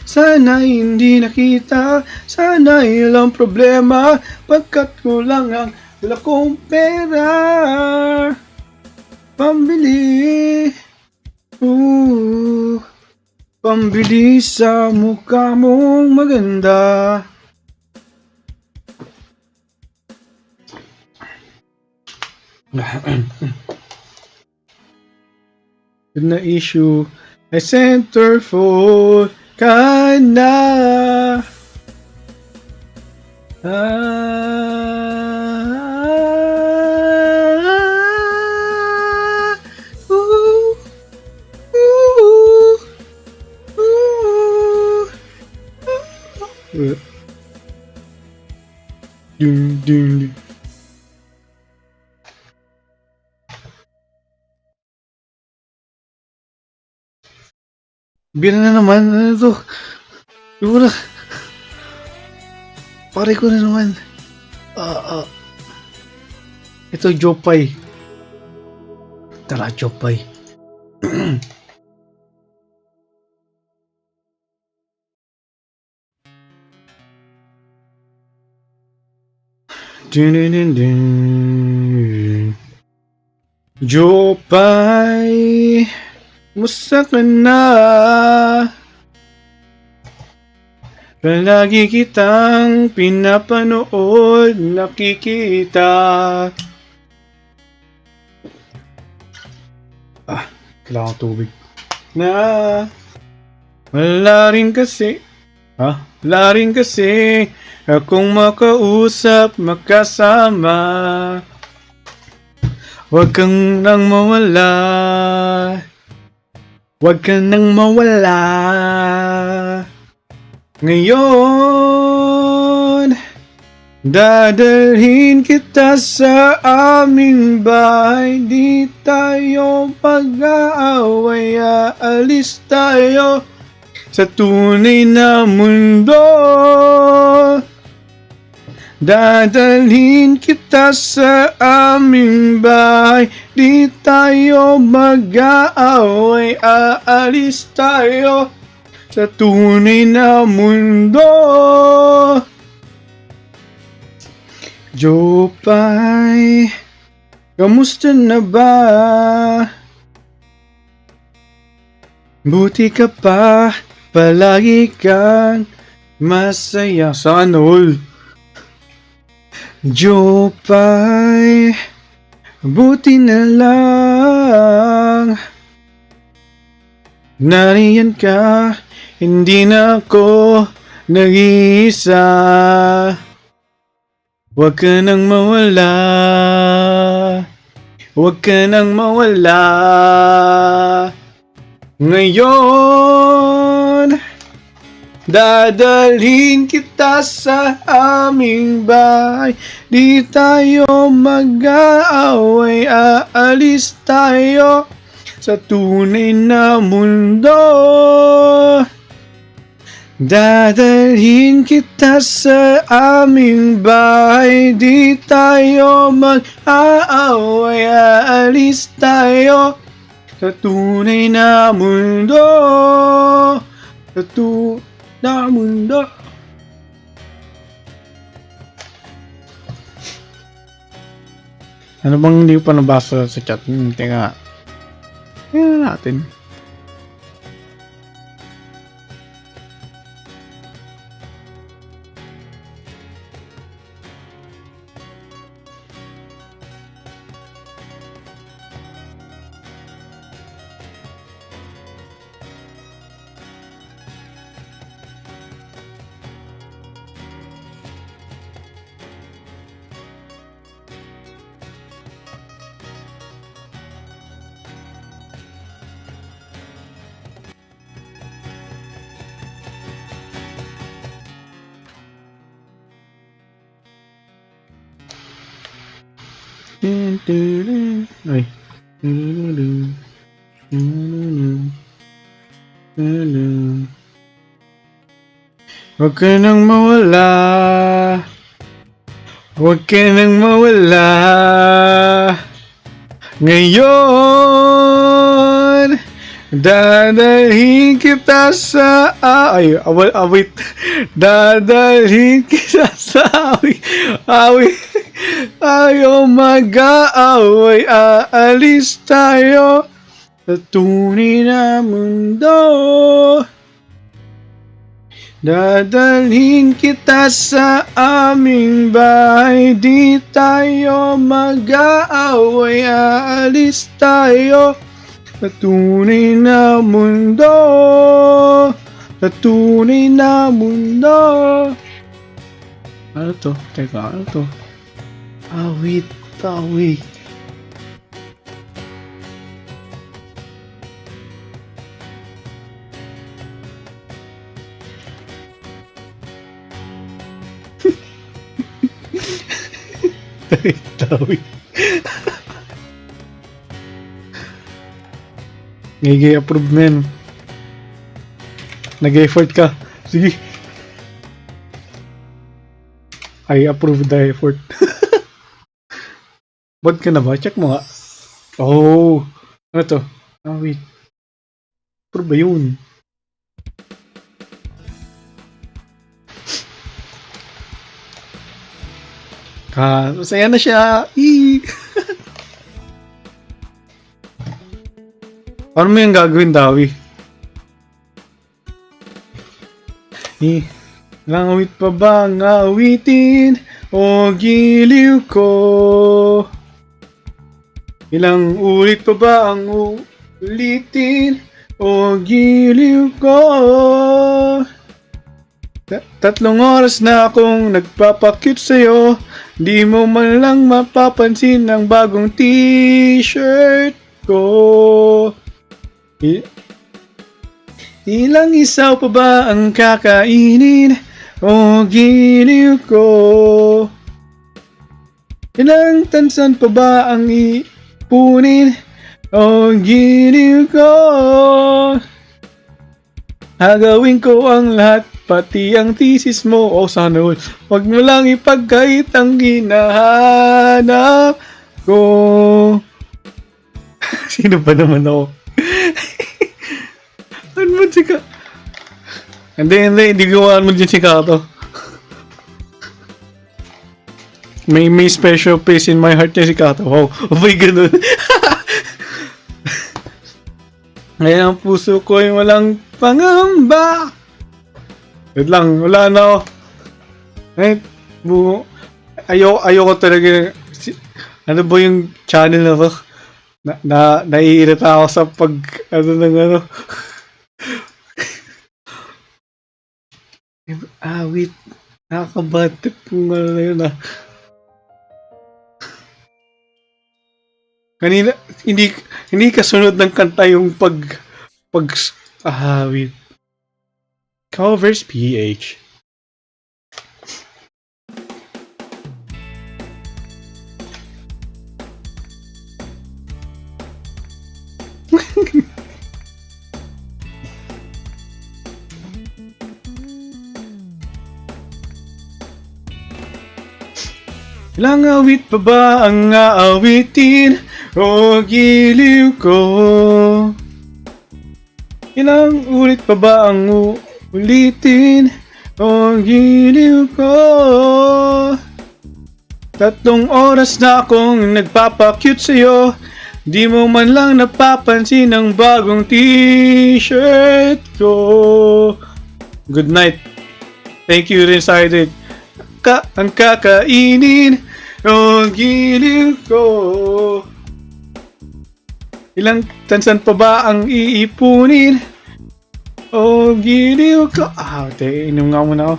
Sana hindi nakita. Sana'y walang problema, pagkat kulang ang dala kong pera. Pambili. Pambili sa mukha mong maganda. Na issue ay centerfold ka na. Dun, dun, dun. Bira na naman. Ano to? Bira. Pare ko na naman. Ito, Jopay. Tara, Jopay. Dun, dun, dun, dun. Jopay. Musta ka na? Palagi kitang pinapanood, nakikita. Kailangan ko tubig. Na wala rin kasi akong makausap, makasama. Huwag kang nang mawala. Huwag ka nang mawala. Ngayon, dadalhin kita sa aming bahay. Di tayo mag-aaway, aalis tayo sa tunay na mundo. Dadalhin kita sa aming bahay. Di tayo mag-aaway, aalis tayo sa tunay na mundo. Jopay, kamusta na ba? Buti ka pa, palagi kang masaya. Sana all. Jopay, buti na lang nariyan ka, hindi na ako nag-iisa. Huwag ka nang mawala. Huwag ka nang mawala. Ngayon, dadalhin kita sa aming bahay. Di tayo mag-aaway, aalis tayo sa tunay na mundo. Dadalhin kita sa aming bahay. Di tayo mag-aaway, aalis tayo sa tunay na mundo. Sa tunay na mundo. Ano bang hindi ko pa nabasa sa chat? Teka. Tingnan natin. Ay. Huwag ka nang mawala. Huwag ka nang mawala. Ngayon, dadalhin kita sa awit. Dadalhin kita sa awit. Ayaw mag-aaway, aalis tayo sa tunay na mundo. Dadalhin kita sa aming bahay, di tayo mag-aaway, aalis tayo sa tunay na mundo. Sa tunay na mundo. Ano to? Teka, ano to? Awit. Tawid. Ngigay approve men. Nag-effort ka. Sige. I approve the effort. Ba't ka na ba? Check mo nga. Oh. Ano to? Wait. Approve ba yun? Masaya na siya. Ano mo yung gagawin, Dawi? Langawit pa ba ang awitin o giliw ko? Ilang ulit pa ba ang ulitin o giliw ko? 3 oras na akong nagpapakute sa'yo, di mo man lang mapapansin ang bagong t-shirt ko. Ilang isaw pa ba ang kakainin o giliw ko? Ilang tansan pa ba ang ipunin o giliw ko? Gagawin ko ang lahat, pati ang thesis mo. Oh, sana all. Huwag mo lang ipagkait ang hinahanap ko. Sino ba naman ako? Ano mo si Ka? Hindi gawaan mo dyan si Kato. May special place in my heart niya si Kato. Wow, may ganun. Ngayon ang puso ko ay walang pangamba. Wait lang, wala na ako. Ayoko talaga. Ano ba yung channel na to? Naiirita ako sa ano. Wait. Nakakabatip kung ano na yun Kanina, hindi kasunod ng kanta yung wait. Covers PH. Ilang awit pa ba ang aawitin o giliw ko? Ilang ulit pa ba ang ulitin o giliw ko? 3 oras na akong nagpapakute sa'yo, di mo man lang napapansin ang bagong t-shirt ko. Good night. Thank you, Resided. Ang kakainin o giliw ko. Ilang tansan pa ba ang iipunin o giliw ko? Inom nga muna ako.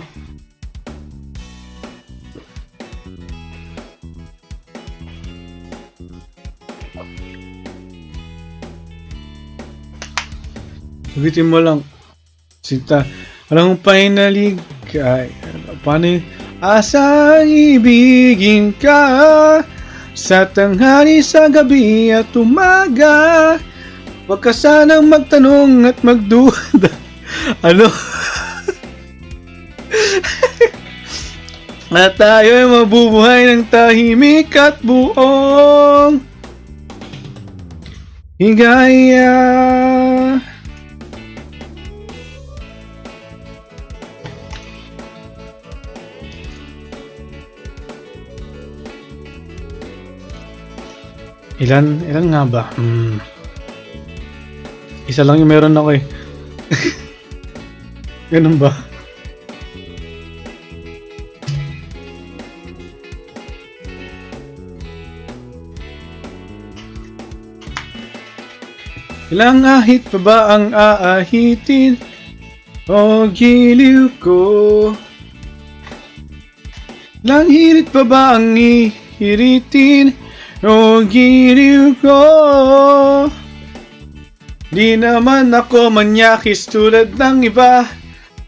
Sabitin mo lang, Sinta, walang pahinalig. Paano yun? Asang ibigin ka sa tanghali, sa gabi at umaga. Huwag ka sanang magtanong at magduda. Ano? At tayo'y mabubuhay ng tahimik at buong higaya. Ilan nga ba? Isa lang yung meron ako eh. Ganun ba? Ilang ahit pa ba ang aahitin o giliw ko? Ilang hirit pa ba ang ihiritin o giliw ko? Di naman ako manyakis tulad ng iba.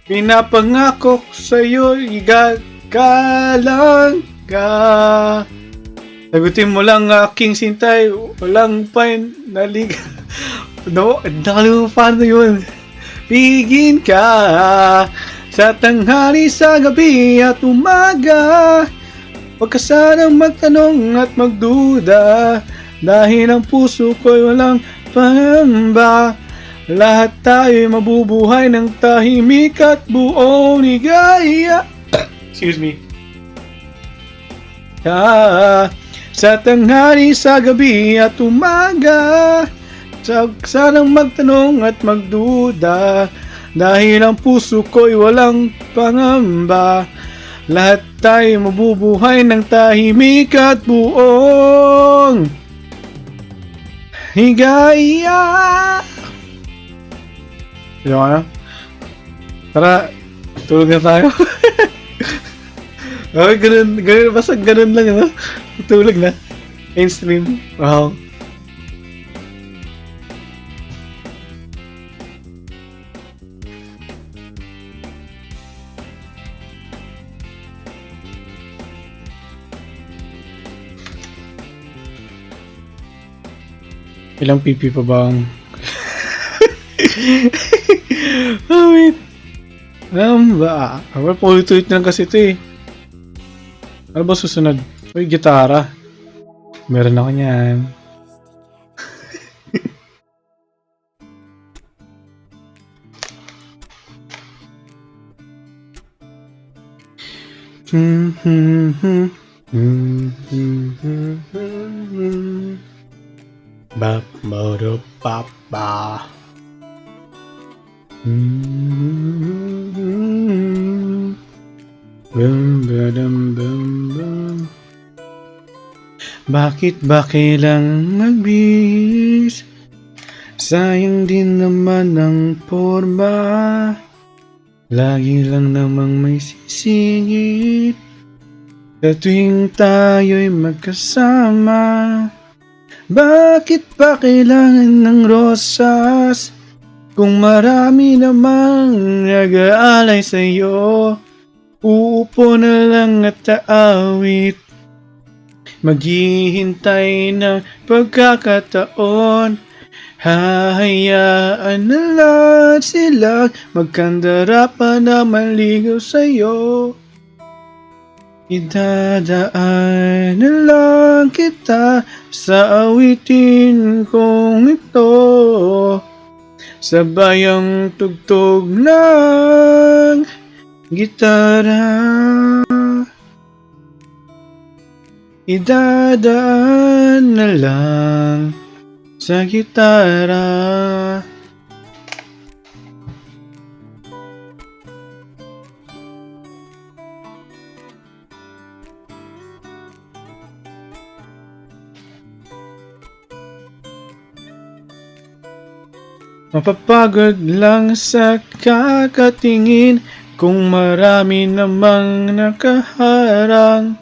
Pinapangako ko sa'yo, igagalang ka. Sagutin mo lang aking sintay, walang pain nalig. No, nakalimutan paano yun. Pigin ka sa tanghali, sa gabi at umaga. Huwag ka sanang magtanong at magduda, dahil ang puso ko'y walang pangamba. Lahat tayo'y mabubuhay ng tahimik at buong ligaya. Excuse me. Sa tanghali, sa gabi at umaga. Huwag sanang magtanong at magduda, dahil ang puso ko'y walang pangamba. Lahat tayo mabubuhay ng tahimik at buong higaya. Sige ka na? Tara, tulog na tayo. Okay, ganun, basta ganun lang, ano? Tulog na. Mainstream. Wow. Ilang pipi pa bang? Oh, wait. Ba? Paulit-ulit lang kasi ito eh. Ano ba susunod? Uy, gitara. Meron ako niyan. Bap modo papa. Bum badam bum bum. Bakit ba kailangang magbihis? Sayang din naman ang forma. Lagi lang namang may sisingit sa tuwing tayo'y magkasama. Bakit pa kailangan ng rosas kung marami namang nag-aalay sa'yo? Uupo na lang at aawit, maghihintay ng pagkakataon. Hahayaan na lang silang magkandara pa na maligaw sa'yo. Idadaan na lang kita sa awitin kong ito, sabay ang tugtog ng gitara. Idadaan na lang sa gitara. Mapapagod lang sa kakatingin kung marami namang nakaharang.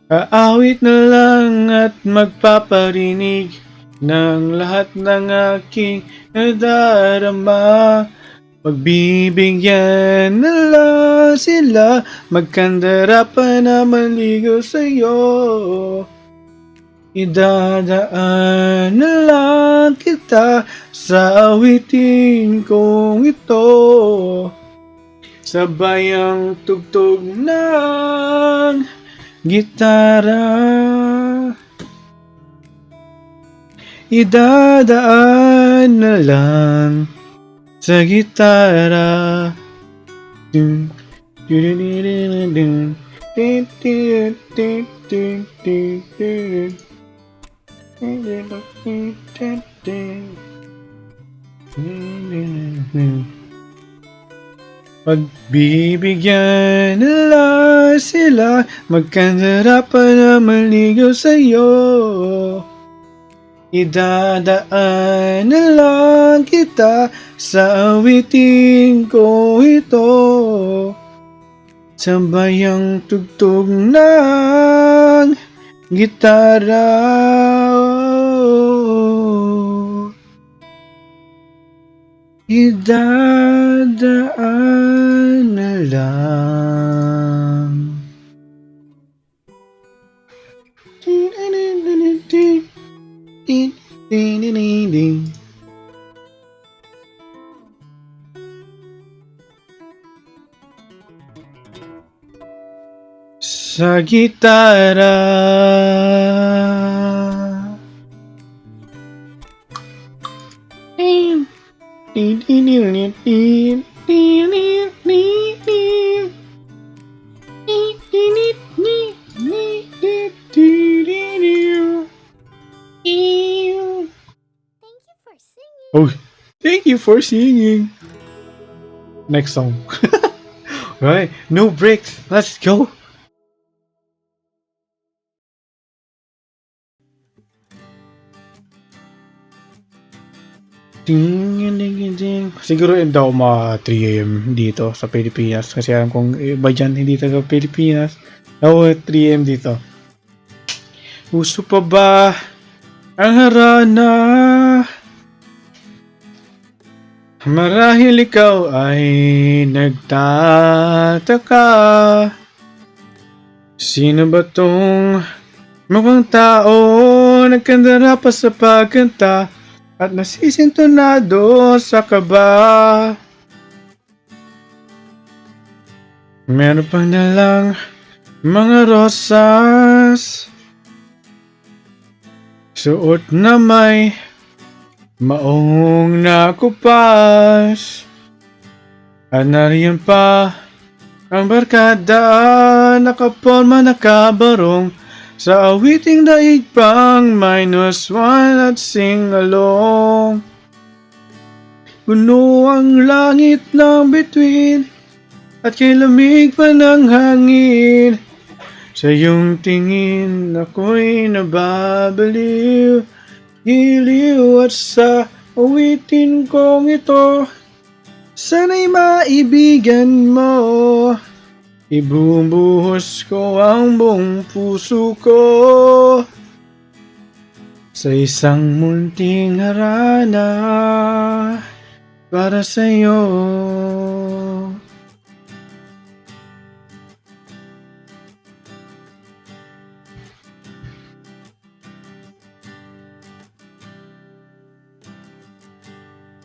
Aawit na lang at magpaparinig ng lahat ng aking nadarama. Pagbibigyan na lang sila, magkandara pa na maligaw sa'yo. Idadaan na lang kita sa awitin kong ito. Sabay ang tugtog ng gitara. Idadaan na lang sa gitara. Dun, dun, dun, dun, dun, dun, dun, dun, dun, dun, dun. Pagbibigyan nila sila, magkandarapan na maligaw sa'yo. Idadaan na lang kita sa awitin ko ito. Sabay ang tugtog ng gitara. Idadaan na lang. Sa gitara. Thank you for singing. Oh, thank you for singing. Next song. Right, no breaks. Let's go. Siguro end ako mga 3 AM dito sa Pilipinas. Kasi alam kong iba dyan hindi taga Pilipinas. Ako 3 AM dito. Uso pa ba ang harana? Marahil ikaw ay nagtataka. Sino ba tong mukhang tao nagkandara pa sa pagkanta at nasisintonado sa kaba? Meron pang dalang mga rosas, suot na may maong nakupas, at nariyan pa ang barkada nakaporma nakabarong sa awiting daig pang -1 at sing along. Puno ang langit ng bituin at kay lamig pa ng hangin. Sa iyong tingin ako'y nababaliw, giliw at sa awitin kong ito. Sana'y maibigan mo, ibubuhos ko ang buong puso ko sa isang munting harana para sa'yo.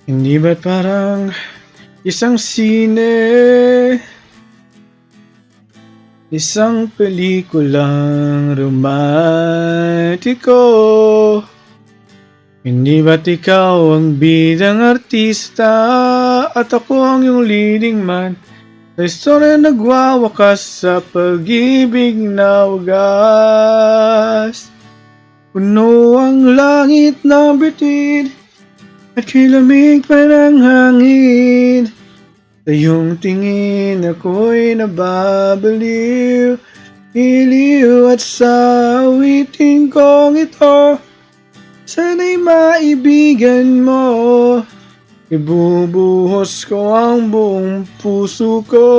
Hindi ba't parang isang sine, isang pelikulang romantiko? Hindi ba't ikaw ang bidang artista at ako ang iyong leading man sa istorya nagwawakas sa pag-ibig na wagas? Puno ang langit ng bituin at kilamig pa ng hangin. Sa iyong tingin ako'y nababaliw, iliw at sa awitin kong ito. Sana'y maibigan mo, ibubuhos ko ang buong puso ko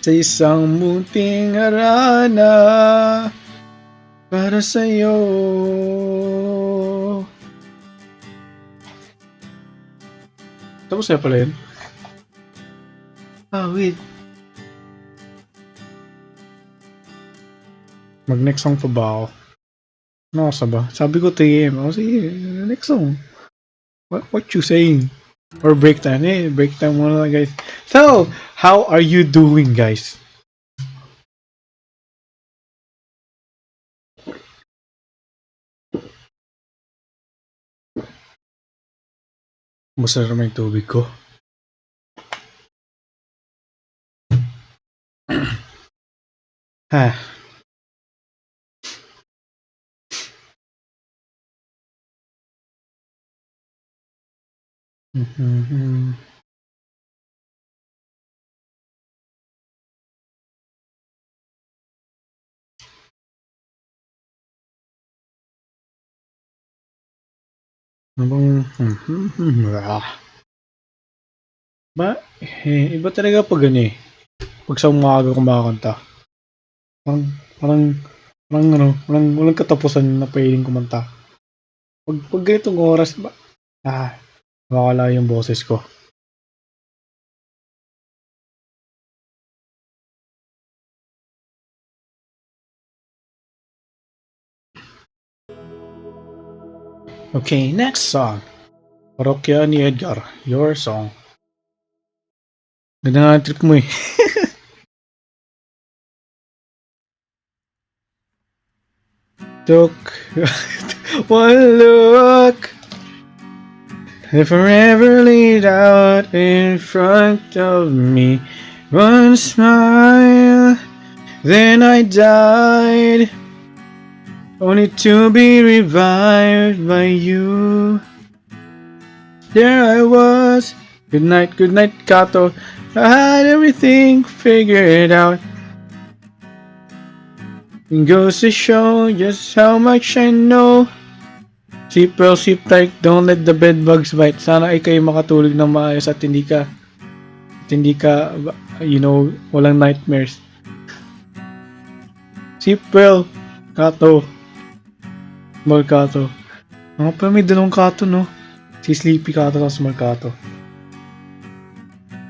sa isang munting harana para sa'yo. Tapos na pala yun. Wait. Mag-next song pa ba ako? Nasa ba? Sabi ko 3 AM. Sige, next song. What you saying? Or break time? Break time muna guys. So, how are you doing guys? Basta naman yung tubig ko. Ha. Mm-hmm. Ano bang... iba talaga pag pag sa umaga kumakanta. Parang, parang, walang katapusan na pwedeng kumanta. Pag ganitong oras ba, makakala yung boses ko. Okay, next song. Parokya ni Edgar, your song. Ganda nga trip mo eh. Took one look, if forever laid out in front of me, one smile, then I died, only to be revived by you. There I was, good night, Kato. I had everything figured out. It goes to show just how much I know. Sleep well, sleep tight, don't let the bed bugs bite. Sana ay kayo makatulog ng maayos at hindi ka, walang nightmares. Sleep well, Kato. Small Kato. Mga pa may dalawang Kato, no? Si Sleepy Kato at Small Kato.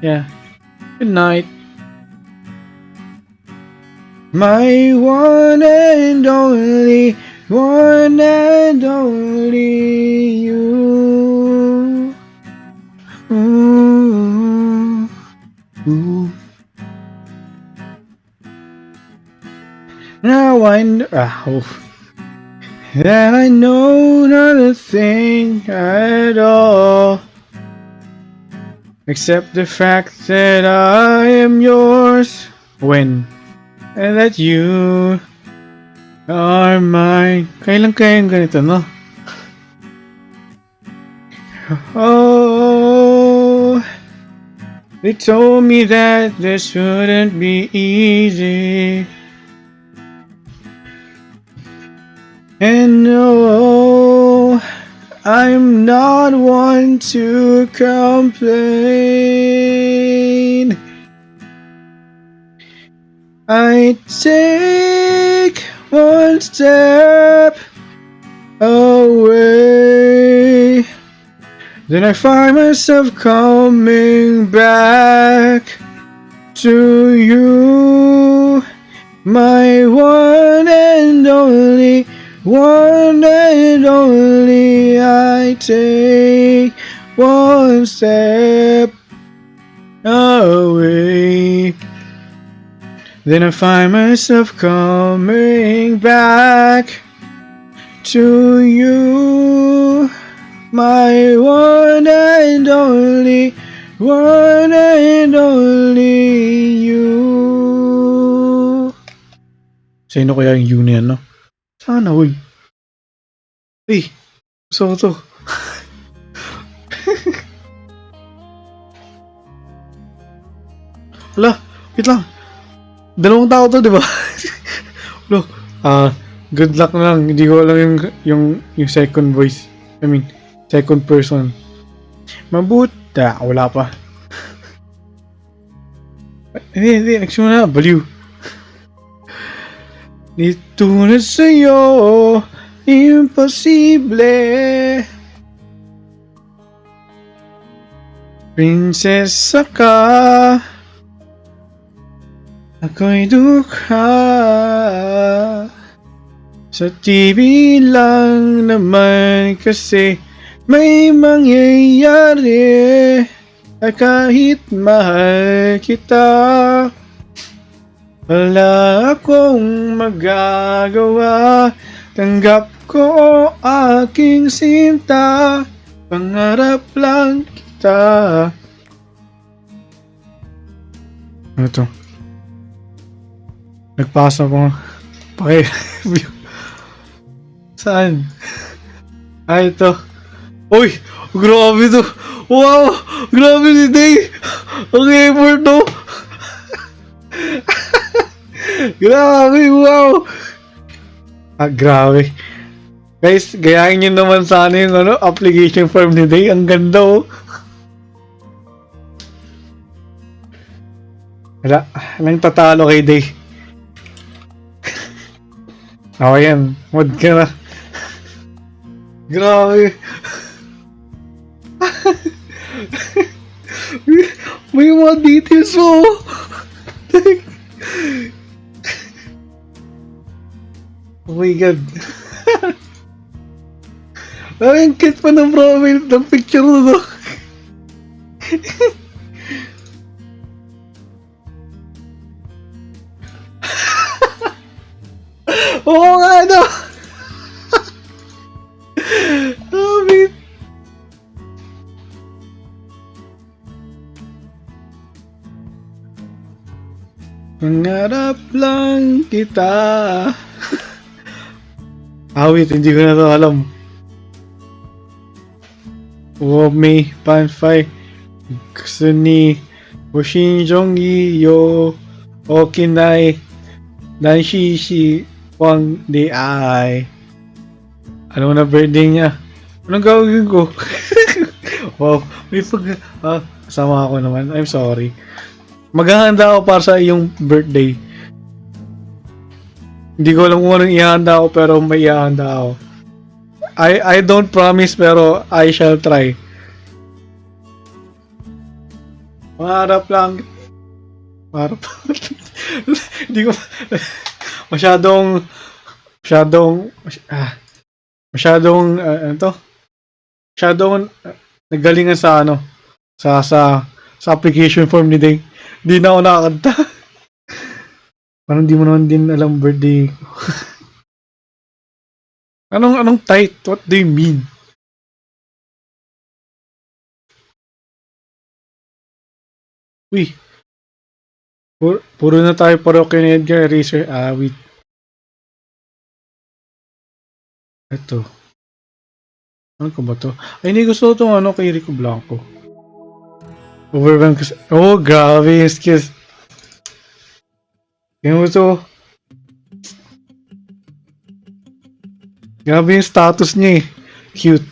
Yeah. Good night. My one and only you. Ooh, ooh. Now I know that I know not a thing at all, except the fact that I am yours when and that you are mine. Kailan kaya yung ganito, no? Oh, they told me that this wouldn't be easy. And no, I'm not one to complain. I take one step away, then I find myself coming back to you, my one and only, I take one step away, then I find myself coming back to you, my one and only you. Sino kaya yung you na yan, no? Sana, uy. Hey, gusto ko to. Wala, wait lang. Dalawang tao to, di ba? Look, good luck na lang. Hindi ko alam yung second voice. I mean, second person. Mabuta. Wala pa. Hindi. Next mo na. Baliw. Dito na sa'yo, imposible. Prinsesa ka, ako'y dukha. Sa TV lang naman kasi may mangyayari. At kahit mahal kita, wala akong magagawa. Tanggap ko aking sinta, pangarap lang kita. Ano to? Nagpasa ko nga. Paki... Saan? Ay, ito. Uy! Grabe to! Wow! Grabe si Day! Ang effort to! Grabe! Wow! Ah, grabe. Guys, gayahin nyo naman sana yung application form ni Day. Ang ganda oh. Wala. Walang tatalo kay Day. Ako yan. Mod ka na. Grabe. May mga details oh. Oh my god. Ang cute pa ng profile ng picture na to. Oo nga no. Sabi. Pangarap lang kita. Wait, hindi ko na to alam. May panfai gusto ni Bushinjonggi yo Okinai Nanshishi Wang Di Ai. Ano na birthday niya? Anong gagawin ko? Wow, may kasama ako naman. I'm sorry. Maghahanda ako para sa iyong birthday. Hindi ko alam kung anong ihanda ako pero may ihanda ako. I don't promise pero I shall try. Pangarap lang. Pangarap. Hindi ko masyadong ano to? Masyadong nagalingan sa sa application form ni Day. Hindi na ako nakakanta. Parang di mo naman din alam birthday ko. Anong tight? What do you mean? Uy. Puro na tayo parokya ni Edgar Eraser. Wait. Ito. Ano ko ba to? Ay, hindi gusto ko itong kay Rico Blanco. Overwhelmed kasi. Oh, grabe yung skills. Tingnan mo to. Grabe yung status niya eh. Cute.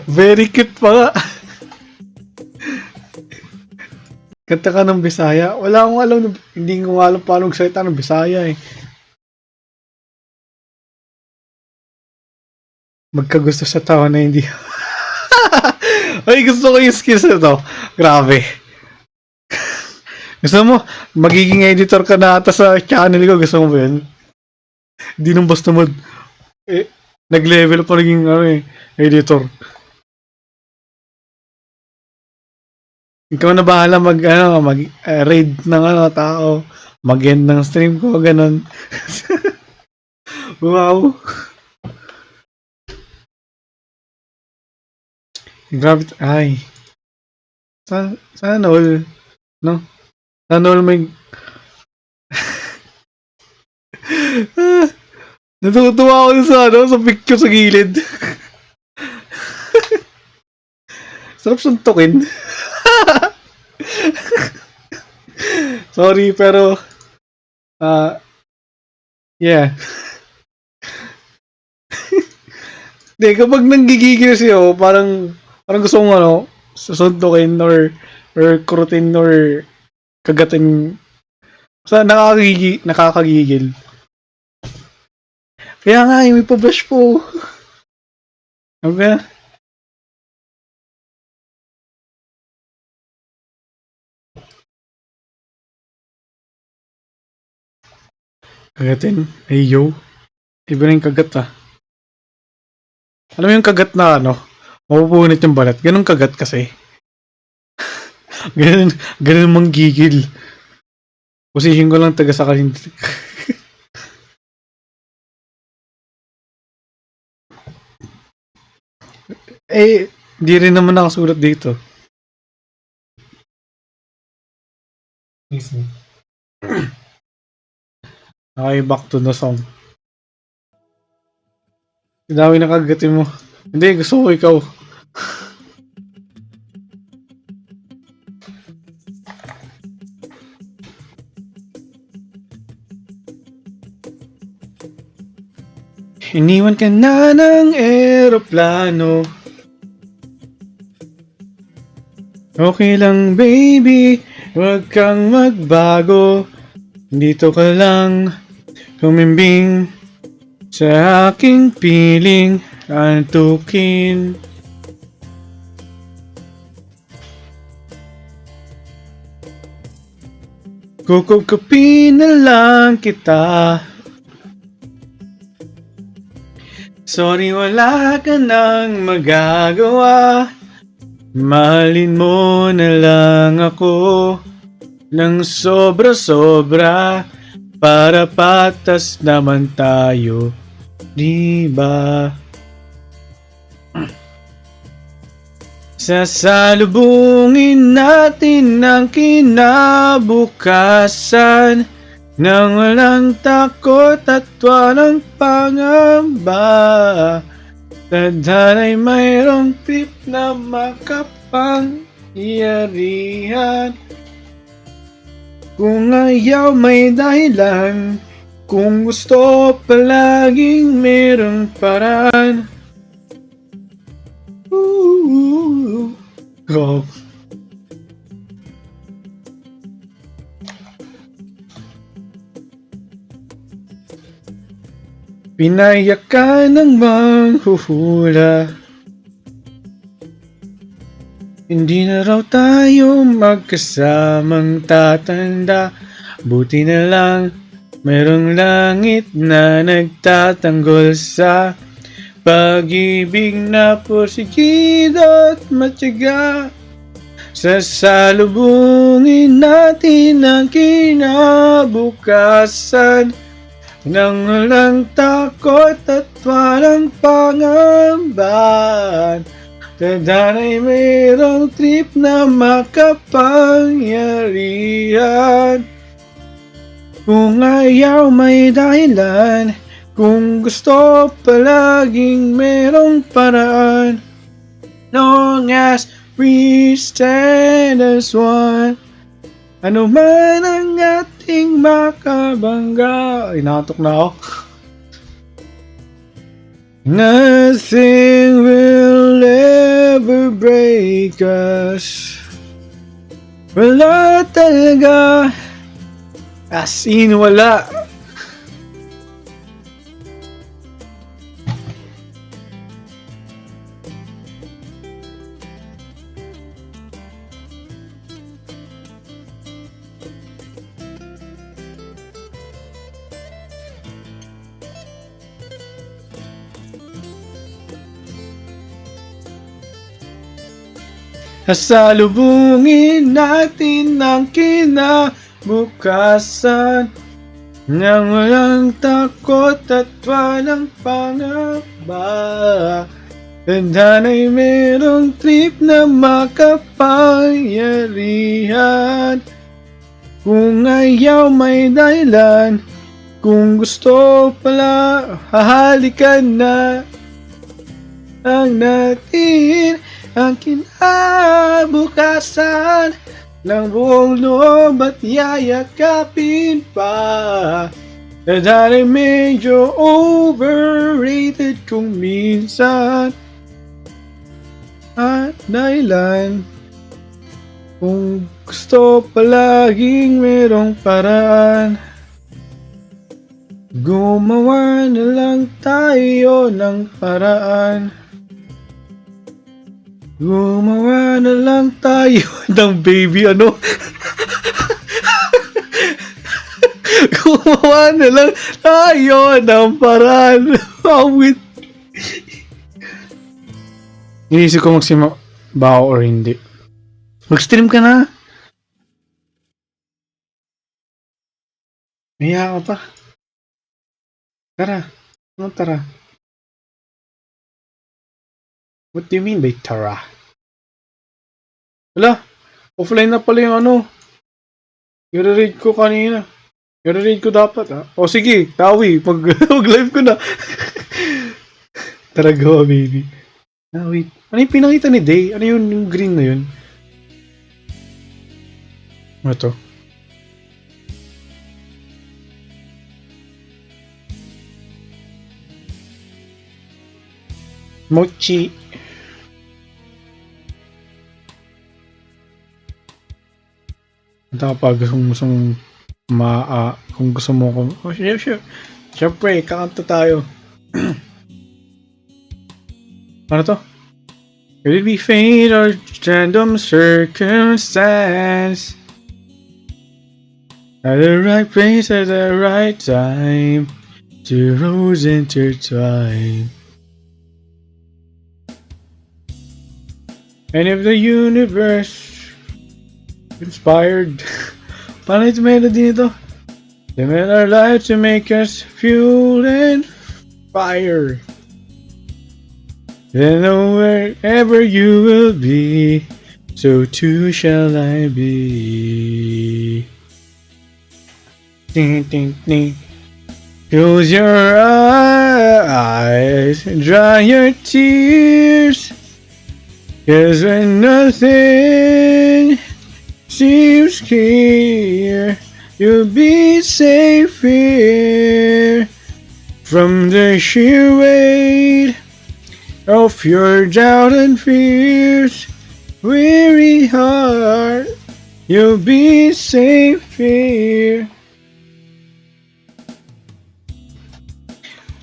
Very cute pa nga. Kanta ka ng Bisaya. Wala akong alam. Hindi ko alam paano magsalita ng Bisaya eh. Magkagusto sa tao na hindi. Ay, gusto ko yung skills na to. Grabe. Gusto mo, magiging editor ka na ata sa channel ko. Gusto mo ba yun? Hindi nang basta nag-level pa naging editor. Ikaw na bahala mag raid ng tao. Mag-end ng stream ko, ganun. Wow. Grabe. Ay. Sana all. No? Sana all may... Natutuwa ako sa picture sa gilid. Sarap suntukin. Sorry, pero... yeah. Hindi, kapag nanggigigil siya, parang gusto kong susuntukin or kurutin or kagatin. Sa nakakagigil. Kaya nga, may pa-blush po. Okay. Kagatin? Ay, yo. Iba na yung kagat ah. Alam mo yung kagat na ano? Mapupunit yung balat. Ganun kagat kasi. Ganun manggigil. Position ko lang taga sa kalindrik. Eh, di rin naman nakasulat dito. Okay, back to the song. Dami na kagatin mo. Hindi, gusto ko ikaw. Iniwan ka na ng eroplano. Okay lang baby, huwag kang magbago. Dito ka lang kumimbing sa aking piling antukin. Kukupin na lang kita. Sorry, wala ka nang magagawa. Mahalin mo na lang ako ng sobra-sobra para patas naman tayo, di ba? Sasalubungin natin ang kinabukasan nang walang takot at walang pangamba. Tadhana'y mayroong tip na makapangyarihan. Kung ayaw may dahilan, kung gusto palaging mayroong paraan. Go. Pinayak ka ng manghuhula. Hindi na raw tayo magkasamang tatanda. Buti na lang mayroong langit na nagtatanggol sa pag-ibig na porsigido at matyaga. Sasalubungin natin ang kinabukasan nang walang takot at walang pangamba. Tadhana'y mayroong trip na makapangyarihan. Kung ayaw may dahilan, kung gusto palaging mayroong paraan. Long as we stand as one, ano man ang ating makabangga. Ay, nakatok na ako. Nothing will ever break us. Wala talaga. As in, wala. Sasalubungin natin ang kinabukasan nang walang takot at walang pangamba. Tadhana'y mayroong trip na makapangyarihan. Kung ayaw may dahilan, kung gusto pala hahalikan na ang natin ang kinabukasan ng buong loob at yayakapin pa. Tadhana'y medyo overrated kung minsan. At dahilan, kung gusto palaging merong paraan. Gumawa na lang tayo ng paraan. Gumawa na lang tayo ng baby ano. Gumawa na lang tayo ng paraan. Awit. Inisip ko magsima ba ako or hindi. Mag-stream ka na. Maya ka pa. Tara. Ano tara? What do you mean by tara? Wala. Offline na pala yung ano. I-read ko kanina. I-read ko dapat ha. O sige, tawi. Mag-live ko na. Tara gawa baby. Ah, wait. Ano yung pinakita ni Day? Ano yun? Yung green na yun? Ano to? Mochi. Ito kapag gusto mong kung gusto mo oh, sure. Siyempre, kakanta tayo. Ano to? Could it be fate or random circumstance? At the right place at the right time, two roads intertwine. And if the universe inspired, paano ito melody nito? They made our life to make us fuel and fire. Then wherever you will be, so too shall I be. Ding, ding, ding. Close your eyes and dry your tears. 'Cause when nothing seems clear, you'll be safe here from the sheer weight of your doubt and fears. Weary heart, you'll be safe here.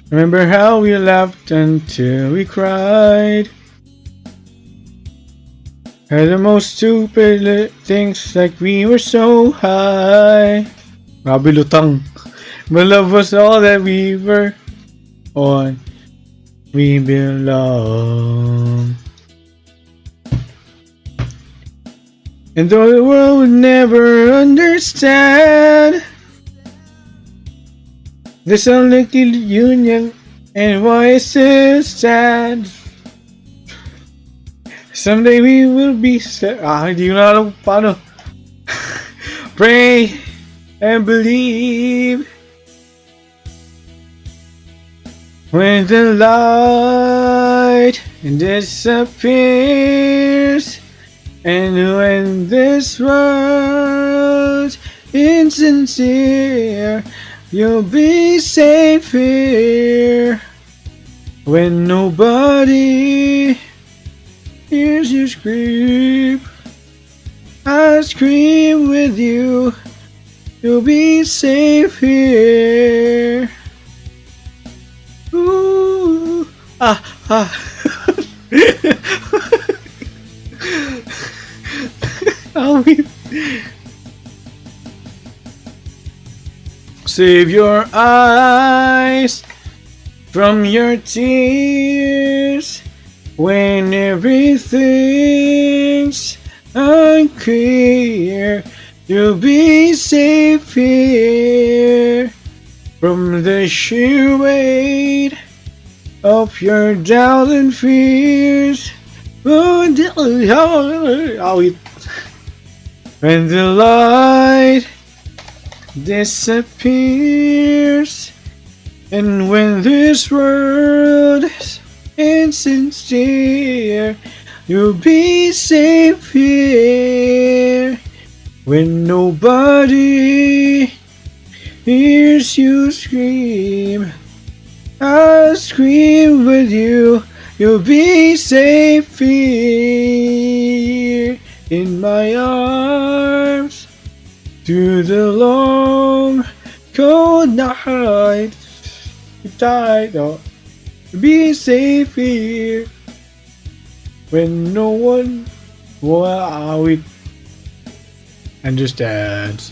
Remember how we laughed until we cried? Had the most stupid things like we were so high. Grabe lutang. But love was all that we were on. We belong. And though the world would never understand this unlucky union and why it still stands. Someday we will be set. Hindi ko na alam paano. Pray and believe. When the light disappears, and when this world's insincere, you'll be safe here. When nobody hears you scream, I scream with you. You'll be safe here. Ooh, Save your eyes from your tears. When everything's unclear, you'll be safe here from the sheer weight of your doubt and fears. When the light disappears, and when this world is insincere, you'll be safe here. When nobody hears you scream, I'll scream with you. You'll be safe here in my arms through the long cold night. Be safe here when no one understands.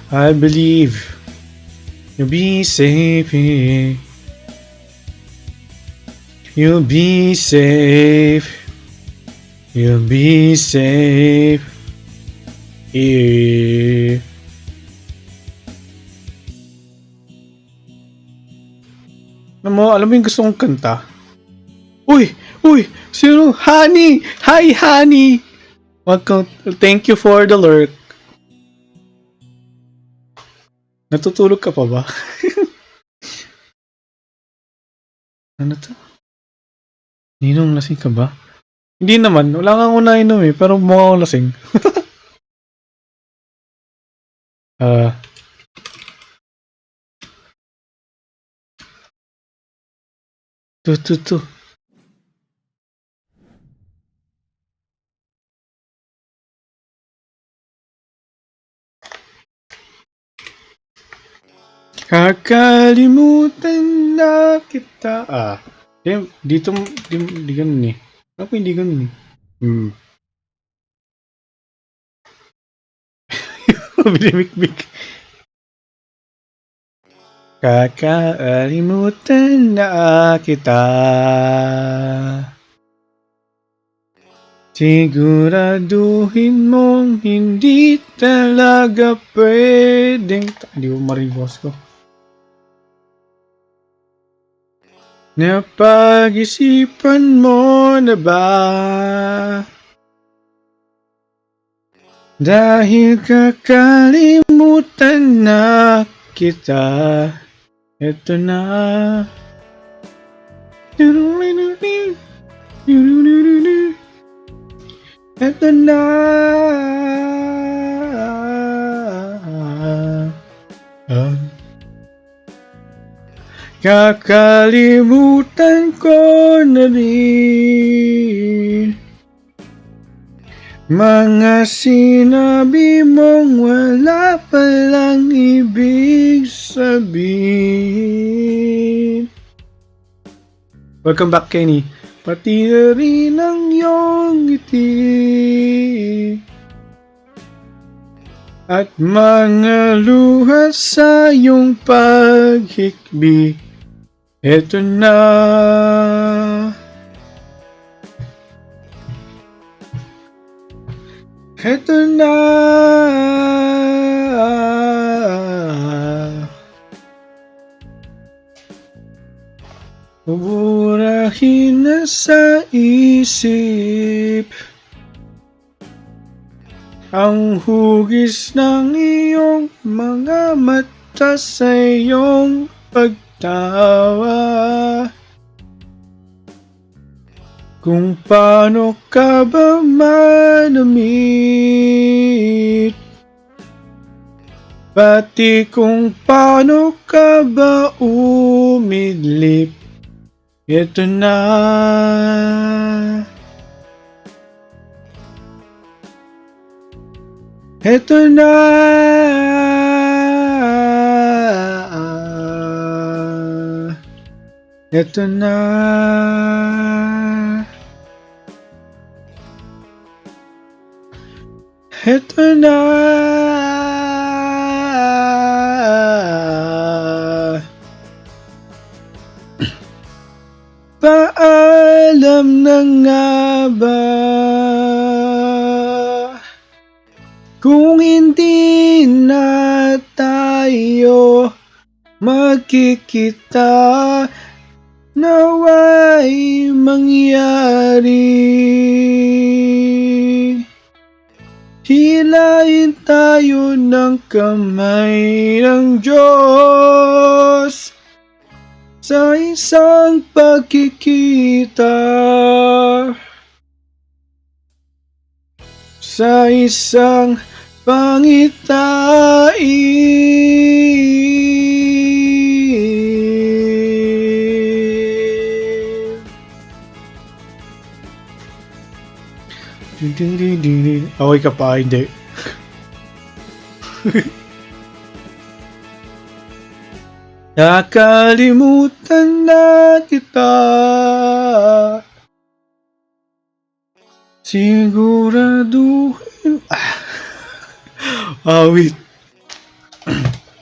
I believe you'll be safe here. You'll be safe. You'll be safe here. Alam mo yung gusto kong kanta? Uy! Uy! Sino? Honey! Hi, honey! Welcome. Thank you for the lurk. Natutulog ka pa ba? Ano to? Ninong, lasing ka ba? Hindi naman. Wala kang unainom eh. Pero mukha akong lasing. To. Kakalimutan na kita. Dito, di ganun eh. Ako hindi ganun eh. Bilimik-bik. Kakalimutan na kita. Siguraduhin mong hindi talaga pwedeng... Hindi ko maribos ko. Napag-isipan mo na ba? Dahil kakalimutan na kita. Ito na. Ito na. Kakalimutan ko na rin mga sinabi mong wala palang ibig sabihin. Welcome back, Kenny. Pati na rin ang iyong ngiti at mga luha sa iyong paghikbi. Eto na. Eto na. Buburahin na sa isip ang hugis ng iyong mga mata sa iyong pagtawa. Kung paano ka ba manamit, pati kung paano ka ba umidlip. Ito na. Ito na. Ito na. Ito na. Paalam na nga ba kung hindi na tayo magkikita, nawa'y mangyari. Hilahin tayo ng kamay ng Diyos sa isang pagkikita, sa isang pangitain. Okay ka pa, hindi. Nakalimutan na kita. Siguraduhin. Wait.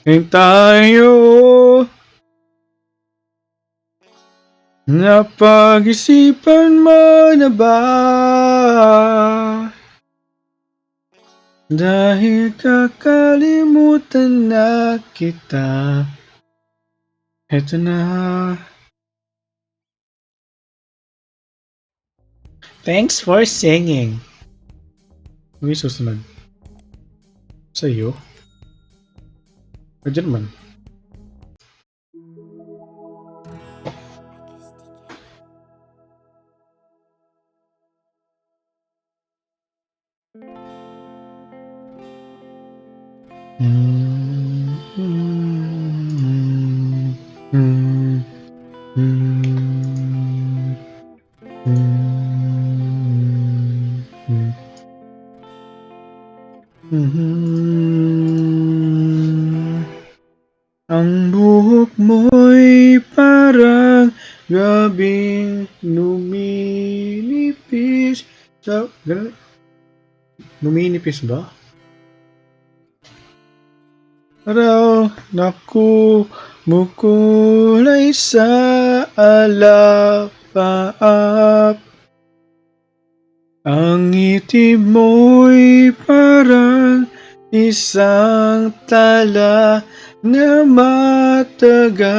tayo napag-isipan mo na ba? Dahil kakalimutan na kita. Eto na. Thanks for singing. Ano yung susunod? Sa'yo? O dyan man. Ang buhok mo'y parang gabing numinipis sa... Numinipis ba? Araw naku mukulay sa alapaap. Ang ngiti mo'y parang isang tala na matagal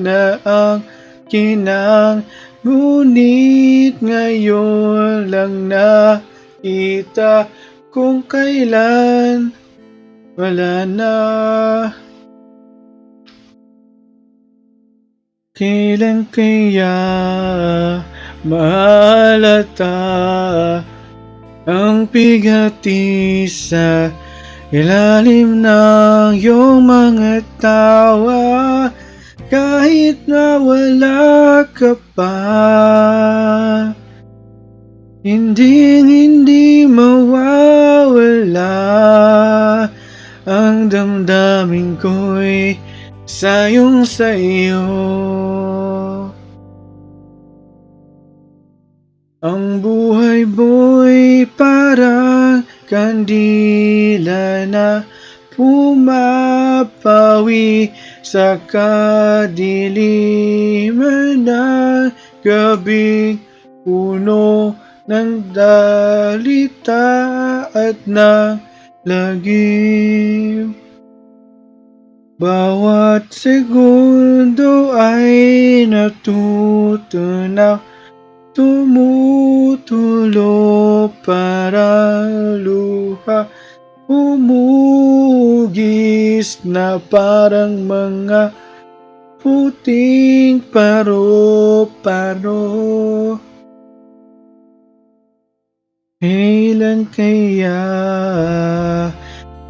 na ang kinang, ngunit ngayon lang nakita kung kailan wala na. Kailan kaya mahalata ang bigati sa ilalim ng iyong mga tawa, kahit na wala ka pa. Hindi mawawala ang damdamin ko'y sayong sa'yo. Ang buhay mo'y parang kandila na pumapawi sa kadiliman ng gabing puno ng dalita at ng lagim. Bawat segundo ay natutunaw, tumutulo parang luha, umugis na parang mga puting paro-paro. Kailan kaya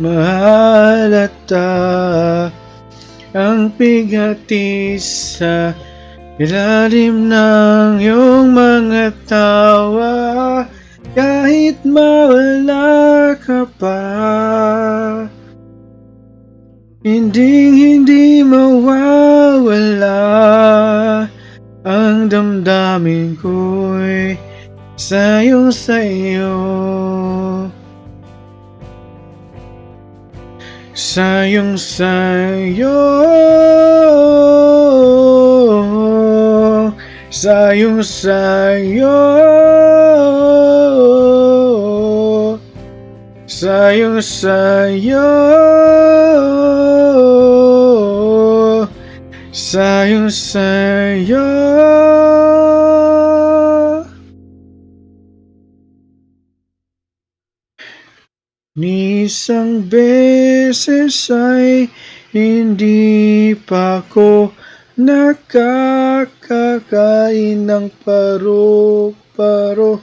mahalata ang bigati sa ilalim ng iyong mga tawa, kahit mawala ka pa. Hindi mawawala ang damdamin ko'y sayong sa'yo. Sayong sa'yo. Sayong sa'yo. Sayong sa'yo. Sayong sa'yo. Ni isang beses ay hindi pa ko nakakakain ng paru-paro,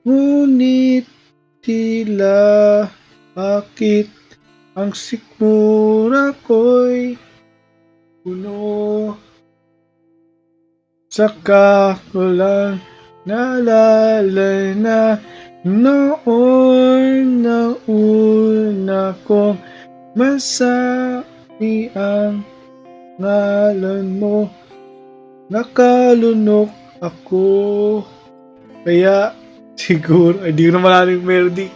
ngunit tila bakit ang sikmura ko'y puno. Saka ko lang naalala na noon na una kong masabi ang ngalan mo, nakalunok ako. Kaya siguro, hindi ko na malalim melody.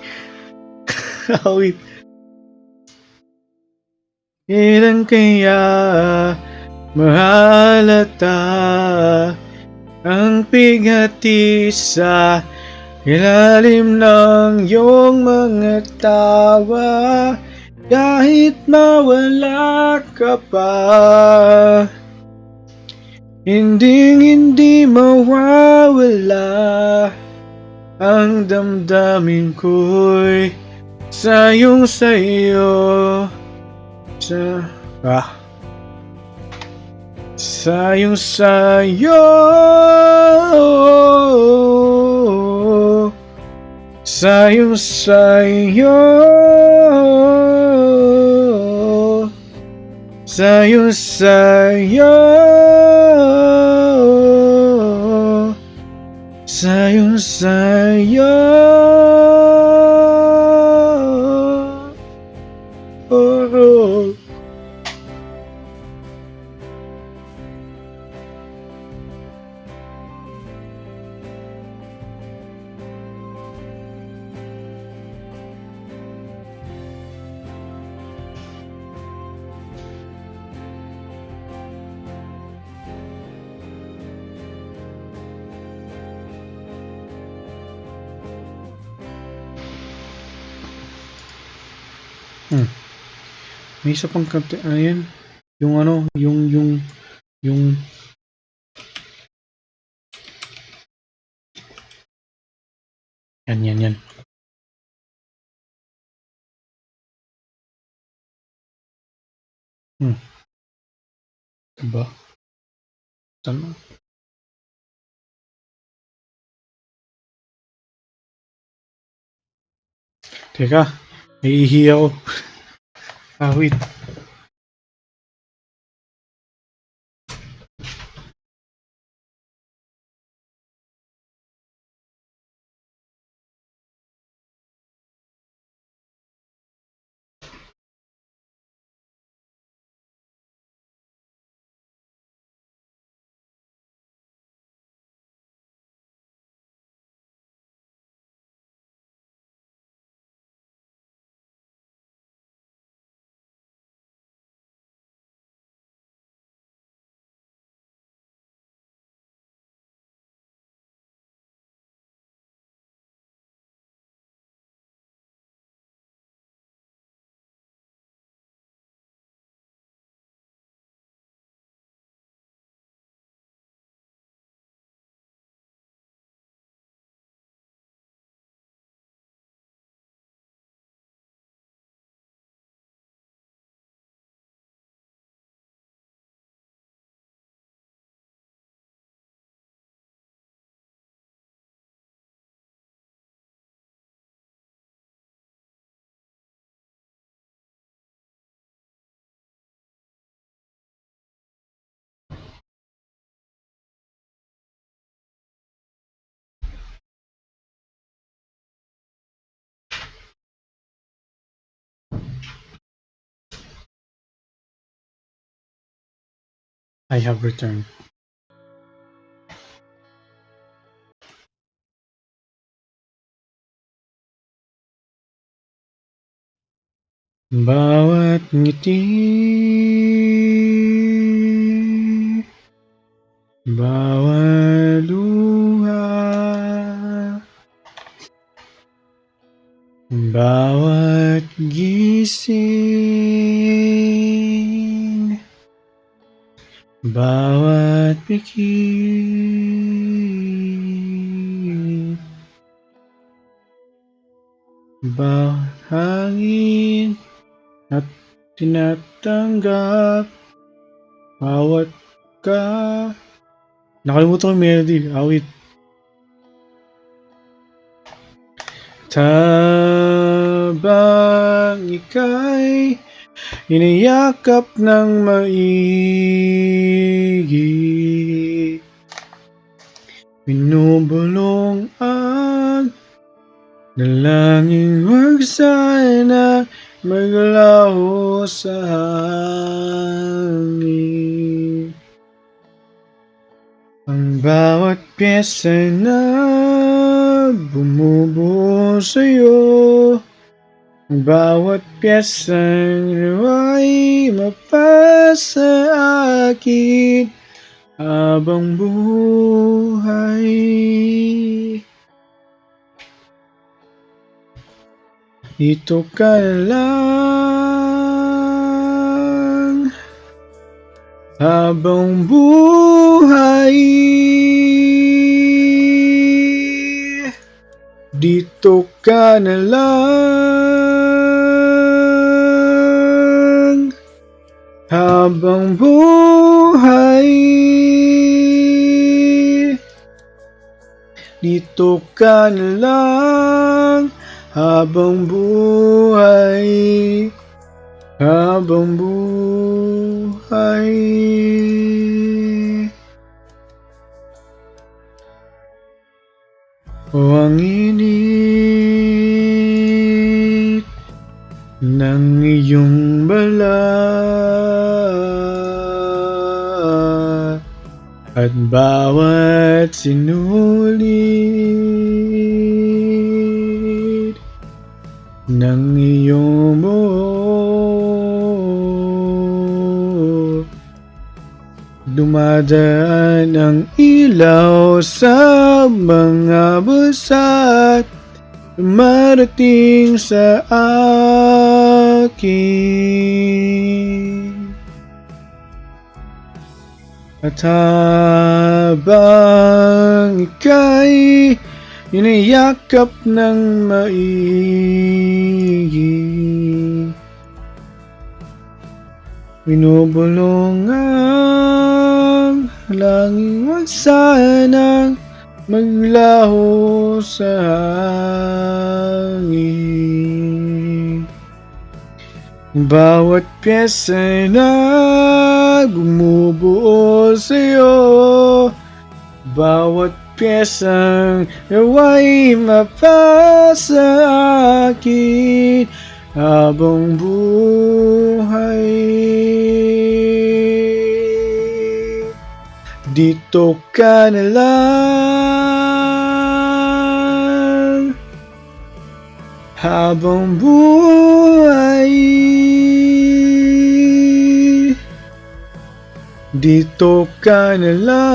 Wait. Kailan kaya mahalata ang pighati sa ilalim ng iyong mga tawa kahit mawala ka pa. Hindi mawawala ang damdamin ko'y sayong sa'yo. Sayong sa'yo. Sayong sa'yo. Sayong sa'yo. Sayong sa'yo. Oh. May isa pang kante, ayan. Yung ano, yung yan. Diba? Tama. Teka, naiihi ako. Wait. I have returned. Bawat ngiti, bawat luha, bawat gising, bawat pikit, bawat hangin at tinatanggap, bawat ka. Nakalimutan ko yung melody. Awit. Tabang ika'y iniyakap ng maigi, binubulong ang dalangin, huwag sana maglaho sa hangin. Ang bawat pyesa na bumubuo sa'yo Bawat piyesang ay mapasa akin habang buhay. Dito ka lang habang buhay. Dito ka na lang habang buhay. Dito ka na lang habang buhay. Habang buhay. O ang init ng iyong balat at bawat sinulit ng iyong buhok. Dumadaan ang ilaw sa mga busat, dumarating sa akin. At habang ika'y inayakap ng maigi, binubulong ang langit, wag sanang maglaho sa hangin. Bawat piyesa na bumubuo sa'yo, bawat piyesang naway mapasa akin habang buhay. Dito ka na lang habang buhay. Dito ka na lang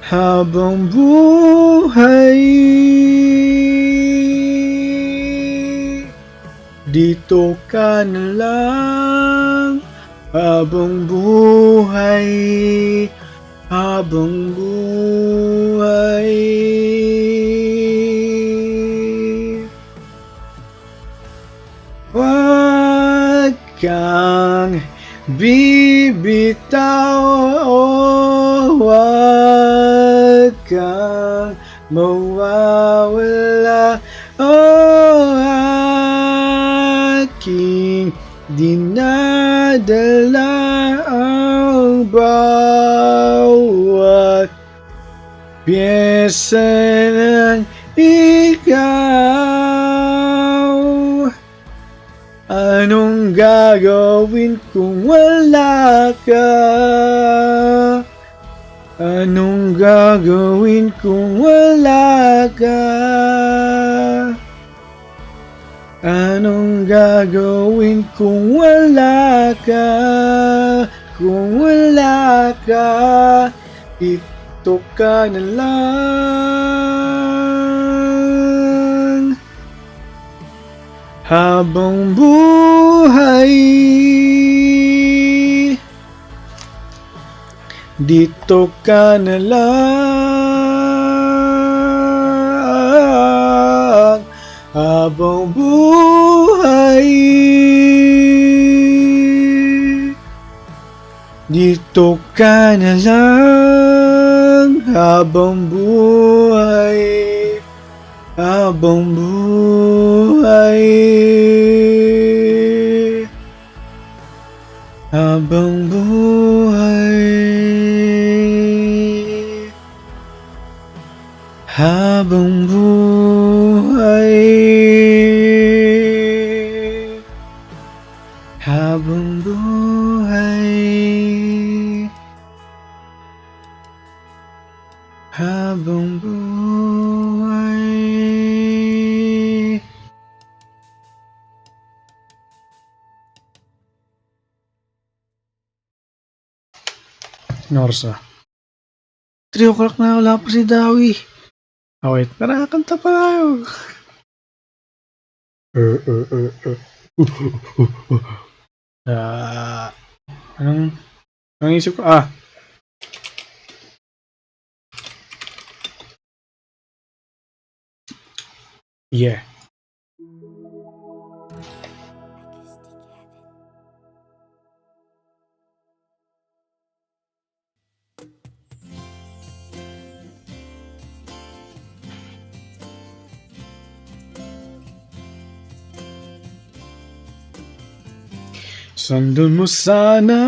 habang buhay. Dito ka na lang habang buhay. Habang buhay. Huwag kang bibitaw, huwag kang mawawala, aking dinadala ang bawat piyesa ng ikaw. Anong gagawin kung wala ka? Anong gagawin kung wala ka? Anong gagawin kung wala ka? Kung wala ka, dito ka na lang habang buhay. Dito ka na lang habang buhay. Dito ka na lang habang buhay. Habang buhay. Habang buhay. Habang buhay. Habang buhay. Habang buhay. Norsa. 3 o'clock na, wala pa si Dawi. Ah, wait. Tara, kanta pa tayo. Ah, anong isip ko? Yeah. Sandun mo sana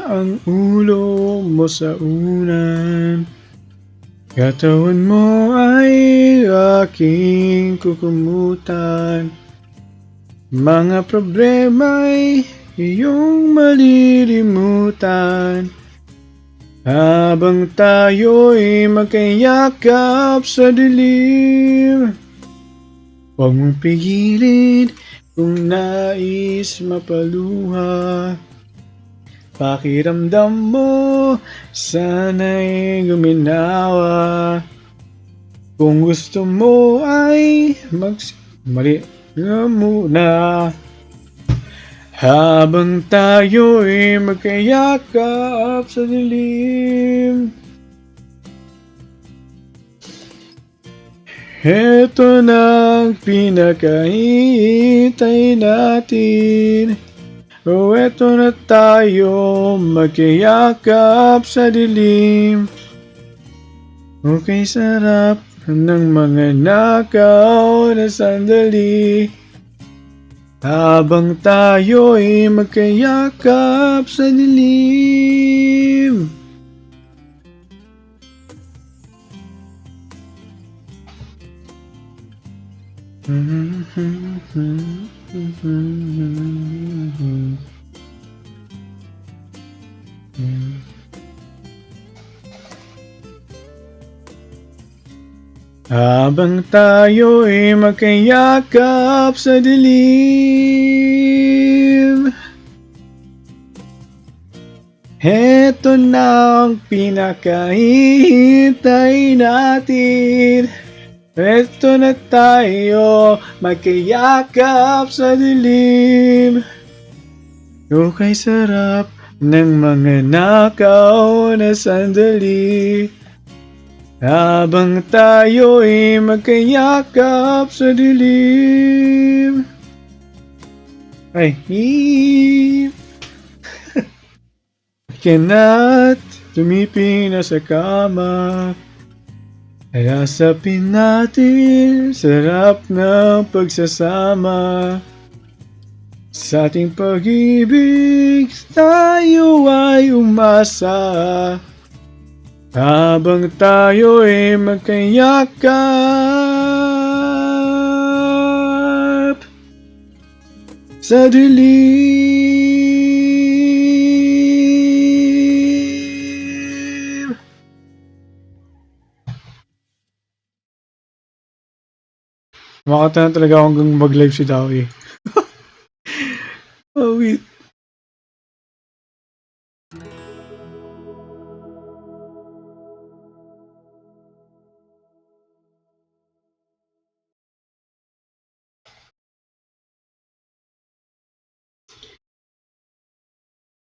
ang ulo mo sa unan. Katawan mo ay aking kukumutan. Mga problema'y iyong malilimutan. Habang tayo'y magkayakap sa dilim. Huwag mong pigilin kung nais mapaluha. Pakiramdam mo, sana'y guminawa. Kung gusto mo ay mali na muna. Habang tayo'y magkayakap sa dilim. Heto na ang pinakahihintay natin. O eto na tayo magkayakap sa dilim. Okay, sarap ng mga nakaw na sandali. Habang tayo'y magkayakap sa dilim. Habang tayo'y magkayakap sa dilim. Heto na ang pinakahihintay natin. Heto na tayo magkayakap sa dilim. Okay, sarap ng mga nakaw na sandali. Habang tayo'y magkayakap sa dilim. Ay, cannot tumipin na sa kama. Ayasapin natin, sarap ng pagsasama. Sa ating pag-ibig, tayo ay umasa. Habang tayo'y magkayakap sa dilim. Makata na talaga akong hanggang mag-live si Dawi. Oh, wait.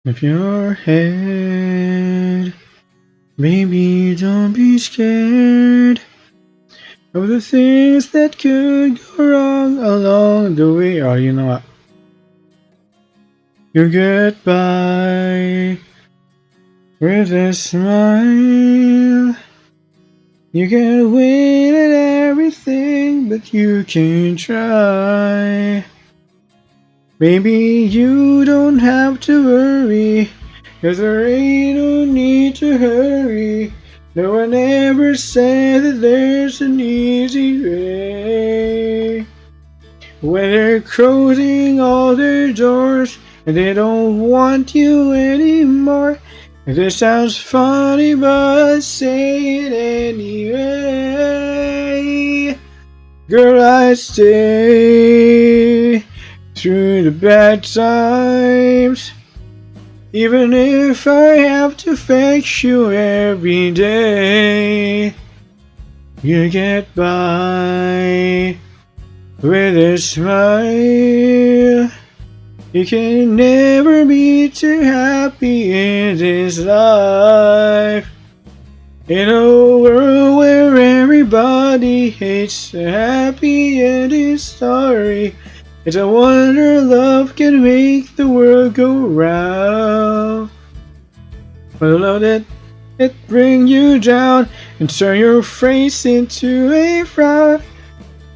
Lift your head, baby, don't be scared of the things that could go wrong along the way. Oh, you know what? You get by with a smile. You can win at everything, but you can try. Baby, you don't have to worry, 'cause there ain't no need to hurry. No one ever said that there's an easy way. When they're closing all their doors and they don't want you anymore. This sounds funny, but say it anyway. Girl, I stay through the bad times. Even if I have to fetch you every day, you get by with a smile. You can never be too happy in this life. In a world where everybody hates a happy ending story, it's a wonder love can make the world go round. But love that it bring you down and turn your face into a frown,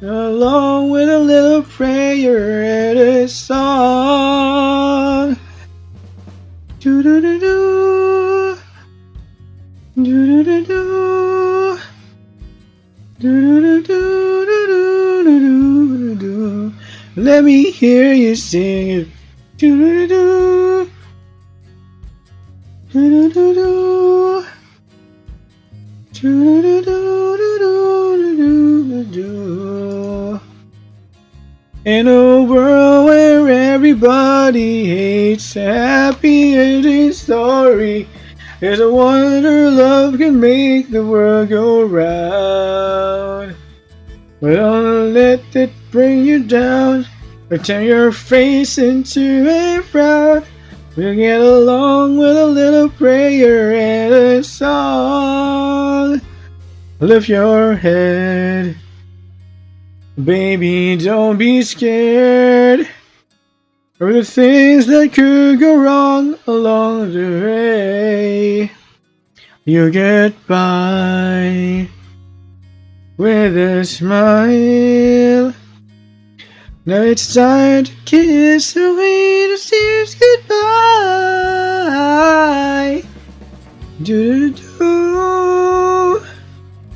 along with a little prayer and a song. Do do do do. Do do do do. Do do do do do do do. Let me hear you sing it. Do do do do do do. Do do do do do do. In a world where everybody hates a happy ending story, there's a wonder love can make the world go round. But don't let it bring you down or turn your face into a frown. We'll get along with a little prayer and a song. Lift your head, baby, don't be scared of the things that could go wrong along the way. You get by with a smile. Now it's time to kiss away the tears goodbye. Do do do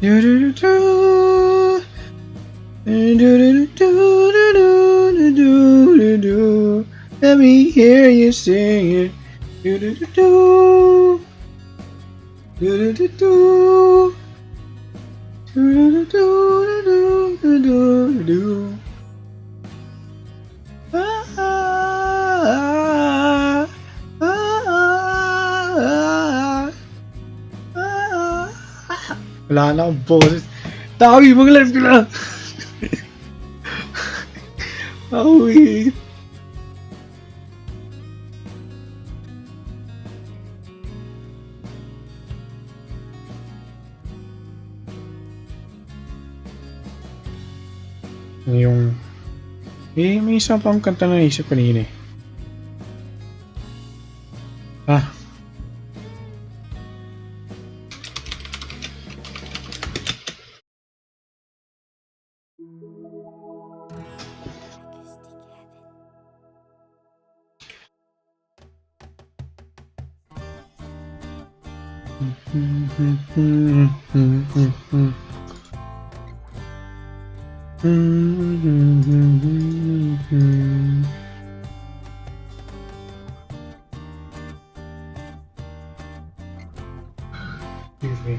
do do do do do do do do. Let me hear you sing it. Do do do do do do do. Do do do do do do. Ah, ah, ah, ah, ah. Wala na akong boses. Tawi, mag-live ko lang. Tawi. Yung may isang pang kanta na naisip kanina eh. Excuse me.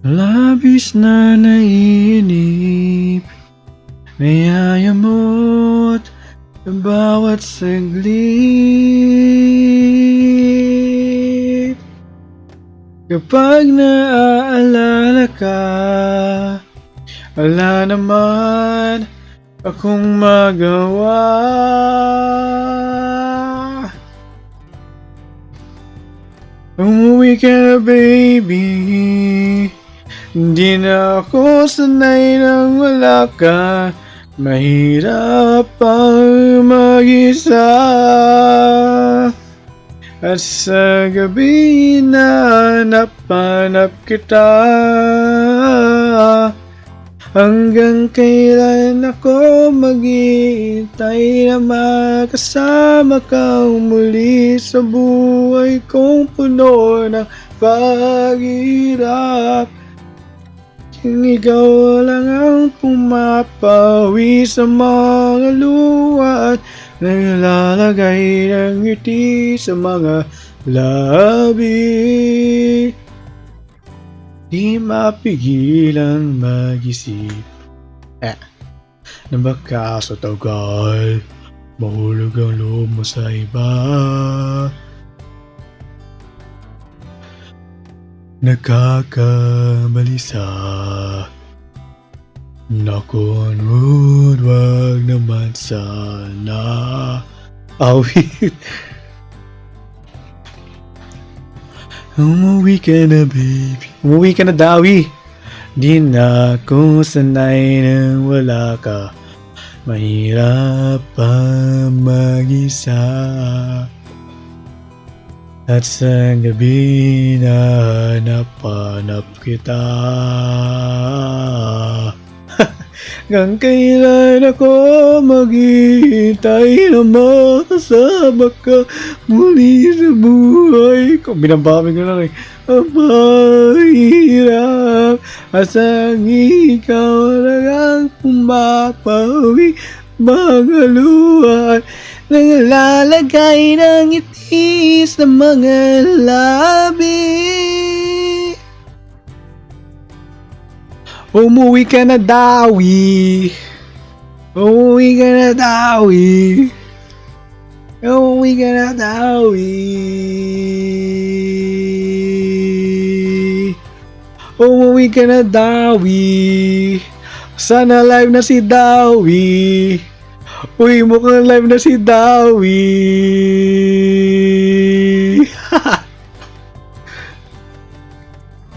Labis na naiinip, nayayamot sa bawat saglit. Kapag naaalala ka, wala naman akong magawa. Umuwi ka na, baby. Hindi na ako sanay nang wala ka. Mahirap ang mag-isa. At sa gabi na hanap kita. Hanggang kailan ako maghihintay na makasama ka muli sa buhay kong puno ng paghihirap. Kung ikaw lang ang pumapawi sa mga luha at naglalagay ng ngiti sa mga labi, di mapigilang mag-isip na baka sa tagal, mahulog ang loob mo sa iba. Nakakabalisa. Naku, Anood, wag naman sana. Awit. Umuwi ka na, baby. Umuwi ka na, Dawi. Di na ako sanay nang wala ka. Mahirap pa mag-isa. At sa gabi nahanap kita. Hanggang kailan ako maghihintay na makasama ka muli sa buhay ko. Binabami ko lang eh. Ang mahirap asang ikaw lang ang pumapawi mga luha nanglalagay ng itis ng mga labi. Umuwi ka na, Dawi. Umuwi ka na, Dawi. Umuwi ka na, Dawi. Umuwi ka na, Dawi. Sana live na si Dawi. Uy, mukhang live na si Dawi.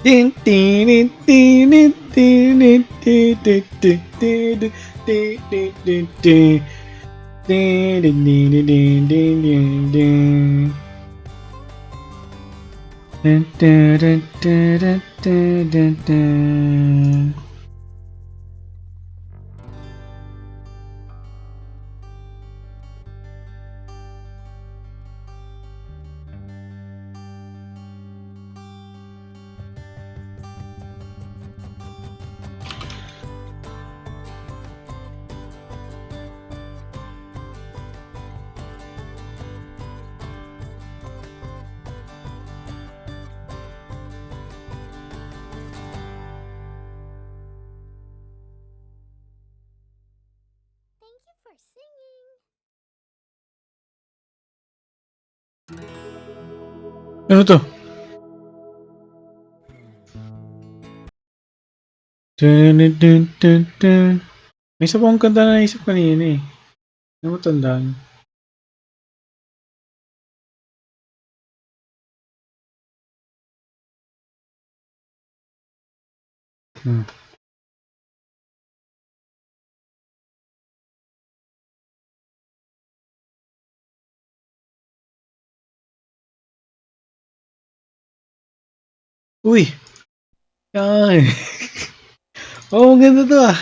Tin tin tin tin tin tin tin tin tin tin tin tin. Thank you for singing. Ano to? Dun, dun, dun, dun. May isa pa akong kanta na naisip kanina eh. Ano mo tandaan? Uy! Ay! Oh, ang ganda to ah!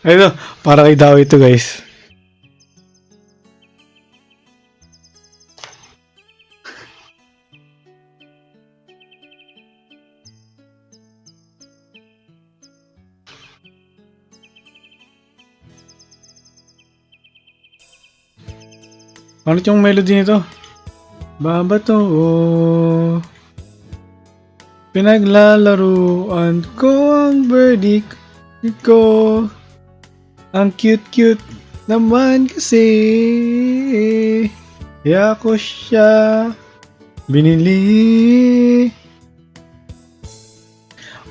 Ano? Para kay Dawi ito guys. Ano yung melody nito? Babato pinaglalaruan ko ang birdie ko. Ang cute-cute naman kasi. Kaya ko siya binili.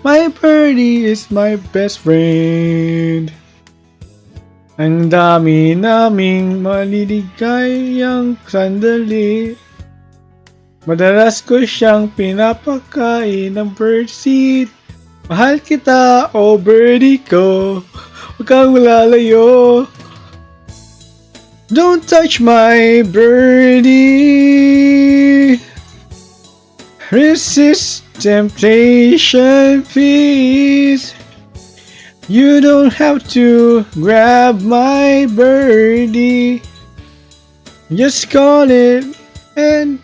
My birdie is my best friend. Ang dami naming maliligayang sandali. Madalas ko siyang pinapakain ng birdseed. Mahal kita, oh birdie ko. Huwag kang lalayo. Don't touch my birdie. Resist temptation, please. You don't have to grab my birdie. Just call it and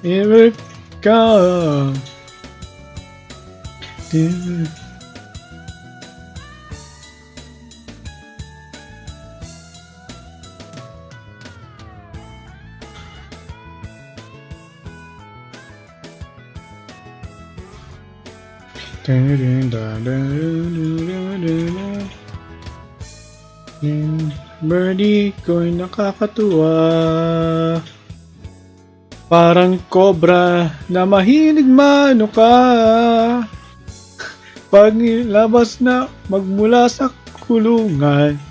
it will come. Birdie ko'y nakakatuwa. Parang cobra na mahilig manuka. Pag labas na magmula sa kulungan,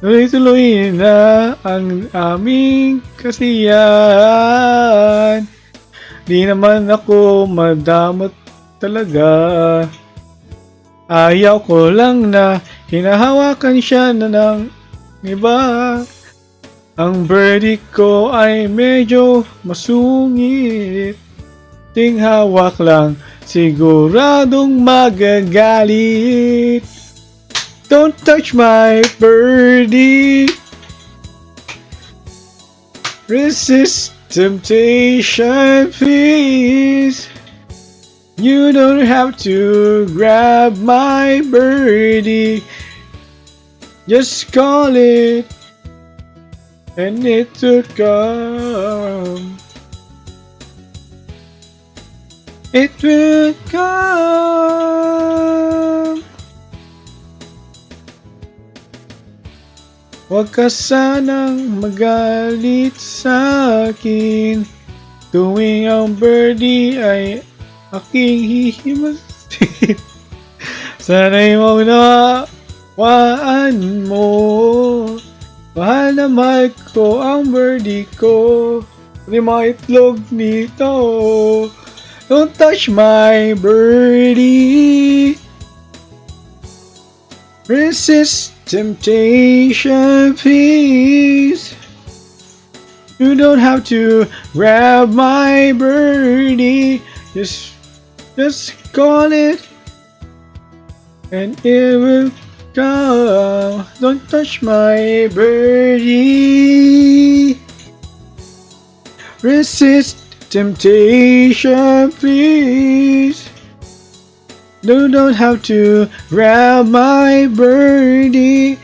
tuloy-tuloy na ang aming kasiyahan. Di naman ako madamot talaga. Ayaw ko lang na hinahawakan siya na ng iba. Ang birdie ko ay medyo masungit. Ting hawak lang, siguradong magagalit. Don't touch my birdie. Resist temptation, please. You don't have to grab my birdie. Just call it. And it will come. It will come. Huwag ka sanang magalit sa akin tuwing ang birdie ay aking hihimasin. Sana'y maunawaan mo. Mahal na mahal ko ang birdie ko. Pati mga itlog nito. Don't touch my birdie. Resist temptation, please. You don't have to grab my birdie. Just call it. And it will come. Don't touch my birdie. Resist temptation, please. You don't have to grab my birdie.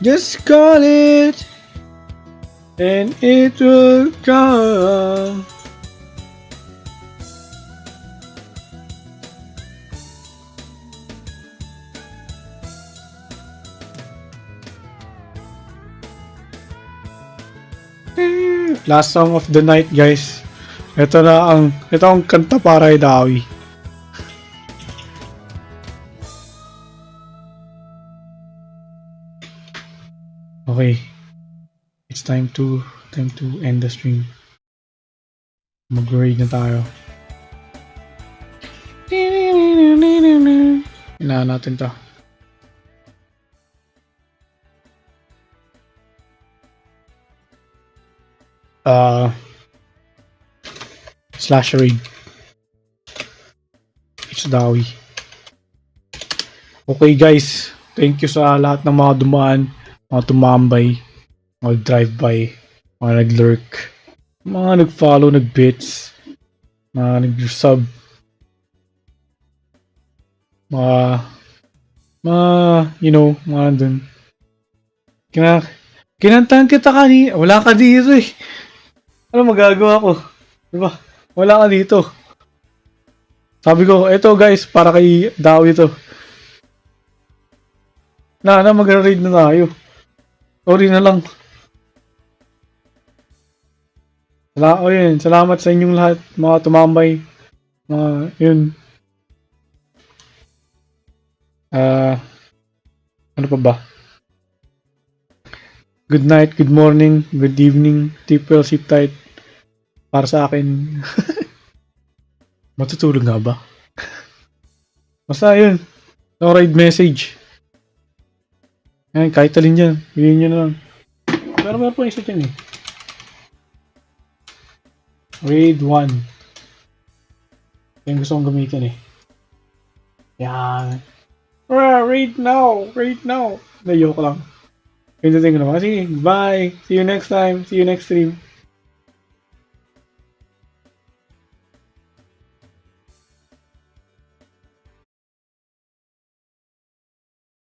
Just call it. And it will come. Last song of the night, guys. Ito ang kanta para kay Dawi. Okay. It's time to end the stream. Mag-raid na tayo. Kailangan natin to. Slash raid. It's Dawi. Okay guys, thank you sa lahat ng mga dumaan, mga tumambay, mga drive-by, mga nag-lurk, mga nag-follow, nag-bits, mga nag-sub, mga mga dun. Kinantahan kita kanina, wala ka dito eh. Ano magagawa ko? Diba? Wala ka dito. Sabi ko, eto guys, para kay Dawi to. Mag-raid na tayo. Sorry na lang. Yun. Salamat sa inyong lahat, mga tumambay. Yun. Ano pa ba? Good night, good morning, good evening, triple sip tight. Para sa akin. Matutulog nga ba? Basta yun. No raid message. Ayan, kahit alin dyan. Bigyan nyo na lang. Pero meron po isa dyan eh. Raid 1. Yung gusto kong gamitin eh. Yan. Raid now! Raid now! Nayoko lang. Pindutin ko naman. Sige, bye! See you next time. See you next stream.